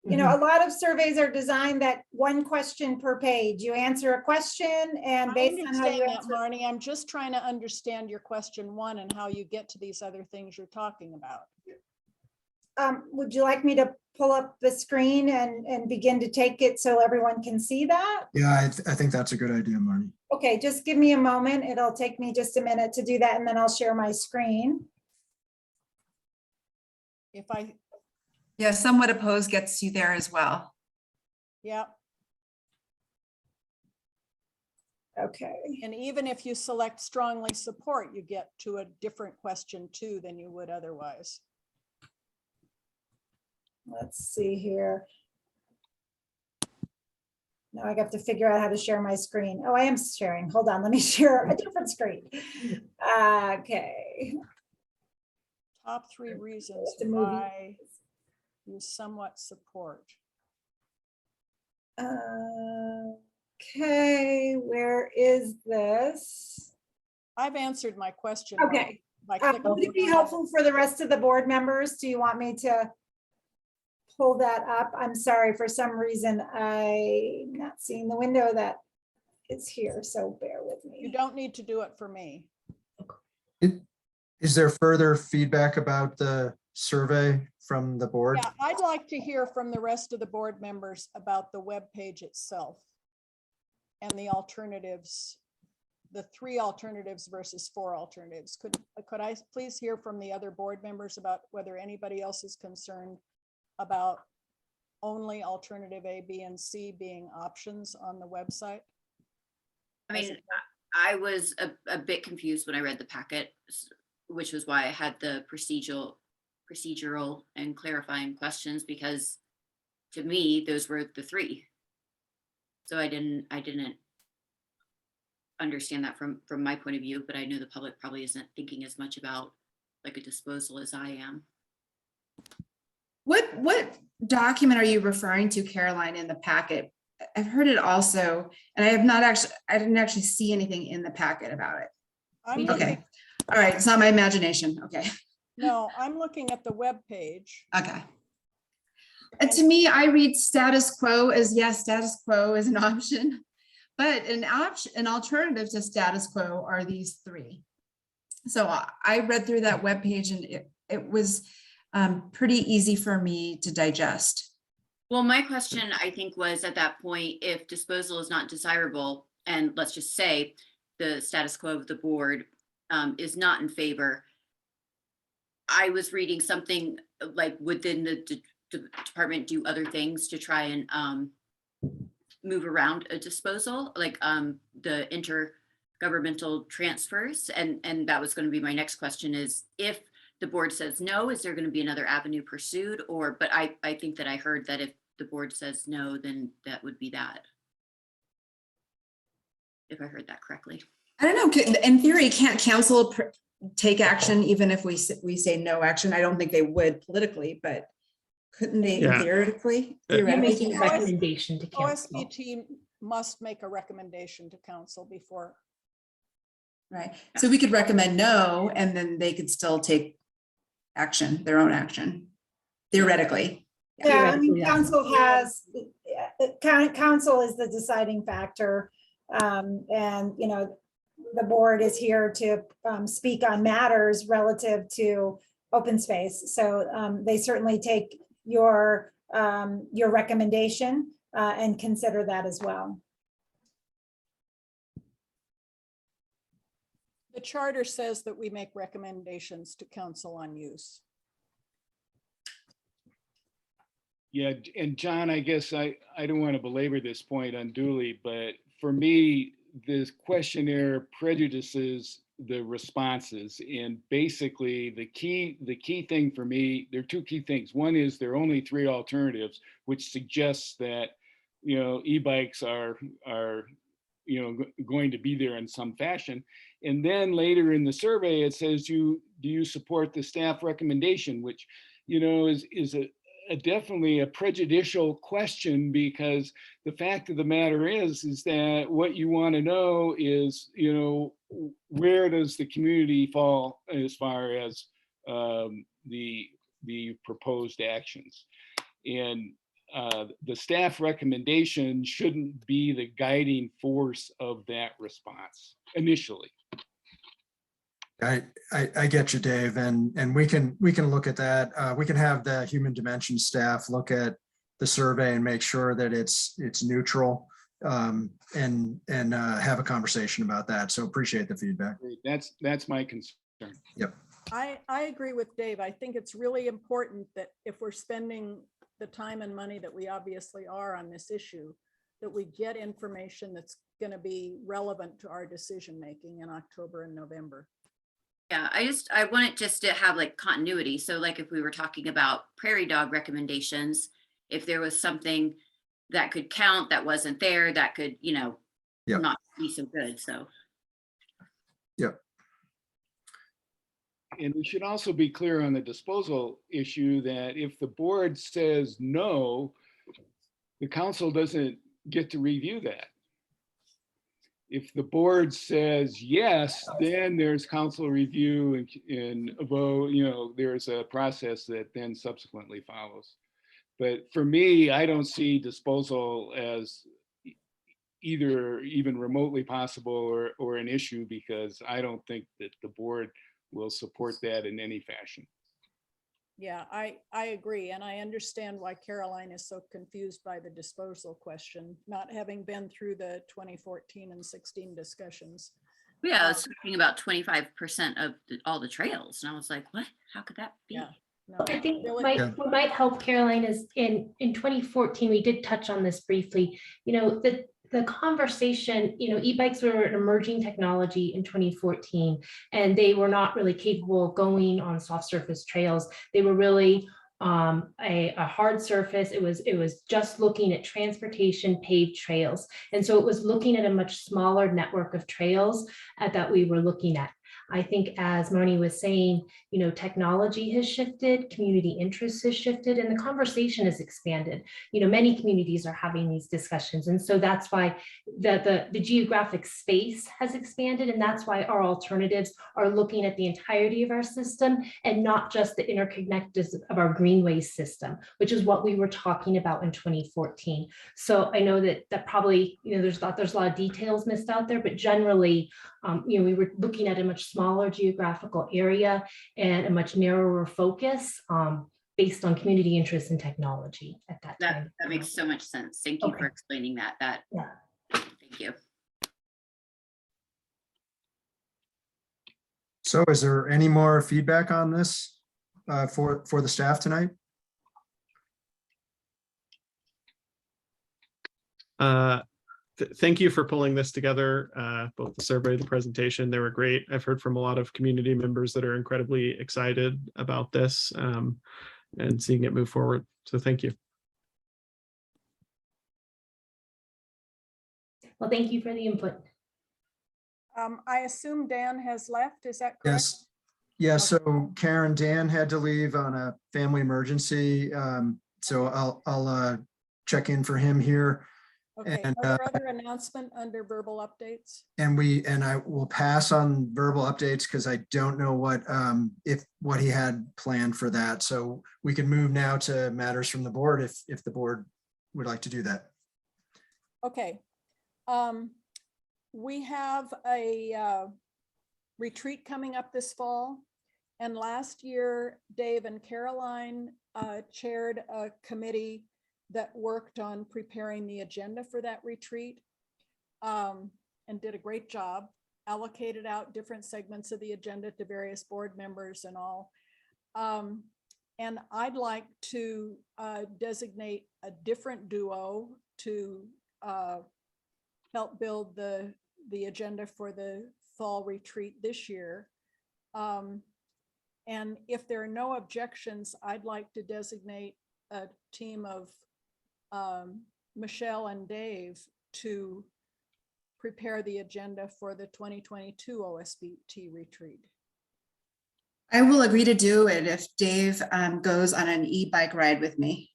Speaker 18: You know, a lot of surveys are designed that one question per page. You answer a question and based on how you answer.
Speaker 1: Marnie, I'm just trying to understand your question 1 and how you get to these other things you're talking about.
Speaker 18: Would you like me to pull up the screen and begin to take it so everyone can see that?
Speaker 20: Yeah, I think that's a good idea, Marnie.
Speaker 18: Okay, just give me a moment. It'll take me just a minute to do that and then I'll share my screen.
Speaker 3: Yeah, somewhat opposed gets you there as well.
Speaker 1: Yeah.
Speaker 18: Okay.
Speaker 1: And even if you select strongly support, you get to a different question 2 than you would otherwise.
Speaker 18: Let's see here. Now I have to figure out how to share my screen. Oh, I am sharing. Hold on, let me share a different screen. Okay.
Speaker 1: Top 3 reasons why you somewhat support.
Speaker 18: Okay, where is this?
Speaker 1: I've answered my question.
Speaker 18: Okay. Would it be helpful for the rest of the board members? Do you want me to pull that up? I'm sorry, for some reason I'm not seeing the window that is here, so bear with me.
Speaker 1: You don't need to do it for me.
Speaker 20: Is there further feedback about the survey from the board?
Speaker 1: Yeah, I'd like to hear from the rest of the board members about the web page itself and the alternatives, the 3 alternatives versus 4 alternatives. Could I please hear from the other board members about whether anybody else is concerned about only alternative A, B, and C being options on the website?
Speaker 10: I mean, I was a bit confused when I read the packet, which was why I had the procedural and clarifying questions, because to me, those were the 3. So I didn't understand that from my point of view, but I know the public probably isn't thinking as much about like a disposal as I am.
Speaker 3: What document are you referring to, Caroline, in the packet? I've heard it also, and I didn't actually see anything in the packet about it. Okay. All right. It's not my imagination. Okay.
Speaker 1: No, I'm looking at the web page.
Speaker 3: Okay. And to me, I read status quo as yes, status quo is an option, but an alternative to status quo are these 3. So I read through that webpage and it was pretty easy for me to digest.
Speaker 10: Well, my question, I think, was at that point, if disposal is not desirable, and let's just say the status quo of the board is not in favor, I was reading something like, within the department do other things to try and move around a disposal, like the intergovernmental transfers. And that was going to be my next question, is if the board says no, is there going to be another avenue pursued? Or, but I think that I heard that if the board says no, then that would be that. If I heard that correctly.
Speaker 3: I don't know, in theory, can't council take action even if we say no action? I don't think they would politically, but couldn't they theoretically?
Speaker 19: Making a recommendation to council.
Speaker 1: OSBT must make a recommendation to council before.
Speaker 3: Right, so we could recommend no, and then they could still take action, their own action, theoretically.
Speaker 18: Yeah, I mean, council is the deciding factor. And, you know, the board is here to speak on matters relative to open space. So they certainly take your recommendation and consider that as well.
Speaker 1: The charter says that we make recommendations to council on use.
Speaker 2: Yeah, and John, I guess I don't want to belabor this point unduly, but for me, this questionnaire prejudices the responses. And basically the key thing for me, there are two key things. One is there are only 3 alternatives, which suggests that, you know, e-bikes are you know, going to be there in some fashion. And then later in the survey, it says, do you support the staff recommendation, which, you know, is definitely a prejudicial question, because the fact of the matter is that what you want to know is, you know, where does the community fall as far as the proposed actions. And the staff recommendation shouldn't be the guiding force of that response initially.
Speaker 20: I get you, Dave, and we can look at that. We can have the human dimension staff look at the survey and make sure that it's neutral, and have a conversation about that. So appreciate the feedback.
Speaker 2: That's my concern.
Speaker 20: Yep.
Speaker 1: I agree with Dave. I think it's really important that if we're spending the time and money that we obviously are on this issue, that we get information that's going to be relevant to our decision making in October and November.
Speaker 10: Yeah, I want it just to have like continuity. So like if we were talking about prairie dog recommendations, if there was something that could count that wasn't there, that could, you know, not be so good. So.
Speaker 20: Yep.
Speaker 2: And we should also be clear on the disposal issue that if the board says no, the council doesn't get to review that. If the board says yes, then there's council review and a vote, you know, there's a process that then subsequently follows. But for me, I don't see disposal as either even remotely possible or an issue, because I don't think that the board will support that in any fashion.
Speaker 1: Yeah, I agree. And I understand why Caroline is so confused by the disposal question, not having been through the 2014 and 16 discussions.
Speaker 10: Yeah, I was talking about 25% of all the trails. And I was like, what? How could that be?
Speaker 1: Yeah. No,
Speaker 19: I think what might help, Caroline, is in 2014, we did touch on this briefly, you know, the conversation, you know, e-bikes were an emerging technology in 2014, and they were not really capable of going on soft surface trails. They were really a hard surface. It was just looking at transportation paved trails. And so it was looking at a much smaller network of trails that we were looking at. I think, as Marnie was saying, you know, technology has shifted, community interest has shifted, and the conversation has expanded. You know, many communities are having these discussions. And so that's why the geographic space has expanded. And that's why our alternatives are looking at the entirety of our system and not just the interconnectedness of our greenways system, which is what we were talking about in 2014. So I know that probably, you know, there's a lot of details missed out there, but generally, you know, we were looking at a much smaller smaller geographical area and a much narrower focus based on community interest in technology at that time.
Speaker 10: That makes so much sense. Thank you for explaining that.
Speaker 19: Yeah.
Speaker 10: Thank you.
Speaker 20: So is there any more feedback on this for the staff tonight?
Speaker 11: Thank you for pulling this together, both the survey, the presentation. They were great. I've heard from a lot of community members that are incredibly excited about this and seeing it move forward. So thank you.
Speaker 19: Well, thank you for the input.
Speaker 1: I assume Dan has left, is that correct?
Speaker 20: Yes. Yeah, so Karen, Dan had to leave on a family emergency. So I'll check in for him here.
Speaker 1: Okay,
Speaker 20: And,
Speaker 1: are there other announcement under verbal updates?
Speaker 20: and I will pass on verbal updates because I don't know what he had planned for that. So we can move now to matters from the board if the board would like to do that.
Speaker 1: Okay. We have a retreat coming up this fall. And last year, Dave and Caroline chaired a committee that worked on preparing the agenda for that retreat and did a great job, allocated out different segments of the agenda to various board members and all. And I'd like to designate a different duo to help build the agenda for the fall retreat this year. And if there are no objections, I'd like to designate a team of Michelle and Dave to prepare the agenda for the 2022 OSBT retreat.
Speaker 21: I will agree to do it if Dave goes on an e-bike ride with me.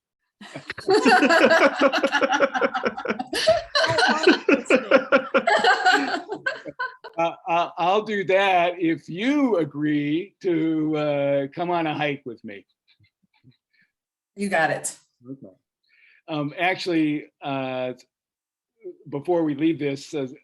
Speaker 2: I'll do that if you agree to come on a hike with me.
Speaker 21: You got it.
Speaker 2: Okay. Actually, before we leave this, Michelle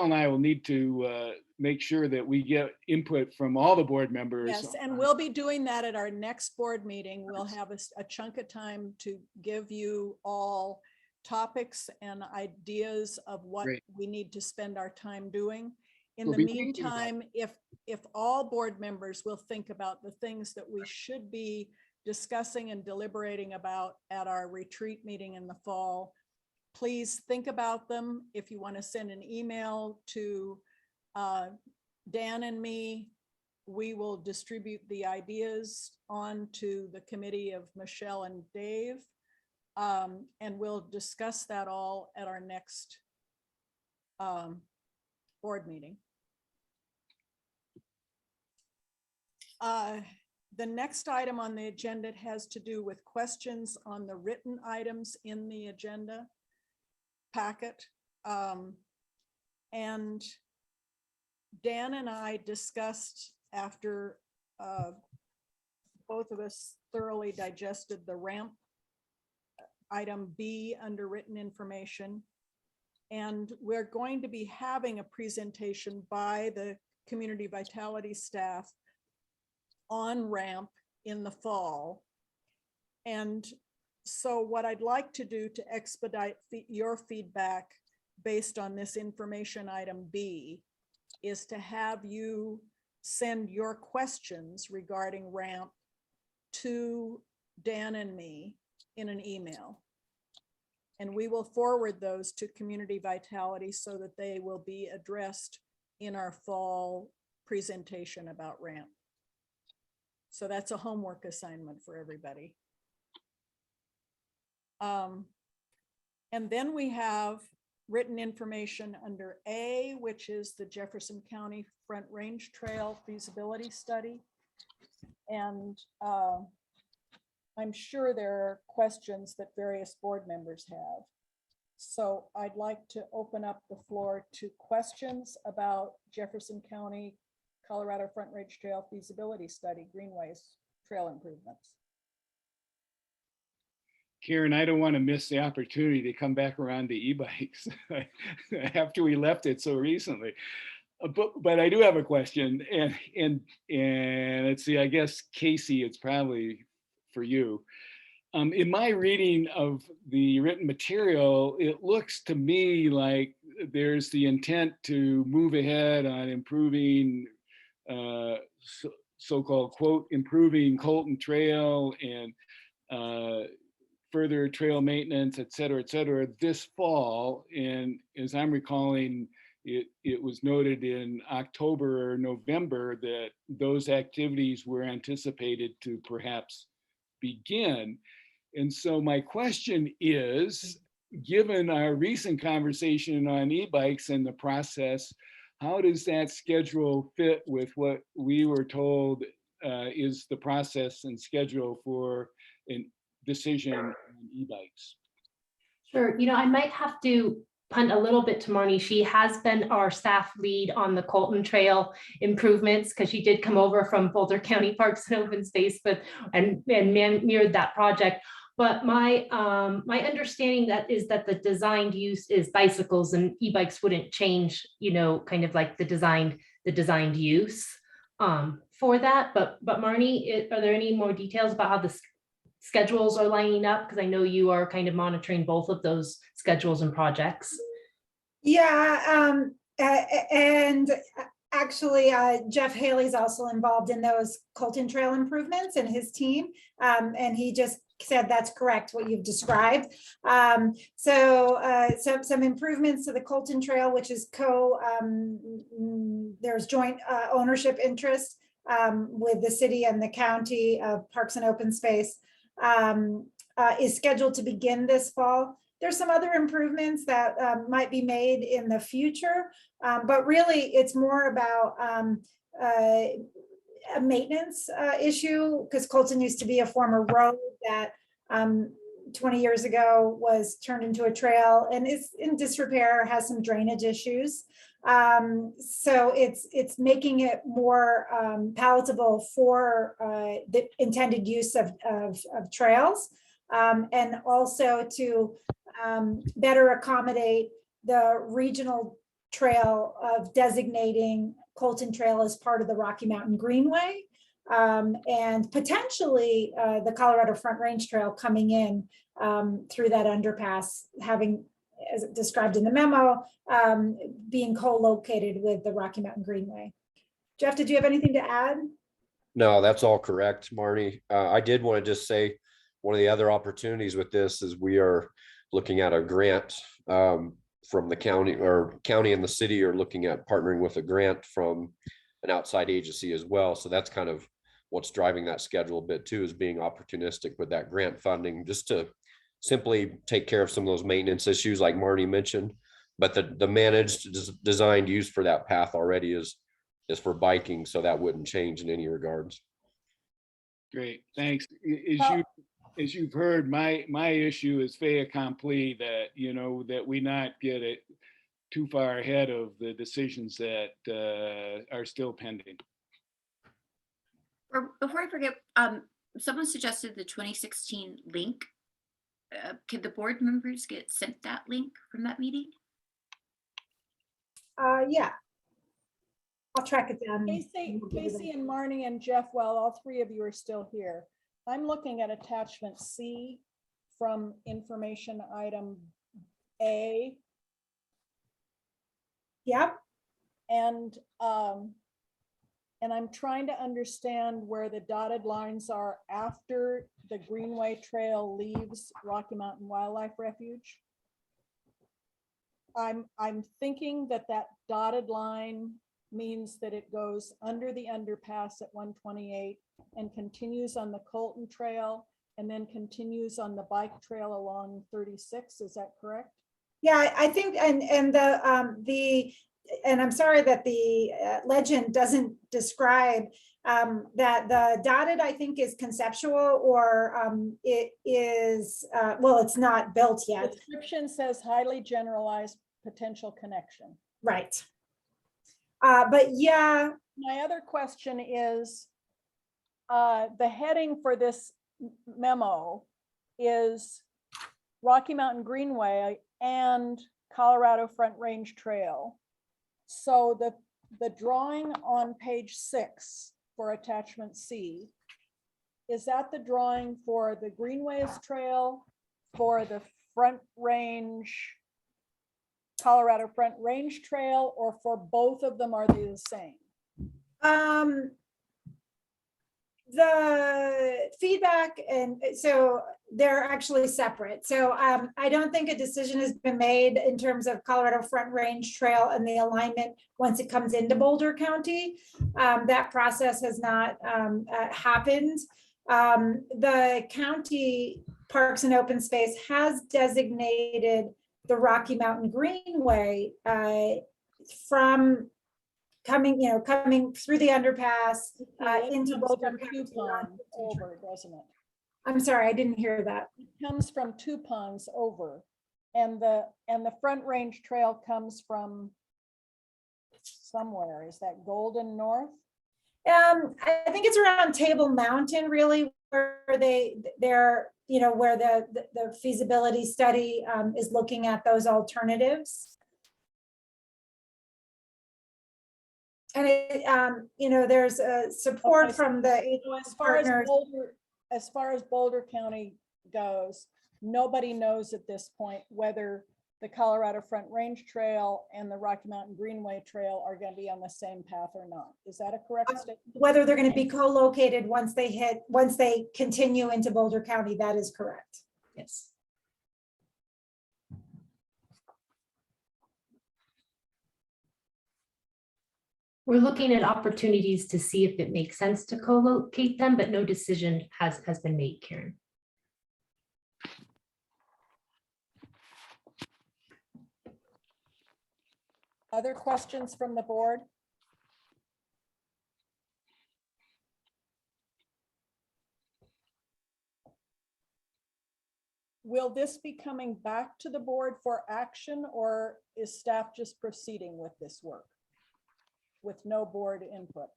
Speaker 2: and I will need to make sure that we get input from all the board members.
Speaker 1: Yes, and we'll be doing that at our next board meeting. We'll have a chunk of time to give you all topics and ideas of what we need to spend our time doing. In the meantime, if all board members will think about the things that we should be discussing and deliberating about at our retreat meeting in the fall, please think about them. If you want to send an email to Dan and me, we will distribute the ideas on to the committee of Michelle and Dave. And we'll discuss that all at our next board meeting. The next item on the agenda has to do with questions on the written items in the agenda packet. And Dan and I discussed after both of us thoroughly digested the ramp item B under written information. And we're going to be having a presentation by the Community Vitality staff on ramp in the fall. And so what I'd like to do to expedite your feedback based on this information item B is to have you send your questions regarding ramp to Dan and me in an email. And we will forward those to Community Vitality so that they will be addressed in our fall presentation about ramp. So that's a homework assignment for everybody. And then we have written information under A, which is the Jefferson County Front Range Trail feasibility study. And I'm sure there are questions that various board members have. So I'd like to open up the floor to questions about Jefferson County, Colorado Front Range Trail feasibility study, Greenways trail improvements.
Speaker 2: Karen, I don't want to miss the opportunity to come back around to e-bikes after we left it so recently. But I do have a question, and let's see, I guess Casey, it's probably for you. In my reading of the written material, it looks to me like there's the intent to move ahead on improving, so-called quote, improving Colton Trail and further trail maintenance, et cetera, this fall. And as I'm recalling, it was noted in October or November that those activities were anticipated to perhaps begin. And so my question is, given our recent conversation on e-bikes and the process, how does that schedule fit with what we were told is the process and schedule for a decision on e-bikes?
Speaker 19: Sure. I might have to punt a little bit to Marnie. She has been our staff lead on the Colton Trail improvements because she did come over from Boulder County Parks and Open Space, and mirrored that project. But my understanding is that the designed use is bicycles, and e-bikes wouldn't change, kind of like the designed use for that. But Marnie, are there any more details about how the schedules are lining up? Because I know you are kind of monitoring both of those schedules and projects.
Speaker 18: Yeah, and actually, Jeff Haley's also involved in those Colton Trail improvements and his team. And he just said that's correct, what you've described. So some improvements to the Colton Trail, which is there's joint ownership interest with the city and the county of Parks and Open Space, is scheduled to begin this fall. There's some other improvements that might be made in the future, but really it's more about a maintenance issue, because Colton used to be a former road that 20 years ago was turned into a trail and is in disrepair, has some drainage issues. So it's making it more palatable for the intended use of trails, and also to better accommodate the regional trail of designating Colton Trail as part of the Rocky Mountain Greenway, and potentially the Colorado Front Range Trail coming in through that underpass, having, as described in the memo, being co-located with the Rocky Mountain Greenway. Jeff, did you have anything to add?
Speaker 7: No, that's all correct, Marnie. I did want to just say one of the other opportunities with this is we are looking at a grant from the county, or county and the city are looking at partnering with a grant from an outside agency as well. So that's kind of what's driving that schedule a bit too, is being opportunistic with that grant funding, just to simply take care of some of those maintenance issues like Marnie mentioned. But the managed designed use for that path already is for biking, so that wouldn't change in any regards.
Speaker 2: Great, thanks. As you've heard, my issue is fait accompli, that that we not get it too far ahead of the decisions that are still pending.
Speaker 10: Before I forget, someone suggested the 2016 link. Could the board members get sent that link from that meeting?
Speaker 18: Yeah, I'll track it down.
Speaker 1: Casey and Marnie and Jeff, while all three of you are still here, I'm looking at attachment C from information item A.
Speaker 18: Yep.
Speaker 1: And I'm trying to understand where the dotted lines are after the Greenway Trail leaves Rocky Mountain Wildlife Refuge. I'm thinking that dotted line means that it goes under the underpass at 128 and continues on the Colton Trail and then continues on the bike trail along 36. Is that correct?
Speaker 18: Yeah, I think, and I'm sorry that the legend doesn't describe that the dotted, I think, is conceptual, or it is, well, it's not built yet.
Speaker 1: The description says highly generalized potential connection.
Speaker 18: Right. But yeah.
Speaker 1: My other question is, the heading for this memo is Rocky Mountain Greenway and Colorado Front Range Trail. So the the drawing on page 6 for attachment C, is that the drawing for the Greenways Trail, for the Front Range, Colorado Front Range Trail, or for both of them? Are they the same?
Speaker 18: The feedback, and so they're actually separate. So I don't think a decision has been made in terms of Colorado Front Range Trail and the alignment once it comes into Boulder County. That process has not happened. The county Parks and Open Space has designated the Rocky Mountain Greenway from coming through the underpass into Boulder County.
Speaker 1: Over, doesn't it?
Speaker 18: I'm sorry, I didn't hear that.
Speaker 1: It comes from Two Ponds over, and the Front Range Trail comes from somewhere. Is that Golden North?
Speaker 18: I think it's around Table Mountain, really, where they're where the feasibility study is looking at those alternatives. And there's a support from the partners.
Speaker 1: As far as Boulder County goes, nobody knows at this point whether the Colorado Front Range Trail and the Rocky Mountain Greenway Trail are going to be on the same path or not. Is that a correct statement?
Speaker 18: Whether they're going to be co-located once they continue into Boulder County, that is correct.
Speaker 19: Yes. We're looking at opportunities to see if it makes sense to co-locate them, but no decision has been made, Karen.
Speaker 1: Other questions from the board? Will this be coming back to the board for action, or is staff just proceeding with this work with no board input?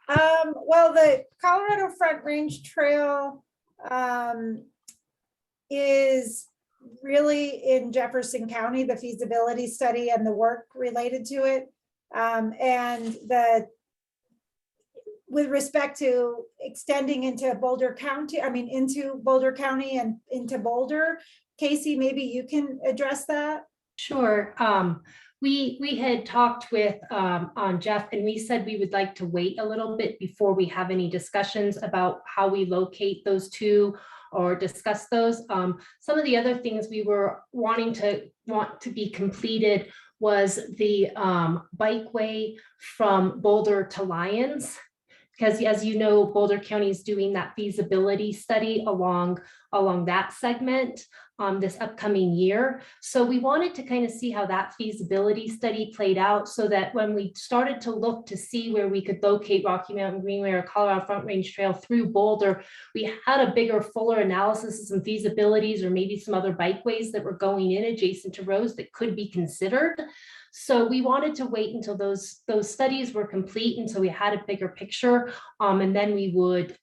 Speaker 18: Well, the Colorado Front Range Trail is really in Jefferson County, the feasibility study and the work related to it. And with respect to extending into Boulder County, into Boulder County and into Boulder, Casey, maybe you can address that.
Speaker 19: Sure. We had talked with on Jeff, and we said we would like to wait a little bit before we have any discussions about how we locate those two or discuss those. Some of the other things we were want to be completed was the bikeway from Boulder to Lyons, because as you know, Boulder County is doing that feasibility study along that segment this upcoming year. So we wanted to kind of see how that feasibility study played out, so that when we started to look to see where we could locate Rocky Mountain Greenway or Colorado Front Range Trail through Boulder, we had a bigger, fuller analysis of some feasibilities or maybe some other bikeways that were going in adjacent to roads that could be considered. So we wanted to wait until those studies were complete, until we had a bigger picture, and then we would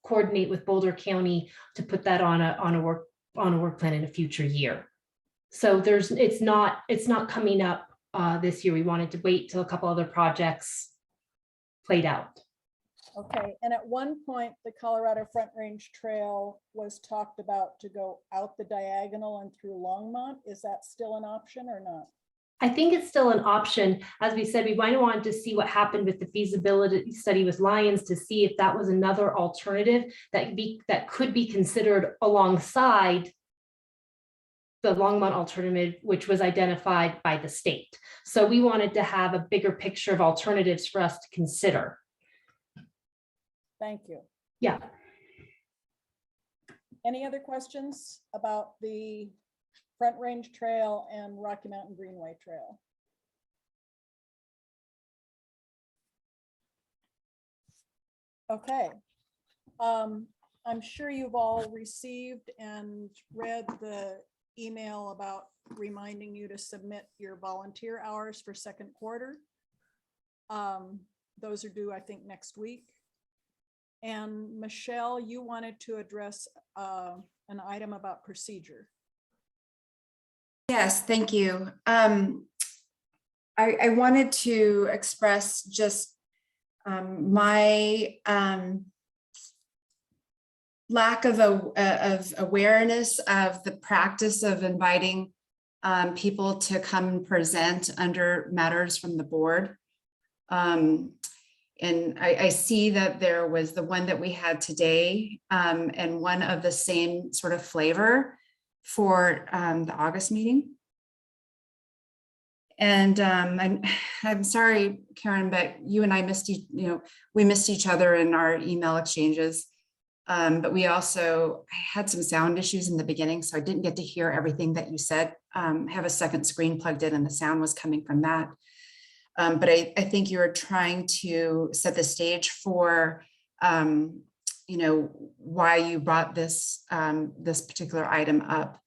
Speaker 19: coordinate with Boulder County to put that on a work plan in a future year. So it's not coming up this year. We wanted to wait till a couple other projects played out.
Speaker 1: Okay, and at one point, the Colorado Front Range Trail was talked about to go out the diagonal and through Longmont. Is that still an option or not?
Speaker 19: I think it's still an option. As we said, we might have wanted to see what happened with the feasibility study with Lyons to see if that was another alternative that could be considered alongside the Longmont alternative, which was identified by the state. So we wanted to have a bigger picture of alternatives for us to consider.
Speaker 1: Thank you.
Speaker 19: Yeah.
Speaker 1: Any other questions about the Front Range Trail and Rocky Mountain Greenway Trail? Okay. I'm sure you've all received and read the email about reminding you to submit your volunteer hours for second quarter. Those are due, I think, next week. And Michelle, you wanted to address an item about procedure.
Speaker 21: Yes, thank you.
Speaker 3: I wanted to express just my lack of awareness of the practice of inviting people to come and present under matters from the board. And I see that there was the one that we had today and one of the same sort of flavor for the August meeting. And I'm sorry, Karen, but you and I we missed each other in our email exchanges. But we also had some sound issues in the beginning, so I didn't get to hear everything that you said. I have a second screen plugged in and the sound was coming from that. But I think you were trying to set the stage for, why you brought this particular item up.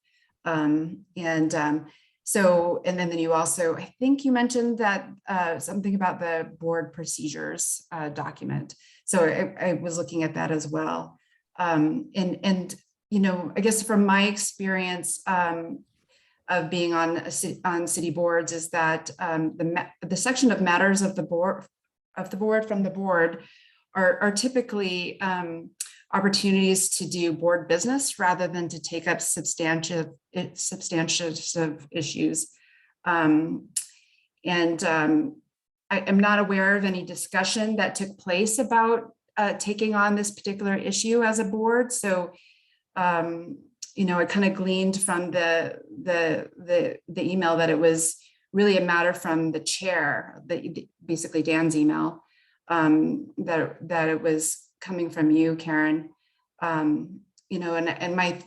Speaker 3: So, and then you also, I think you mentioned that something about the board procedures document. So I was looking at that as well. I guess from my experience of being on city boards is that the section of matters of the board from the board are typically opportunities to do board business rather than to take up substantive issues. I'm not aware of any discussion that took place about taking on this particular issue as a board. So, I kind of gleaned from the email that it was really a matter from the chair, basically Dan's email, that it was coming from you, Karen. And my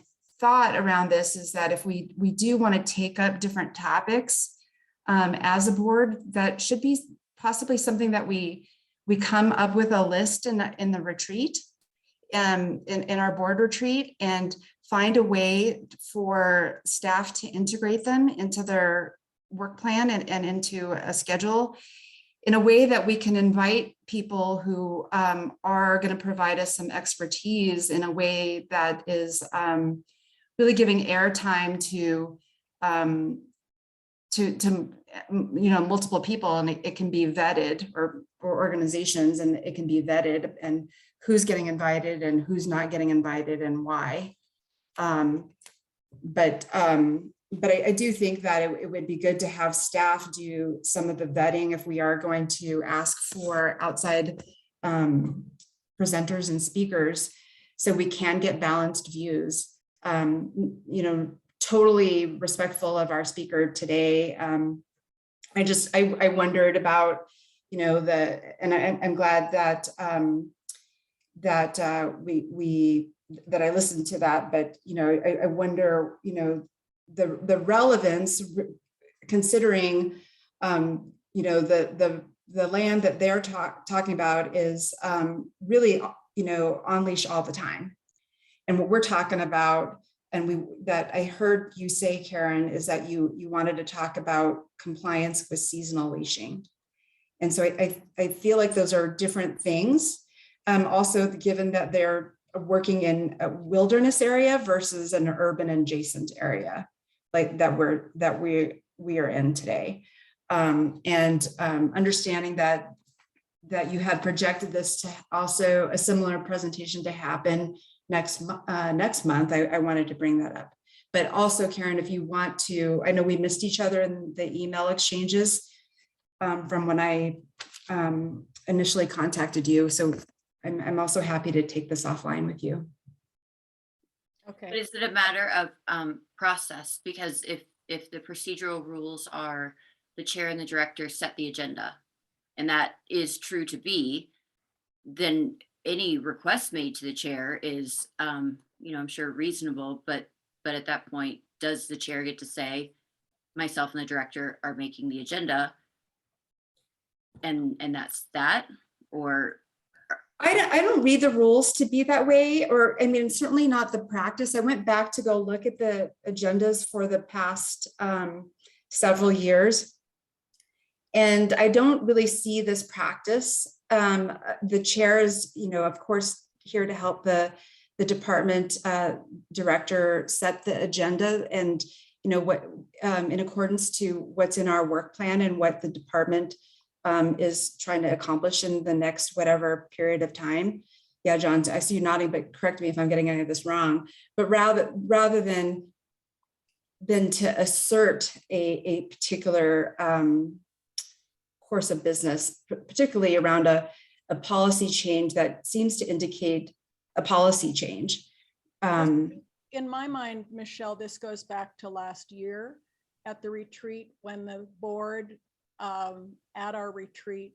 Speaker 3: thought around this is that if we do want to take up different topics as a board, that should be possibly something that we come up with a list in the retreat, in our board retreat, and find a way for staff to integrate them into their work plan and into a schedule in a way that we can invite people who are going to provide us some expertise in a way that is really giving airtime to multiple people, and it can be vetted, or organizations, and it can be vetted, and who's getting invited and who's not getting invited and why. But I do think that it would be good to have staff do some of the vetting if we are going to ask for outside presenters and speakers, so we can get balanced views. Totally respectful of our speaker today. I wondered about, I'm glad that that I listened to that, but I wonder, the relevance, considering the land that they're talking about is really on leash all the time. And what we're talking about, and that I heard you say, Karen, is that you wanted to talk about compliance with seasonal leashing. And so I feel like those are different things. Also, given that they're working in a wilderness area versus an urban adjacent area, like that we are in today. Understanding that you had projected this to also a similar presentation to happen next month, I wanted to bring that up. But also, Karen, if you want to, I know we missed each other in the email exchanges from when I initially contacted you. So I'm also happy to take this offline with you.
Speaker 10: But is it a matter of process? Because if the procedural rules are the chair and the director set the agenda, and that is true to be, then any request made to the chair is, I'm sure reasonable, but at that point, does the chair get to say, myself and the director are making the agenda, and that's that? Or
Speaker 3: I don't read the rules to be that way, or certainly not the practice. I went back to go look at the agendas for the past several years, and I don't really see this practice. The chair is, of course, here to help the department director set the agenda, and what, in accordance to what's in our work plan and what the department is trying to accomplish in the next whatever period of time. Yeah, John, I see you nodding, but correct me if I'm getting any of this wrong. But rather than to assert a particular course of business, particularly around a policy change that seems to indicate a policy change.
Speaker 1: In my mind, Michelle, this goes back to last year at the retreat when the board at our retreat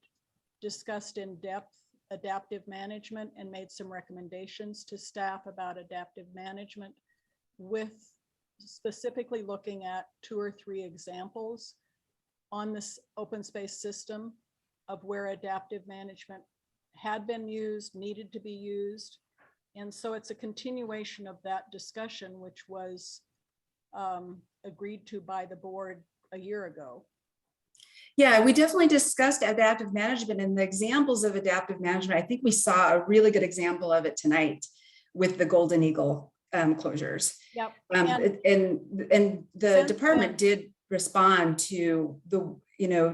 Speaker 1: discussed in depth adaptive management and made some recommendations to staff about adaptive management, with specifically looking at 2 or 3 examples on this open space system of where adaptive management had been used, needed to be used. And so it's a continuation of that discussion, which was agreed to by the board a year ago.
Speaker 3: Yeah, we definitely discussed adaptive management, and the examples of adaptive management. I think we saw a really good example of it tonight with the Golden Eagle closures.
Speaker 1: Yep.
Speaker 3: And the department did respond to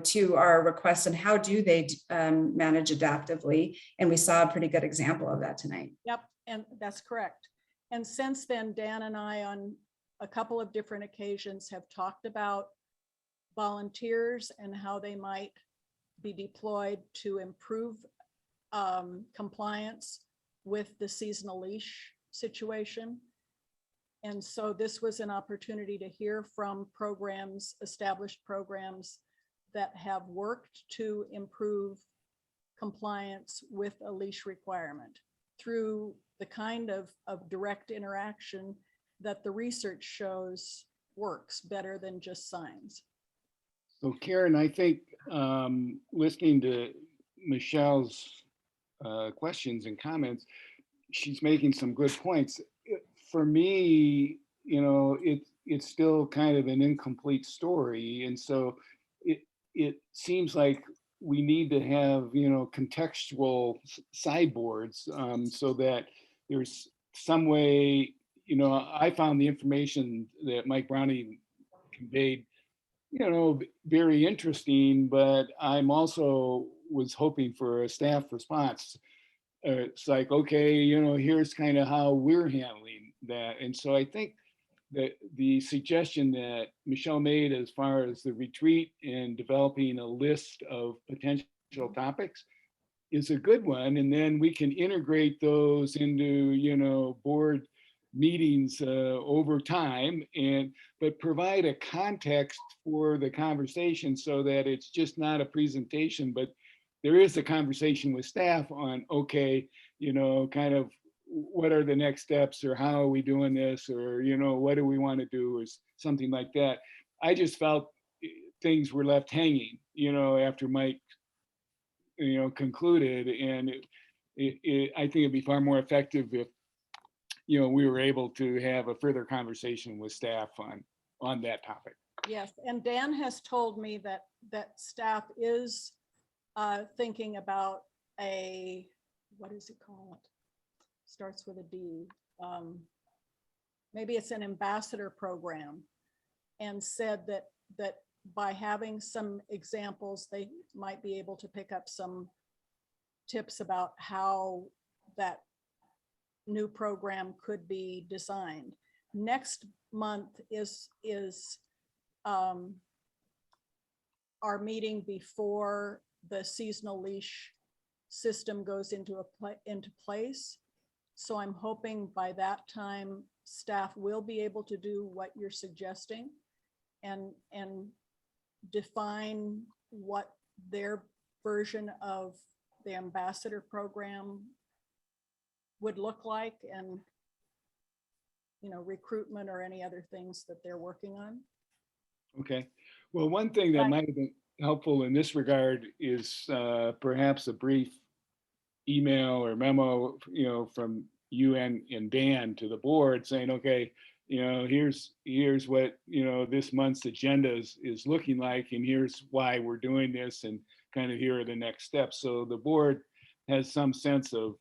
Speaker 3: to our request on how do they manage adaptively, and we saw a pretty good example of that tonight.
Speaker 1: Yep, and that's correct. And since then, Dan and I on a couple of different occasions have talked about volunteers and how they might be deployed to improve compliance with the seasonal leash situation. And so this was an opportunity to hear from programs, established programs that have worked to improve compliance with a leash requirement through the kind of direct interaction that the research shows works better than just signs.
Speaker 2: So Karen, I think listening to Michelle's questions and comments, she's making some good points. For me, it's still kind of an incomplete story. And so it seems like we need to have, contextual sideboards so that there's some way, I found the information that Mike Browning conveyed, very interesting, but I'm also was hoping for a staff response. It's like, okay, here's kind of how we're handling that. And so I think that the suggestion that Michelle made as far as the retreat and developing a list of potential topics is a good one. And then we can integrate those into, board meetings over time, but provide a context for the conversation so that it's just not a presentation, but there is a conversation with staff on, okay, kind of what are the next steps, or how are we doing this, or, what do we want to do, or something like that. I just felt things were left hanging, after Mike, concluded, and I think it'd be far more effective if, we were able to have a further conversation with staff on that topic.
Speaker 1: Yes, and Dan has told me that staff is thinking about what is it called? Starts with a D. Maybe it's an ambassador program, and said that by having some examples, they might be able to pick up some tips about how that new program could be designed. Next month is our meeting before the seasonal leash system goes into place. So I'm hoping by that time, staff will be able to do what you're suggesting and define what their version of the ambassador program would look like, and recruitment or any other things that they're working on.
Speaker 2: Okay. Well, one thing that might have been helpful in this regard is perhaps a brief email or memo, from you and Dan to the board saying, okay, here's what, this month's agenda is looking like, and here's why we're doing this, and kind of here are the next steps. So the board has some sense of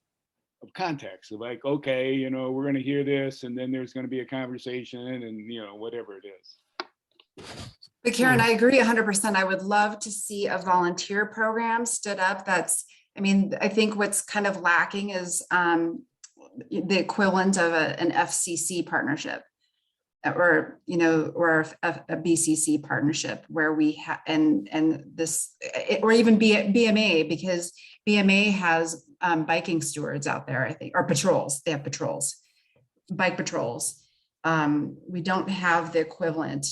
Speaker 2: context of like, okay, we're going to hear this, and then there's going to be a conversation, and whatever it is.
Speaker 21: But Karen, I agree 100%. I would love to see a volunteer program stood up. I mean, I think what's kind of lacking is the equivalent of an FCC partnership, or or a BCC partnership where we have or even BMA, because BMA has biking stewards out there, I think, or patrols. They have patrols, bike patrols. We don't have the equivalent.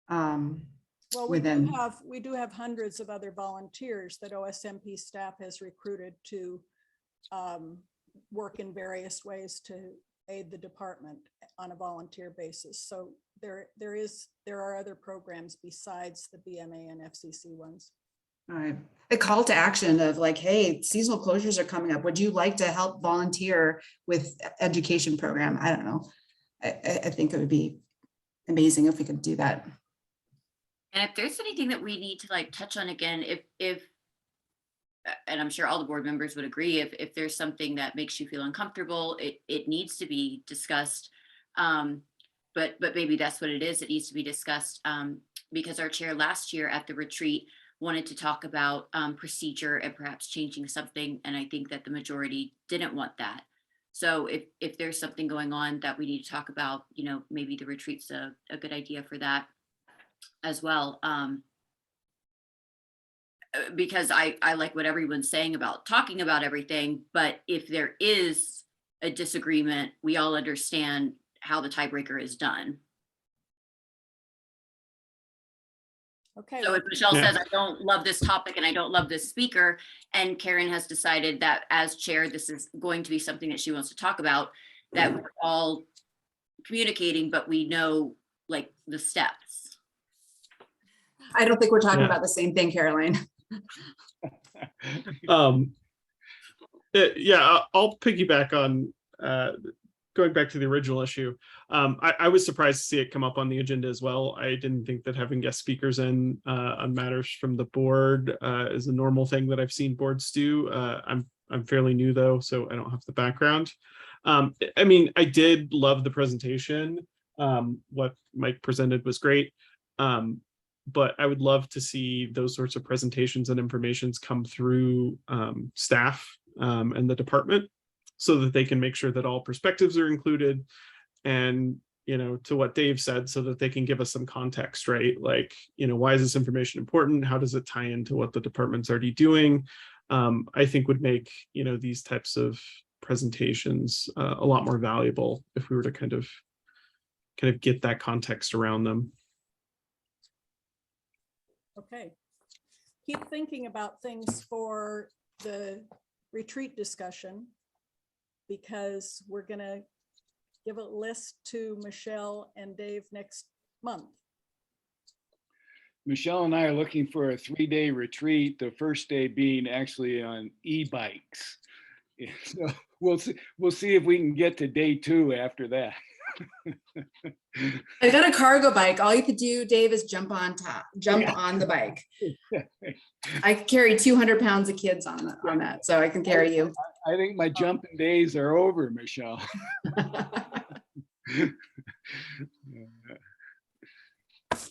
Speaker 1: Well, we do have hundreds of other volunteers that OSMP staff has recruited to work in various ways to aid the department on a volunteer basis. So there are other programs besides the BMA and FCC ones.
Speaker 21: All right. A call to action of like, hey, seasonal closures are coming up. Would you like to help volunteer with education program? I don't know. I think it would be amazing if we could do that.
Speaker 10: And if there's anything that we need to like touch on again, if and I'm sure all the board members would agree, if there's something that makes you feel uncomfortable, it needs to be discussed. But maybe that's what it is. It needs to be discussed because our chair last year at the retreat wanted to talk about procedure and perhaps changing something. And I think that the majority didn't want that. So if there's something going on that we need to talk about, maybe the retreat's a good idea for that as well. Because I like what everyone's saying about talking about everything, but if there is a disagreement, we all understand how the tiebreaker is done.
Speaker 1: Okay.
Speaker 10: So if Michelle says, I don't love this topic and I don't love this speaker, and Karen has decided that as chair, this is going to be something that she wants to talk about, that we're all communicating, but we know like the steps.
Speaker 21: I don't think we're talking about the same thing, Caroline.
Speaker 11: Yeah, I'll piggyback on going back to the original issue. I was surprised to see it come up on the agenda as well. I didn't think that having guest speakers on matters from the board is a normal thing that I've seen boards do. I'm fairly new though, so I don't have the background. I mean, I did love the presentation. What Mike presented was great. But I would love to see those sorts of presentations and informations come through staff and the department so that they can make sure that all perspectives are included. And, to what Dave said, so that they can give us some context, right? Like, why is this information important? How does it tie into what the department's already doing? I think would make, these types of presentations a lot more valuable if we were to kind of get that context around them.
Speaker 1: Okay. Keep thinking about things for the retreat discussion, because we're going to give a list to Michelle and Dave next month.
Speaker 2: Michelle and I are looking for a 3-day retreat, the first day being actually on e-bikes. So we'll see if we can get to day 2 after that.
Speaker 21: I got a cargo bike. All you could do, Dave, is jump on the bike. I carry 200 pounds of kids on that, so I can carry you.
Speaker 2: I think my jumping days are over, Michelle.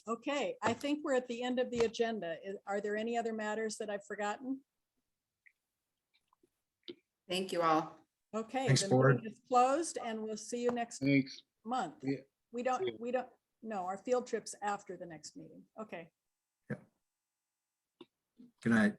Speaker 1: Okay, I think we're at the end of the agenda. Are there any other matters that I've forgotten?
Speaker 21: Thank you all.
Speaker 1: Okay,
Speaker 20: Thanks,
Speaker 1: the
Speaker 20: board.
Speaker 1: meeting is closed and we'll see you next month.
Speaker 2: Yeah.
Speaker 1: We don't, no, our field trip's after the next meeting. Okay.
Speaker 20: Good night.